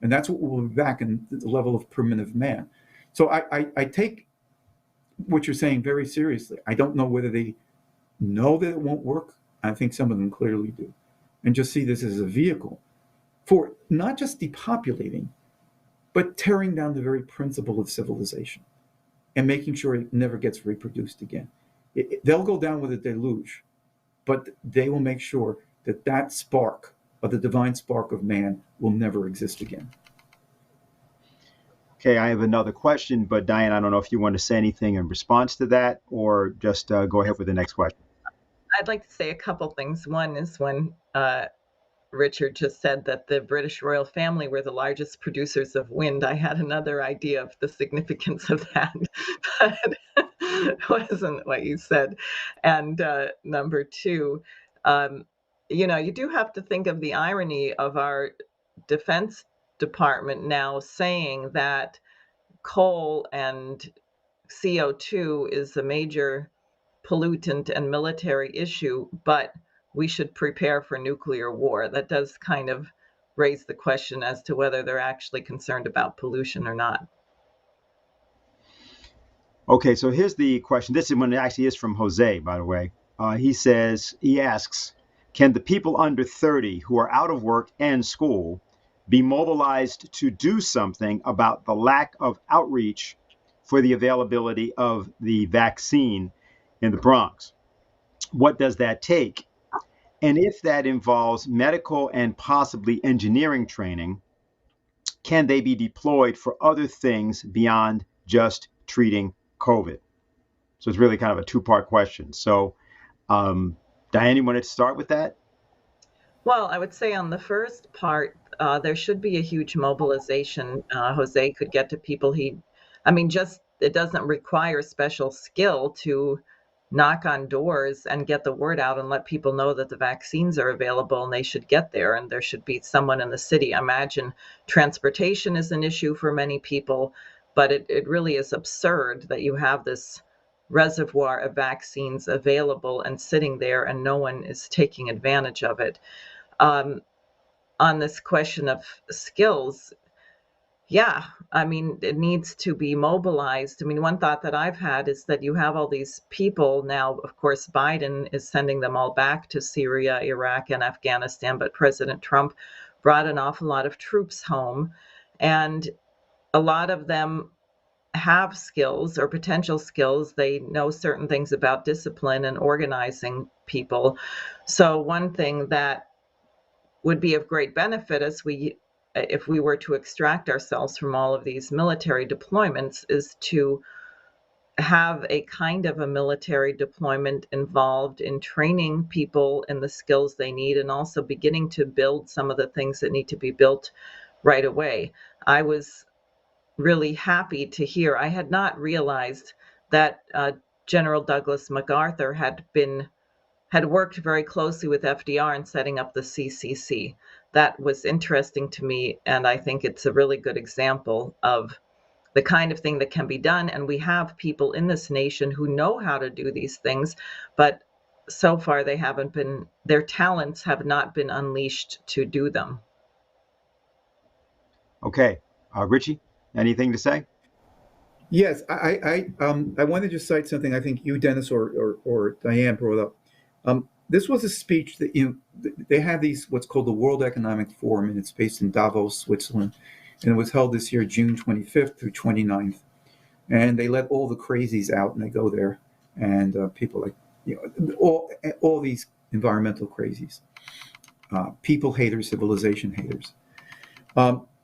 And that's what we'll be back in the level of primitive man. So I take what you're saying very seriously. I don't know whether they know that it won't work. I think some of them clearly do. And just see this as a vehicle for not just depopulating, but tearing down the very principle of civilization and making sure it never gets reproduced again. They'll go down with a deluge, but they will make sure that that spark of the divine spark of man will never exist again. Okay, I have another question, but Diane, I don't know if you want to say anything in response to that or just go ahead with the next question. I'd like to say a couple things. One is when Richard just said that the British royal family were the largest producers of wind. I had another idea of the significance of that, but it wasn't what you said. And number two, you do have to think of the irony of our Defense Department now saying that coal and CO2 is a major pollutant and military issue, but we should prepare for nuclear war. That does kind of raise the question as to whether they're actually concerned about pollution or not. Okay, so here's the question. This one actually is from Jose, by the way. He asks, can the people under 30 who are out of work and school be mobilized to do something about the lack of outreach for the availability of the vaccine in the Bronx? What does that take? And if that involves medical and possibly engineering training, can they be deployed for other things beyond just treating COVID? So it's really kind of a two-part question. So, Diane, you wanted to start with that? Well, I would say on the first part, there should be a huge mobilization. Jose could get to people it doesn't require special skill to knock on doors and get the word out and let people know that the vaccines are available and they should get there. And there should be someone in the city. I imagine transportation is an issue for many people, but it really is absurd that you have this reservoir of vaccines available and sitting there and no one is taking advantage of it. On this question of skills, yeah, it needs to be mobilized. One thought that I've had is that you have all these people now. Of course, Biden is sending them all back to Syria, Iraq, and Afghanistan, but President Trump brought an awful lot of troops home. And a lot of them have skills or potential skills. They know certain things about discipline and organizing people. So one thing that would be of great benefit if we were to extract ourselves from all of these military deployments is to have a kind of a military deployment involved in training people in the skills they need and also beginning to build some of the things that need to be built right away. I was really happy to hear. I had not realized that General Douglas MacArthur had worked very closely with FDR in setting up the CCC. That was interesting to me, and I think it's a really good example of the kind of thing that can be done. And we have people in this nation who know how to do these things, but so far their talents have not been unleashed to do them. Okay, Richie, anything to say? Yes, I wanted to cite something I think you, Dennis, or Diane brought up. This was a speech that they have these what's called the World Economic Forum, and it's based in Davos, Switzerland, and it was held this year, June 25th through 29th. And they let all the crazies out, and they go there, and people like all these environmental crazies, people haters, civilization haters.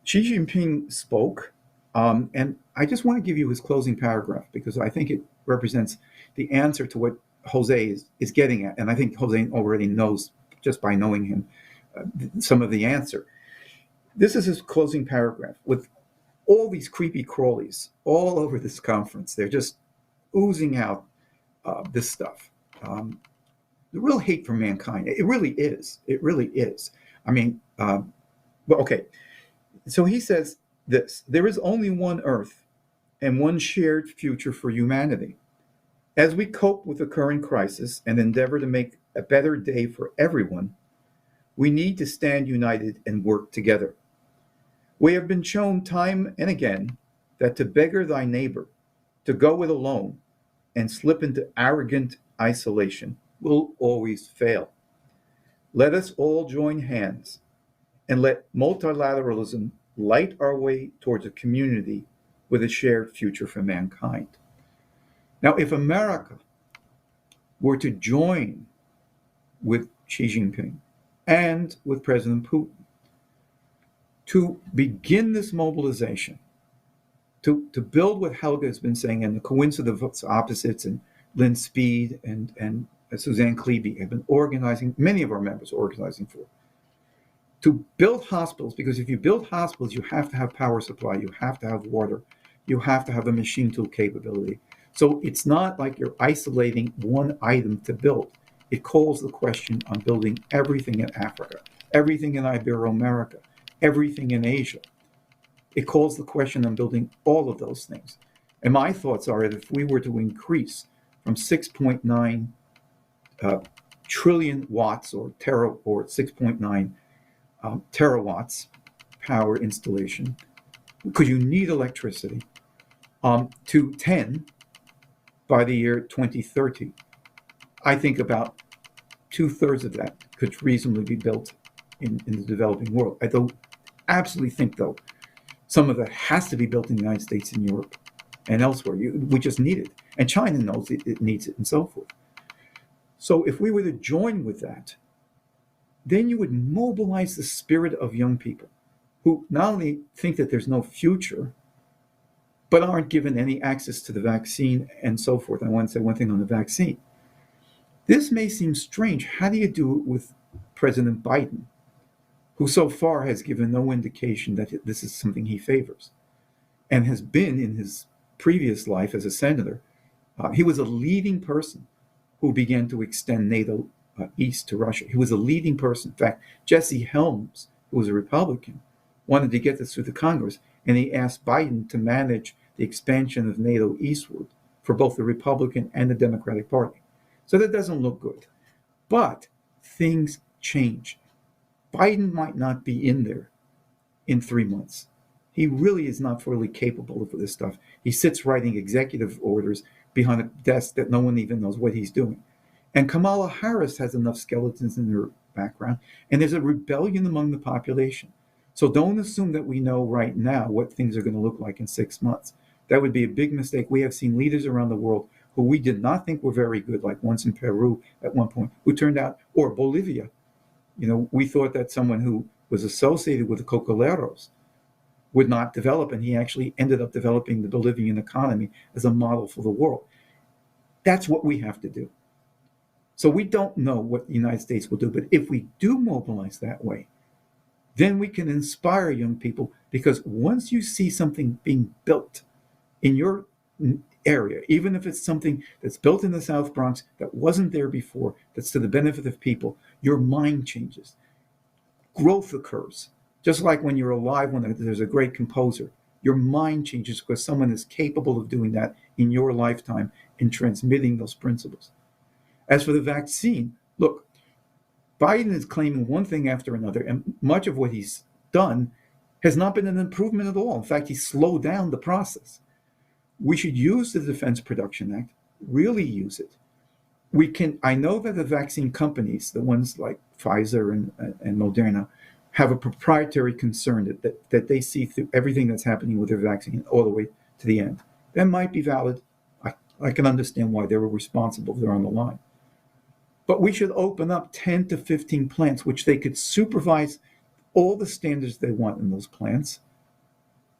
Xi Jinping spoke, and I just want to give you his closing paragraph because I think it represents the answer to what Jose is getting at. And I think Jose already knows, just by knowing him, some of the answer. This is his closing paragraph. With all these creepy crawlies all over this conference, they're just oozing out this stuff. The real hate for mankind. It really is. It really is. I mean, okay. So he says this: there is only one Earth and one shared future for humanity. As we cope with the current crisis and endeavor to make a better day for everyone, we need to stand united and work together. We have been shown time and again that to beggar thy neighbor, to go it alone, and slip into arrogant isolation will always fail. Let us all join hands and let multilateralism light our way towards a community with a shared future for mankind. Now, if America were to join with Xi Jinping and with President Putin to begin this mobilization, to build what Helga has been saying, and the coincidence of opposites, and Lynn Speed and Suzanne Klebe have been organizing, many of our members are organizing for, to build hospitals, because if you build hospitals, you have to have power supply, you have to have water, you have to have a machine tool capability. So it's not like you're isolating one item to build. It calls the question on building everything in Africa, everything in Ibero-America, everything in Asia. It calls the question on building all of those things. And my thoughts are that if we were to increase from 6.9 trillion watts or 6.9 terawatts power installation, because you need electricity, to 10 by the year 2030, I think about 2/3 of that could reasonably be built in the developing world. I don't absolutely think, though, some of that has to be built in the United States and Europe and elsewhere. We just need it. And China knows it needs it and so forth. So if we were to join with that, then you would mobilize the spirit of young people who not only think that there's no future, but aren't given any access to the vaccine and so forth. I want to say one thing on the vaccine. This may seem strange. How do you do it with President Biden, who so far has given no indication that this is something he favors, and has been in his previous life as a senator? He was a leading person who began to extend NATO east to Russia. He was a leading person. In fact, Jesse Helms, who was a Republican, wanted to get this through the Congress, and he asked Biden to manage the expansion of NATO eastward for both the Republican and the Democratic Party. So that doesn't look good. But things change. Biden might not be in there in 3 months. He really is not fully capable of this stuff. He sits writing executive orders behind a desk that no one even knows what he's doing. And Kamala Harris has enough skeletons in her background, and there's a rebellion among the population. So don't assume that we know right now what things are going to look like in 6 months. That would be a big mistake. We have seen leaders around the world who we did not think were very good, like once in Peru at one point, who turned out, or Bolivia. We thought that someone who was associated with the Cocaleros would not develop, and he actually ended up developing the Bolivian economy as a model for the world. That's what we have to do. So we don't know what the United States will do, but if we do mobilize that way, then we can inspire young people, because once you see something being built in your area, even if it's something that's built in the South Bronx that wasn't there before, that's to the benefit of people, your mind changes. Growth occurs. Just like when you're alive, when there's a great composer, your mind changes because someone is capable of doing that in your lifetime and transmitting those principles. As for the vaccine, look, Biden is claiming one thing after another, and much of what he's done has not been an improvement at all. In fact, he slowed down the process. We should use the Defense Production Act, really use it. I know that the vaccine companies, the ones like Pfizer and Moderna, have a proprietary concern that they see through everything that's happening with their vaccine all the way to the end. That might be valid. I can understand why they were responsible. They're on the line. But we should open up 10 to 15 plants, which they could supervise all the standards they want in those plants.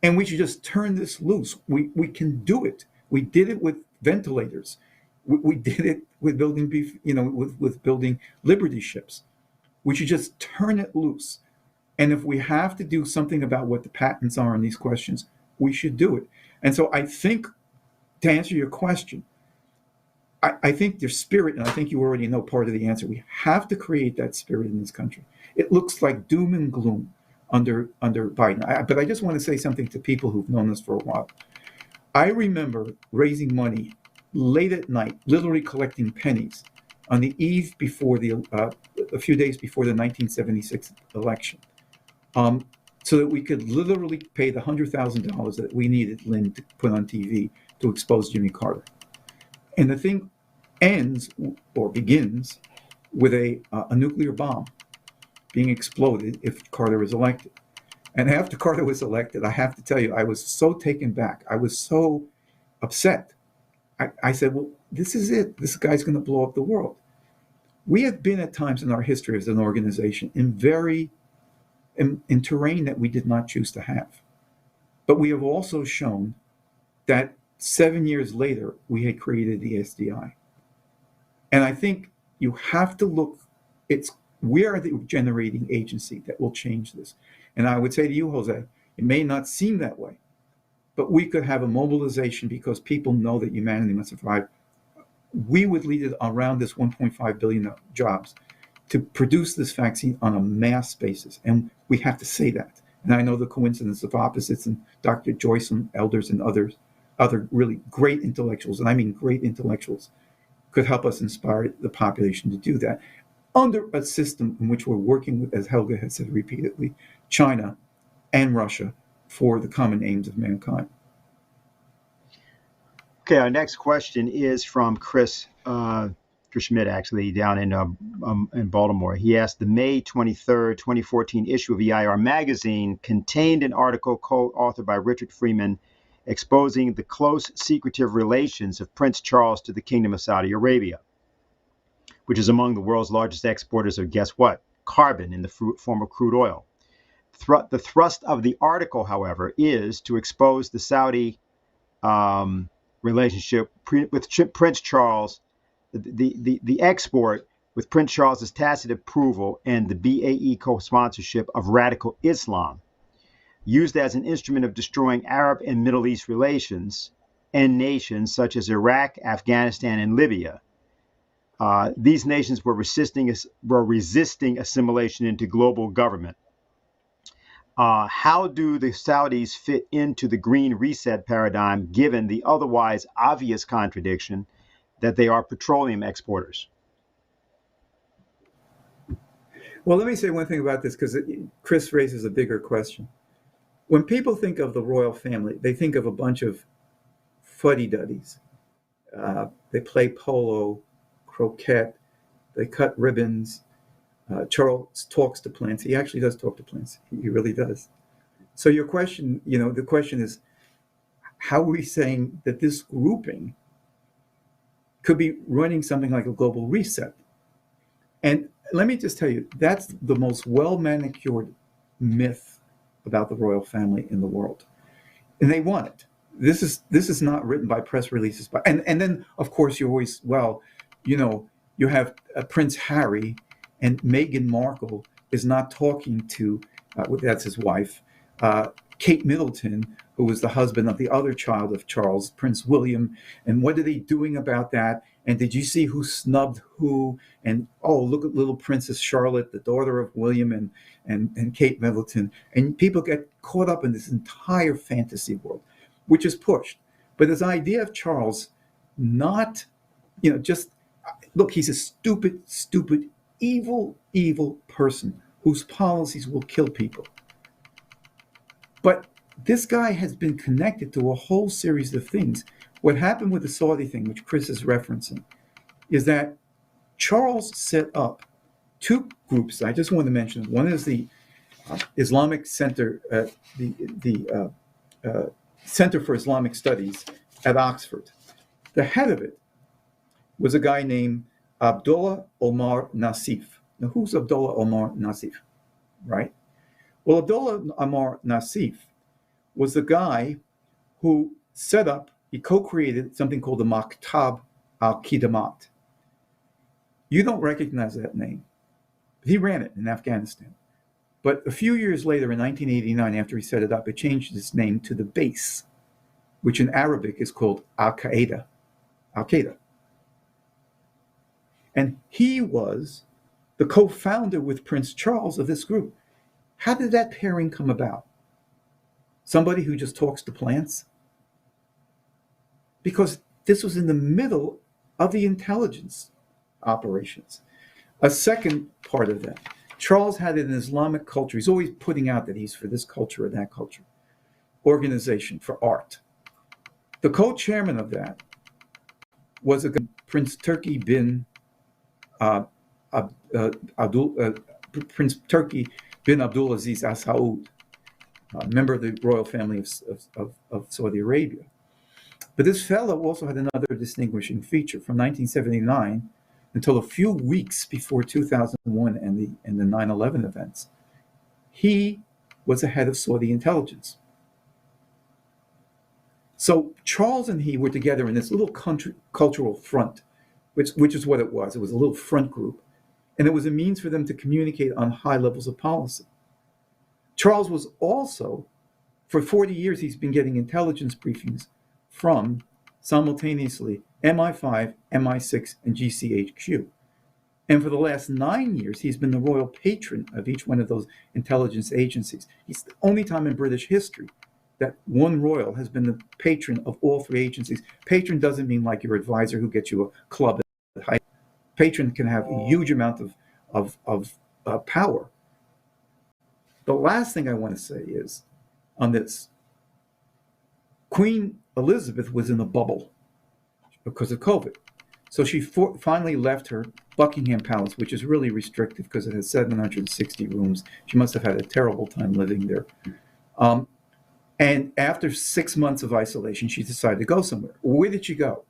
And we should just turn this loose. We can do it. We did it with ventilators. We did it with building with building Liberty ships. We should just turn it loose. And if we have to do something about what the patents are on these questions, we should do it. And so I think, to answer your question, I think there's spirit, and I think you already know part of the answer. We have to create that spirit in this country. It looks like doom and gloom under Biden. But I just want to say something to people who've known us for a while. I remember raising money late at night, literally collecting pennies on the eve before a few days before the 1976 election, so that we could literally pay the $100,000 that we needed Lynn to put on TV to expose Jimmy Carter. And the thing ends or begins with a nuclear bomb being exploded if Carter is elected. And after Carter was elected, I have to tell you, I was so taken back. I was so upset. I said, well, this is it. This guy's going to blow up the world. We have been at times in our history as an organization in terrain that we did not choose to have. But we have also shown that 7 years later, we had created the SDI. And I think you have to look, we are the generating agency that will change this. And I would say to you, Jose, it may not seem that way, but we could have a mobilization because people know that humanity must survive. We would lead it around this 1.5 billion jobs to produce this vaccine on a mass basis. And we have to say that. And I know the coincidence of opposites, and Dr. Joyce and Elders and other really great intellectuals, and I mean great intellectuals, could help us inspire the population to do that under a system in which we're working with, as Helga has said repeatedly, China and Russia for the common aims of mankind. Okay, our next question is from Chris Schmidt, actually, down in Baltimore. He asked, the May 23rd, 2014 issue of EIR magazine contained an article co-authored by Richard Freeman exposing the close secretive relations of Prince Charles to the Kingdom of Saudi Arabia, which is among the world's largest exporters of, guess what, carbon in the form of crude oil. The thrust of the article, however, is to expose the Saudi relationship with Prince Charles, the export with Prince Charles's tacit approval and the BAE co-sponsorship of radical Islam, used as an instrument of destroying Arab and Middle East relations and nations such as Iraq, Afghanistan, and Libya. These nations were resisting assimilation into global government. How do the Saudis fit into the green reset paradigm, given the otherwise obvious contradiction that they are petroleum exporters? Well, let me say one thing about this, because Chris raises a bigger question. When people think of the royal family, they think of a bunch of fuddy-duddies. They play polo, croquet, they cut ribbons. Charles talks to plants. He actually does talk to plants. He really does. So your question, the question is, how are we saying that this grouping could be running something like a global reset? And let me just tell you, that's the most well-manicured myth about the royal family in the world. And they want it. This is not written by press releases. And then, of course, you always, well, you have Prince Harry, and Meghan Markle is not talking to, that's his wife, Kate Middleton, who was the husband of the other child of Charles, Prince William. And what are they doing about that? And did you see who snubbed who? And, oh, look at little Princess Charlotte, the daughter of William and Kate Middleton. And people get caught up in this entire fantasy world, which is pushed. But this idea of Charles not, just, look, he's a stupid, evil person whose policies will kill people. But this guy has been connected to a whole series of things. What happened with the Saudi thing, which Chris is referencing, is that Charles set up two groups. I just want to mention. One is the Islamic Center, the Center for Islamic Studies at Oxford. The head of it was a guy named Abdullah Omar Nassif. Now, who's Abdullah Omar Nassif, right? Well, Abdullah Omar Nassif was the guy who he co-created something called the Maktab al-Khidamat. You don't recognize that name. He ran it in Afghanistan. But a few years later, in 1989, after he set it up, it changed its name to the base, which in Arabic is called Al-Qaeda. Al-Qaeda. And he was the co-founder with Prince Charles of this group. How did that pairing come about? Somebody who just talks to plants? Because this was in the middle of the intelligence operations. A second part of that, Charles had an Islamic culture. He's always putting out that he's for this culture or that culture. Organization for art. The co-chairman of that was Prince Turki bin Prince Turki bin Abdulaziz Al Saud, a member of the royal family of Saudi Arabia. But this fellow also had another distinguishing feature. From 1979 until a few weeks before 2001 and the 9/11 events, he was the head of Saudi intelligence. So Charles and he were together in this little cultural front, which is what it was. It was a little front group. And it was a means for them to communicate on high levels of policy. Charles was also, for 40 years, he's been getting intelligence briefings from, simultaneously, MI5, MI6, and GCHQ. And for the last 9 years, he's been the royal patron of each one of those intelligence agencies. It's the only time in British history that one royal has been the patron of all three agencies. Patron doesn't mean like your advisor who gets you a club at high. Patron can have a huge amount of power. The last thing I want to say is, on this, Queen Elizabeth was in a bubble because of COVID. So she finally left her Buckingham Palace, which is really restrictive because it has 760 rooms. She must have had a terrible time living there. And after 6 months of isolation, she decided to go somewhere. Where did she go?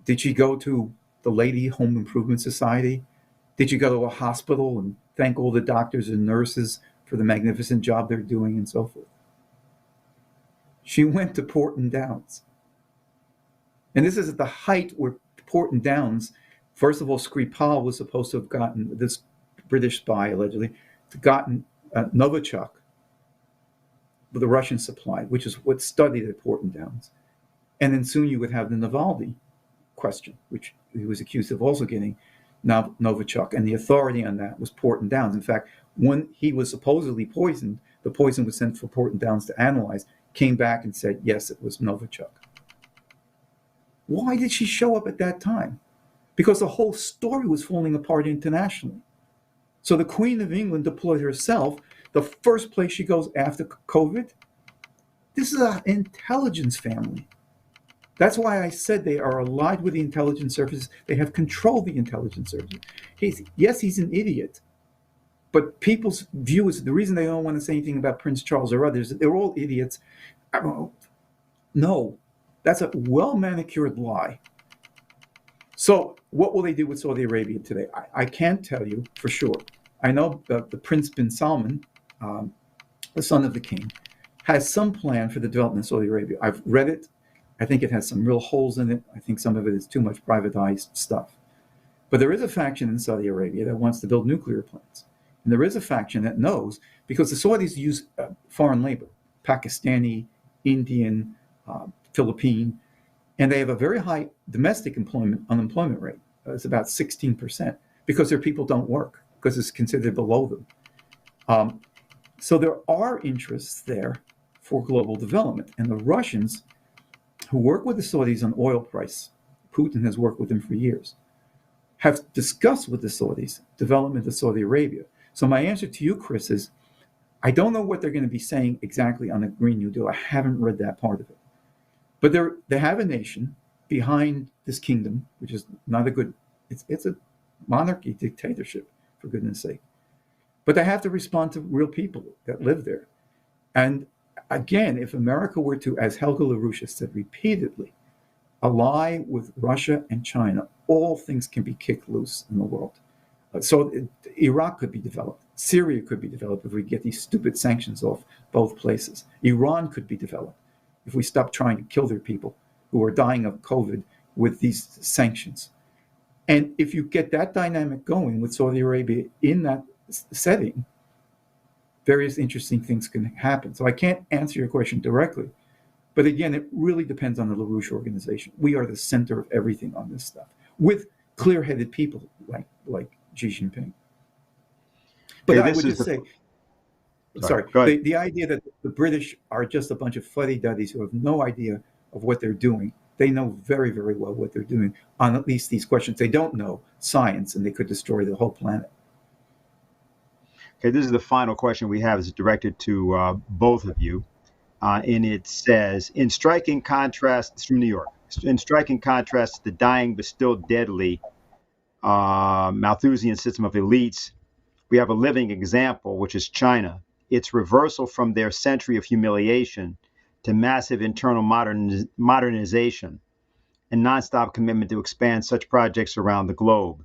Did she go to the Lady Home Improvement Society? Did she go to a hospital and thank all the doctors and nurses for the magnificent job they're doing and so forth? She went to Porton Downs. And this is at the height where Porton Downs, first of all, Skripal was supposed to have gotten, this British spy allegedly, gotten Novichok, the Russian supply, which is what's studied at Porton Downs. And then soon you would have the Navalny question, which he was accused of also getting Novichok. And the authority on that was Porton Downs. In fact, when he was supposedly poisoned, the poison was sent for Porton Downs to analyze, came back and said, yes, it was Novichok. Why did she show up at that time? Because the whole story was falling apart internationally. So the Queen of England deployed herself. The first place she goes after COVID, this is an intelligence family. That's why I said they are allied with the intelligence services. They have controlled the intelligence services. He's an idiot. But people's view is the reason they don't want to say anything about Prince Charles or others, they're all idiots. No, That's a well-manicured lie. So what will they do with Saudi Arabia today? I can't tell you for sure. I know that the Prince bin Salman, the son of the king, has some plan for the development of Saudi Arabia. I've read it. I think it has some real holes in it. I think some of it is too much privatized stuff. But there is a faction in Saudi Arabia that wants to build nuclear plants. And there is a faction that knows, because the Saudis use foreign labor, Pakistani, Indian, Philippine, and they have a very high domestic unemployment rate. It's about 16%, because their people don't work, because it's considered below them. So there are interests there for global development. And the Russians, who work with the Saudis on oil price, Putin has worked with them for years, have discussed with the Saudis development of Saudi Arabia. So my answer to you, Chris, is I don't know what they're going to be saying exactly on the Green New Deal. I haven't read that part of it. But they have a nation behind this kingdom, which is not a good, it's a monarchy, dictatorship, for goodness sake. But they have to respond to real people that live there. And again, if America were to, as Helga LaRouche has said repeatedly, ally with Russia and China, all things can be kicked loose in the world. So Iraq could be developed. Syria could be developed if we get these stupid sanctions off both places. Iran could be developed if we stop trying to kill their people who are dying of COVID with these sanctions. And if you get that dynamic going with Saudi Arabia in that setting, various interesting things can happen. So I can't answer your question directly. But again, it really depends on the LaRouche Organization. We are the center of everything on this stuff, with clear-headed people like Xi Jinping. But I would just say, sorry, the idea that the British are just a bunch of fuddy-duddies who have no idea of what they're doing. They know very, very well what they're doing on at least these questions. They don't know science, and they could destroy the whole planet. Okay, this is the final question we have. It's directed to both of you. And it says, in striking contrast, it's from New York, in striking contrast to the dying but still deadly Malthusian system of elites, we have a living example, which is China. Its reversal from their century of humiliation to massive internal modernization and nonstop commitment to expand such projects around the globe.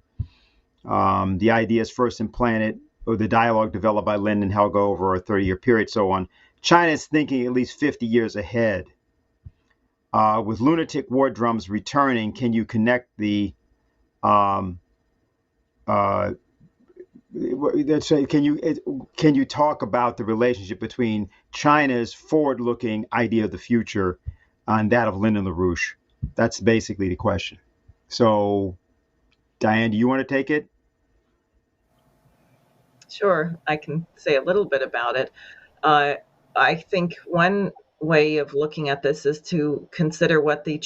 The ideas first implanted, or the dialogue developed by Lyndon and Helga over a 30-year period, so on. China is thinking at least 50 years ahead. With lunatic war drums returning, can you connect the can you talk about the relationship between China's forward-looking idea of the future and that of Lyndon LaRouche? That's basically the question. So, Diane, do you want to take it? Sure, I can say a little bit about it. I think one way of looking at this is to consider what Xi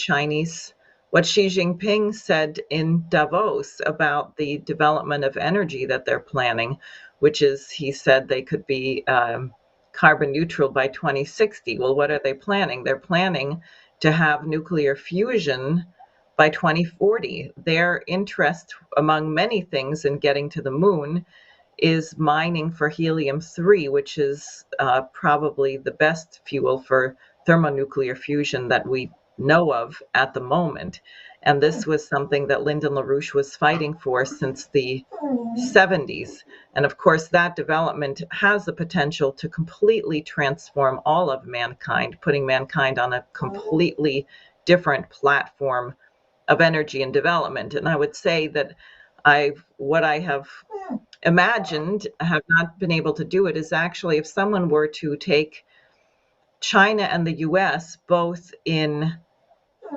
Jinping said in Davos about the development of energy that they're planning, which is, he said they could be carbon neutral by 2060. Well, what are they planning? They're planning to have nuclear fusion by 2040. Their interest, among many things, in getting to the moon is mining for helium-3, which is probably the best fuel for thermonuclear fusion that we know of at the moment. And this was something that Lyndon LaRouche was fighting for since the 70s. And of course, that development has the potential to completely transform all of mankind, putting mankind on a completely different platform of energy and development. And I would say that what I have imagined, have not been able to do it, is actually if someone were to take China and the US both in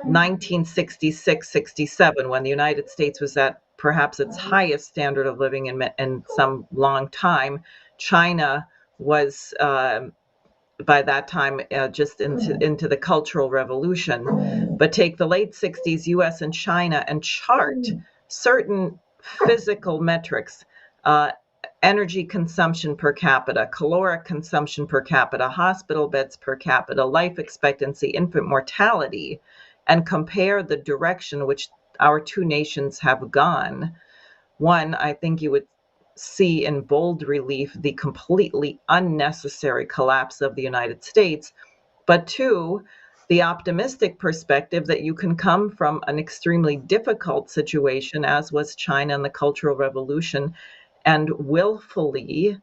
1966-67, when the United States was at perhaps its highest standard of living in some long time. China was by that time just into the Cultural Revolution. But take the late 60s US and China and chart certain physical metrics, energy consumption per capita, caloric consumption per capita, hospital beds per capita, life expectancy, infant mortality, and compare the direction which our two nations have gone. One, I think you would see in bold relief the completely unnecessary collapse of the United States. But two, the optimistic perspective that you can come from an extremely difficult situation, as was China and the Cultural Revolution, and willfully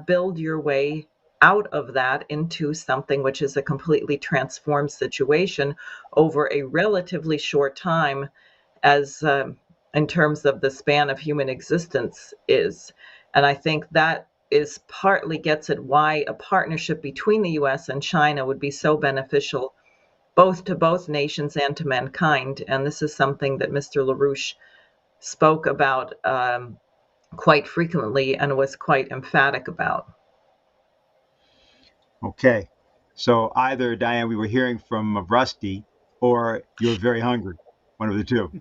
build your way out of that into something which is a completely transformed situation over a relatively short time, as in terms of the span of human existence is. And I think that is partly gets at why a partnership between the US and China would be so beneficial both to both nations and to mankind. And this is something that Mr. LaRouche spoke about quite frequently and was quite emphatic about. Okay. So either, Diane, we were hearing from Rusty, or you're very hungry. One of the two.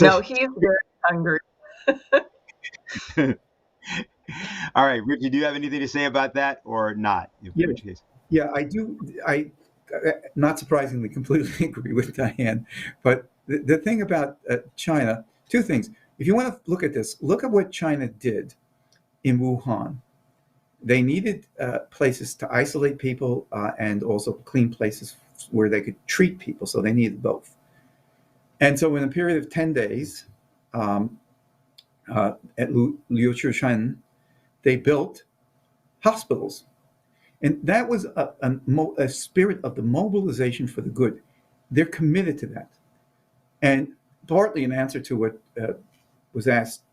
No, he's very hungry. All right, Richie, do you have anything to say about that or not? Yeah. Which case? Yeah, I do. I not surprisingly completely agree with Diane. But the thing about China, two things. If you want to look at this, look at what China did in Wuhan. They needed places to isolate people and also clean places where they could treat people. So they needed both. And so in a period of 10 days at Liuqiushan, they built hospitals. And that was a spirit of the mobilization for the good. They're committed to that. And partly in answer to what was asked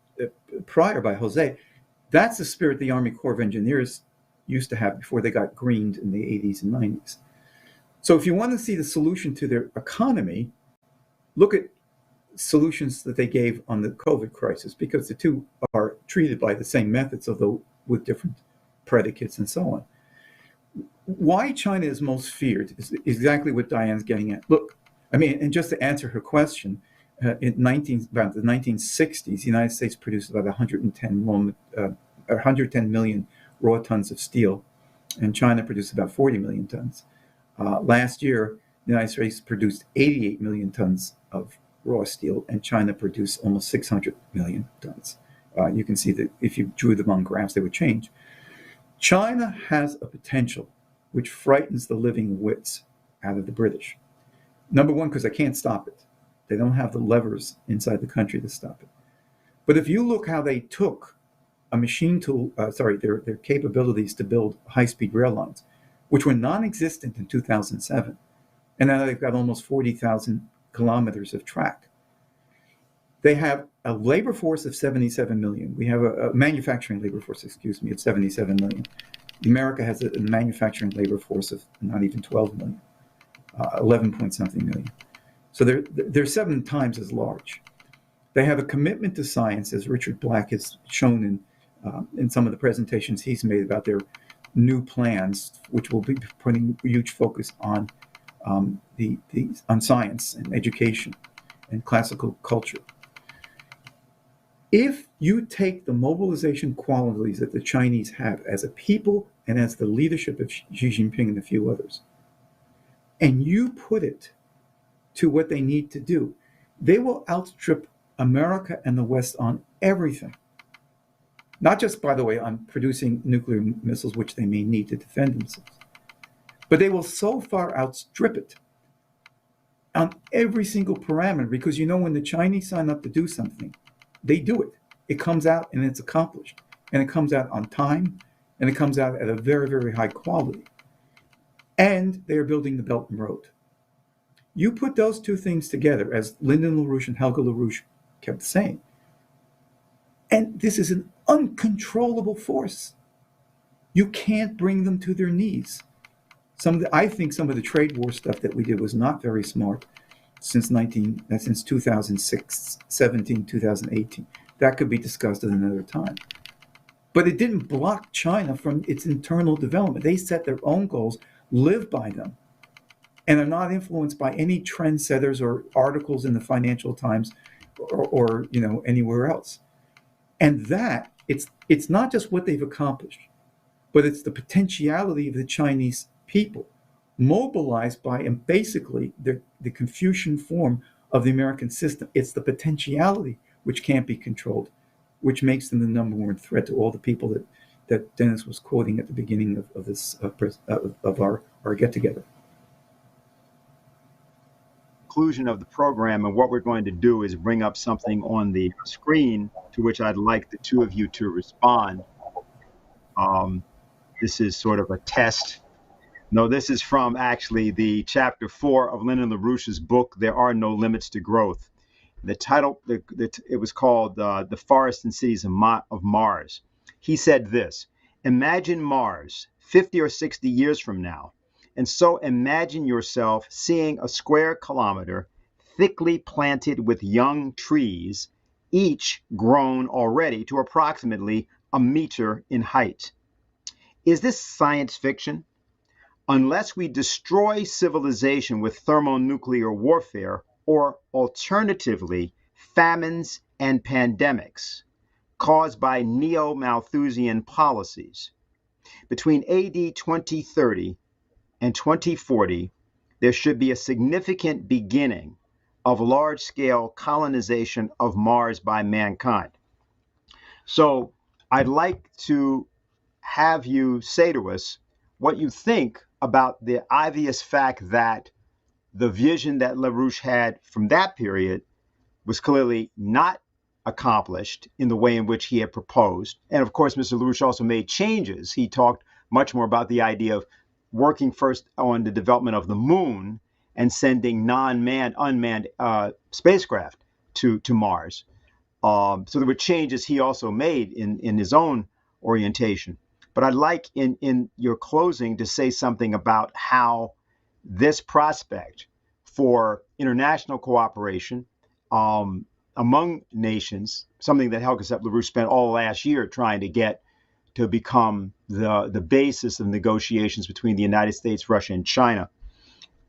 prior by Jose, that's the spirit the Army Corps of Engineers used to have before they got greened in the 80s and 90s. So if you want to see the solution to their economy, look at solutions that they gave on the COVID crisis, because the two are treated by the same methods, although with different predicates and so on. Why China is most feared is exactly what Diane's getting at. Look, I mean, and just to answer her question, about the 1960s, the United States produced about 110 million raw tons of steel, and China produced about 40 million tons. Last year, the United States produced 88 million tons of raw steel, and China produced almost 600 million tons. You can see that if you drew them on graphs, they would change. China has a potential which frightens the living wits out of the British. Number one, because they can't stop it. They don't have the levers inside the country to stop it. But if you look how they took a machine tool, their capabilities to build high-speed rail lines, which were non-existent in 2007, and now they've got almost 40,000 kilometers of track. They have a labor force of 77 million. We have a manufacturing labor force, of 77 million. America has a manufacturing labor force of not even 12 million, 11 point something million. So they're 7 times as large. They have a commitment to science, as Richard Black has shown in some of the presentations he's made about their new plans, which will be putting huge focus on on science and education and classical culture. If you take the mobilization qualities that the Chinese have as a people and as the leadership of Xi Jinping and a few others, and you put it to what they need to do, they will outstrip America and the West on everything. Not just, by the way, on producing nuclear missiles, which they may need to defend themselves, but they will so far outstrip it on every single parameter, because when the Chinese sign up to do something, they do it. It comes out and it's accomplished. And it comes out on time, and it comes out at a very, very high quality. And they are building the Belt and Road. You put those two things together, as Lyndon LaRouche and Helga LaRouche kept saying, and this is an uncontrollable force. You can't bring them to their knees. I think some of the trade war stuff that we did was not very smart since 2006, 17, 2018. That could be discussed at another time. But it didn't block China from its internal development. They set their own goals, live by them, and are not influenced by any trendsetters or articles in the Financial Times or anywhere else. And that, it's not just what they've accomplished, but it's the potentiality of the Chinese people, mobilized by basically the Confucian form of the American system. It's the potentiality which can't be controlled, which makes them the number one threat to all the people that Dennis was quoting at the beginning of this of our get together. Conclusion of the program, and what we're going to do is bring up something on the screen to which I'd like the two of you to respond. This is sort of a test. No, this is from actually the chapter 4 of Lyndon LaRouche's book, There Are No Limits to Growth. The title, it was called The Forests and Cities of Mars. He said this: imagine Mars 50 or 60 years from now, and so imagine yourself seeing a square kilometer thickly planted with young trees, each grown already to approximately a meter in height. Is this science fiction? Unless we destroy civilization with thermonuclear warfare, or alternatively, famines and pandemics caused by neo-Malthusian policies. Between AD 2030 and 2040, there should be a significant beginning of large-scale colonization of Mars by mankind. So I'd like to have you say to us what you think about the obvious fact that the vision that LaRouche had from that period was clearly not accomplished in the way in which he had proposed. And of course, Mr. LaRouche also made changes. He talked much more about the idea of working first on the development of the moon and sending unmanned spacecraft to Mars. So there were changes he also made in his own orientation. But I'd like in your closing to say something about how this prospect for international cooperation among nations, something that Helga LaRouche spent all last year trying to get to become the basis of negotiations between the United States, Russia, and China,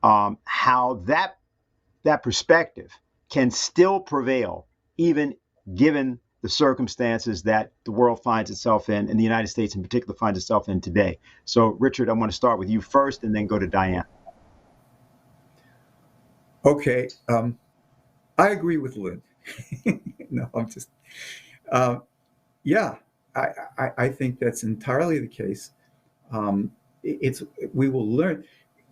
how that perspective can still prevail, even given the circumstances that the world finds itself in, and the United States in particular finds itself in today. So, Richard, I want to start with you first and then go to Diane. Okay, I agree with Lynn. No, I'm just, yeah, I think that's entirely the case. We will learn.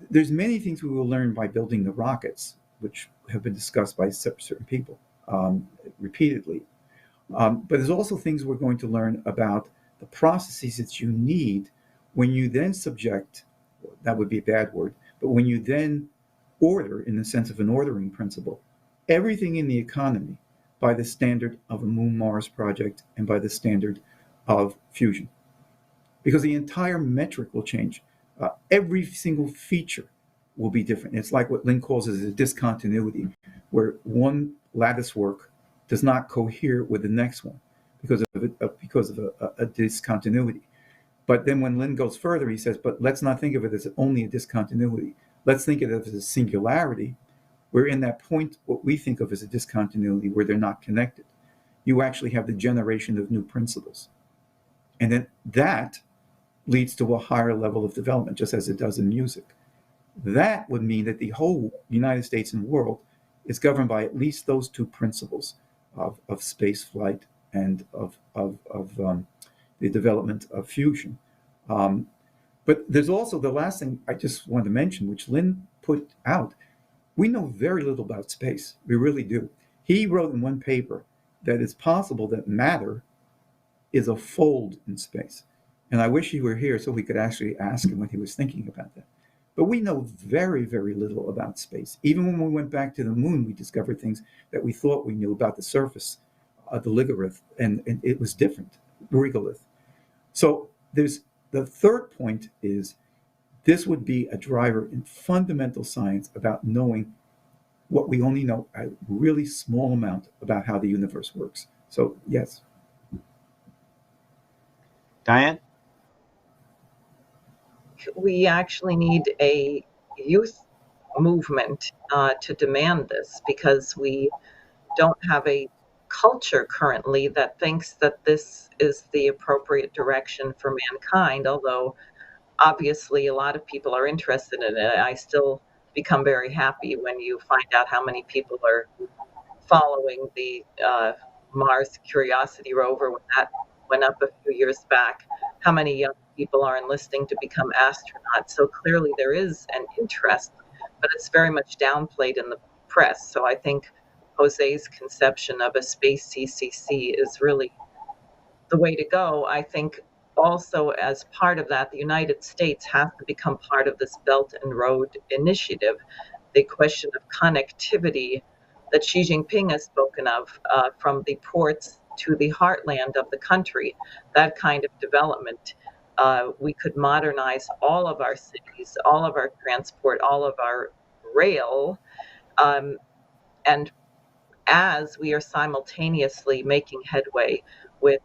There's many things we will learn by building the rockets, which have been discussed by certain people repeatedly. But there's also things we're going to learn about the processes that you need when you then subject, that would be a bad word, but when you then order, in the sense of an ordering principle, everything in the economy by the standard of a Moon-Mars project and by the standard of fusion. Because the entire metric will change. Every single feature will be different. It's like what Lynn calls as a discontinuity, where one lattice work does not cohere with the next one because of a discontinuity. But then when Lynn goes further, he says, but let's not think of it as only a discontinuity. Let's think of it as a singularity, where in that point, what we think of as a discontinuity, where they're not connected, you actually have the generation of new principles. And then that leads to a higher level of development, just as it does in music. That would mean that the whole United States and world is governed by at least those two principles of space flight and of the development of fusion. But there's also the last thing I just wanted to mention, which Lynn put out. We know very little about space. We really do. He wrote in one paper that it's possible that matter is a fold in space. And I wish he were here so we could actually ask him what he was thinking about that. But we know very, very little about space. Even when we went back to the moon, we discovered things that we thought we knew about the surface of the Ligorith, and it was different, regolith. So there's the third point is this would be a driver in fundamental science about knowing what we only know a really small amount about how the universe works. So, yes. Diane? We actually need a youth movement to demand this, because we don't have a culture currently that thinks that this is the appropriate direction for mankind, although obviously a lot of people are interested in it. I still become very happy when you find out how many people are following the Mars Curiosity rover when that went up a few years back. how many young people are enlisting to become astronauts. So clearly there is an interest, but it's very much downplayed in the press. So I think Jose's conception of a space CCC is really the way to go. I think also as part of that, the United States has to become part of this Belt and Road Initiative. The question of connectivity that Xi Jinping has spoken of, from the ports to the heartland of the country, that kind of development. We could modernize all of our cities, all of our transport, all of our rail, and as we are simultaneously making headway with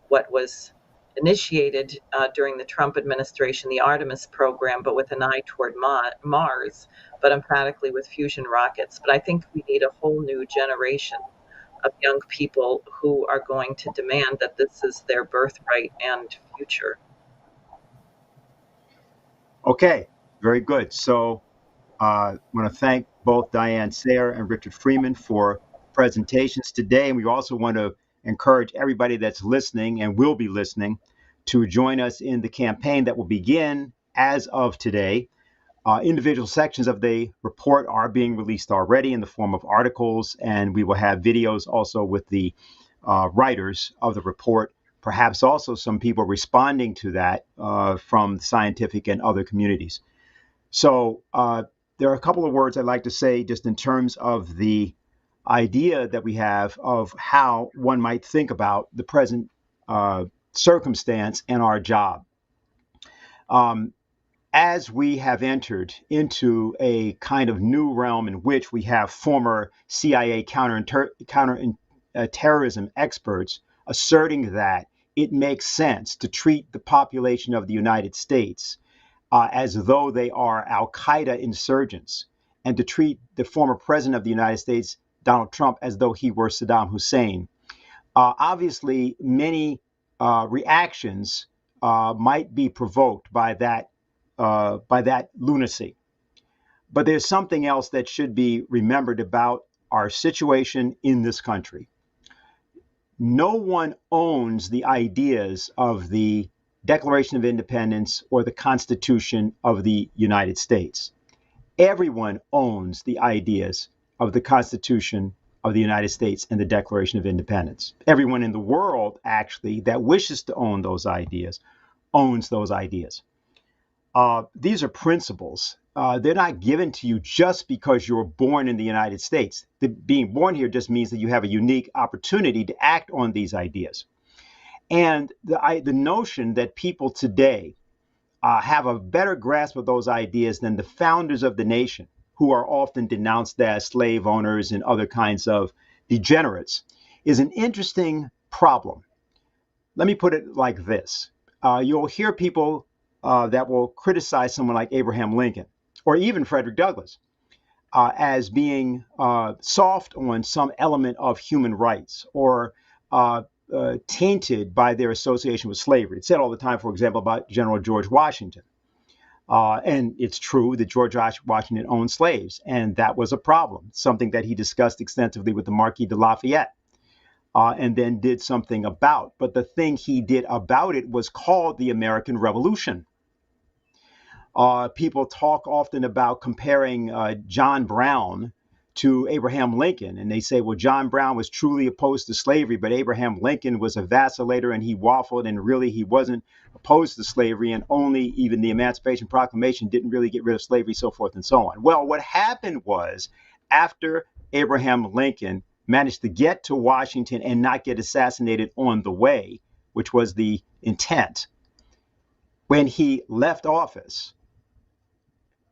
what was initiated during the Trump administration, the Artemis program, but with an eye toward Mars, but emphatically with fusion rockets. But I think we need a whole new generation of young people who are going to demand that this is their birthright and future. Okay, very good. So I want to thank both Diane Sare and Richard Freeman for presentations today. And we also want to encourage everybody that's listening and will be listening to join us in the campaign that will begin as of today. Individual sections of the report are being released already in the form of articles, and we will have videos also with the writers of the report, perhaps also some people responding to that from scientific and other communities. So there are a couple of words I'd like to say just in terms of the idea that we have of how one might think about the present circumstance and our job. As we have entered into a kind of new realm in which we have former CIA counterterrorism experts asserting that it makes sense to treat the population of the United States as though they are Al-Qaeda insurgents, and to treat the former president of the United States, Donald Trump, as though he were Saddam Hussein. Obviously, many reactions might be provoked by that lunacy. But there's something else that should be remembered about our situation in this country. No one owns the ideas of the Declaration of Independence or the Constitution of the United States. Everyone owns the ideas of the Constitution of the United States and the Declaration of Independence. Everyone in the world, actually, that wishes to own those ideas owns those ideas. These are principles. They're not given to you just because you were born in the United States. Being born here just means that you have a unique opportunity to act on these ideas. And the notion that people today have a better grasp of those ideas than the founders of the nation, who are often denounced as slave owners and other kinds of degenerates, is an interesting problem. Let me put it like this. You'll hear people that will criticize someone like Abraham Lincoln or even Frederick Douglass as being soft on some element of human rights or tainted by their association with slavery. It's said all the time, for example, about General George Washington. And it's true that George Washington owned slaves, and that was a problem, something that he discussed extensively with the Marquis de Lafayette. And then did something about. But the thing he did about it was called the American Revolution. People talk often about comparing John Brown to Abraham Lincoln. And they say, well, John Brown was truly opposed to slavery, but Abraham Lincoln was a vacillator and he waffled, and really he wasn't opposed to slavery, and only even the Emancipation Proclamation didn't really get rid of slavery, so forth and so on. Well, what happened was, after Abraham Lincoln managed to get to Washington and not get assassinated on the way, which was the intent, when he left office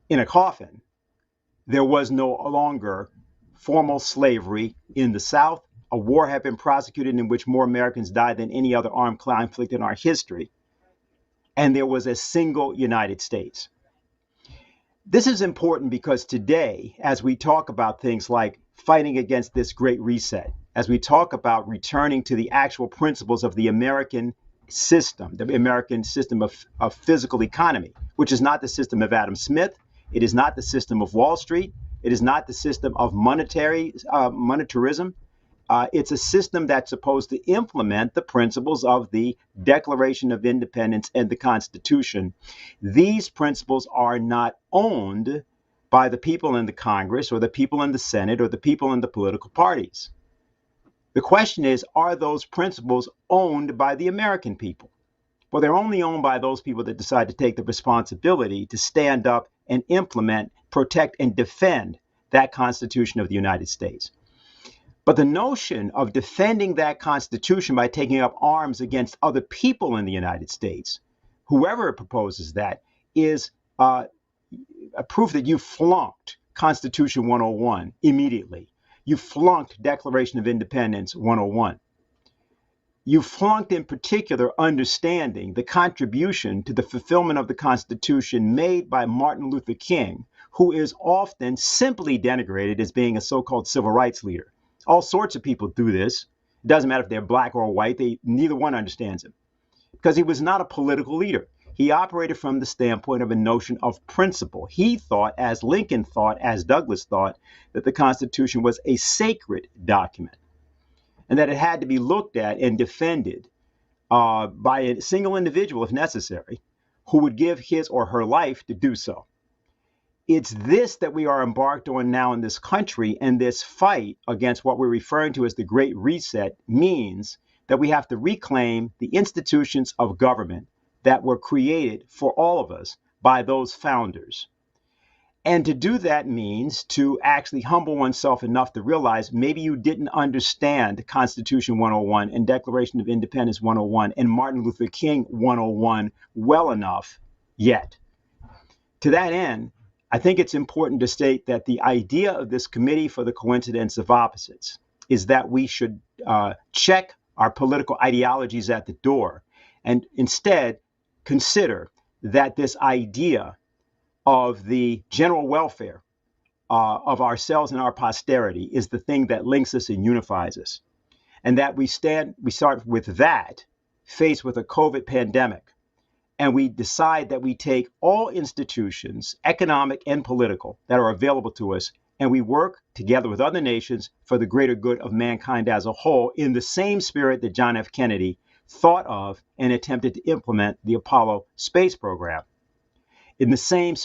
in a coffin, there was no longer formal slavery in the South. A war had been prosecuted in which more Americans died than any other armed conflict in our history. And there was a single United States. This is important because today, as we talk about things like fighting against this great reset, as we talk about returning to the actual principles of the American system of physical economy, which is not the system of Adam Smith, it is not the system of Wall Street, it is not the system of monetarism, it's a system that's supposed to implement the principles of the Declaration of Independence and the Constitution. These principles are not owned by the people in the Congress or the people in the Senate or the people in the political parties. The question is, are those principles owned by the American people? Well, they're only owned by those people that decide to take the responsibility to stand up and implement, protect, and defend that Constitution of the United States. But the notion of defending that Constitution by taking up arms against other people in the United States, whoever proposes that, is a proof that you flunked Constitution 101 immediately. You flunked Declaration of Independence 101. You flunked in particular understanding the contribution to the fulfillment of the Constitution made by Martin Luther King, who is often simply denigrated as being a so-called civil rights leader. All sorts of people do this. It doesn't matter if they're black or white. Neither one understands him because he was not a political leader. He operated from the standpoint of a notion of principle. He thought, as Lincoln thought, as Douglas thought, that the Constitution was a sacred document and that it had to be looked at and defended by a single individual, if necessary, who would give his or her life to do so. It's this that we are embarked on now in this country, and this fight against what we're referring to as the Great Reset means that we have to reclaim the institutions of government that were created for all of us by those founders. And to do that means to actually humble oneself enough to realize maybe you didn't understand Constitution 101 and Declaration of Independence 101 and Martin Luther King 101 well enough yet. To that end, I think it's important to state that the idea of this Committee for the Coincidence of Opposites is that we should check our political ideologies at the door and instead consider that this idea of the general welfare of ourselves and our posterity is the thing that links us and unifies us. And that we start with that, faced with a COVID pandemic, and we decide that we take all institutions, economic and political, that are available to us, and we work together with other nations for the greater good of mankind as a whole in the same spirit that John F. Kennedy thought of and attempted to implement the Apollo space program. In the same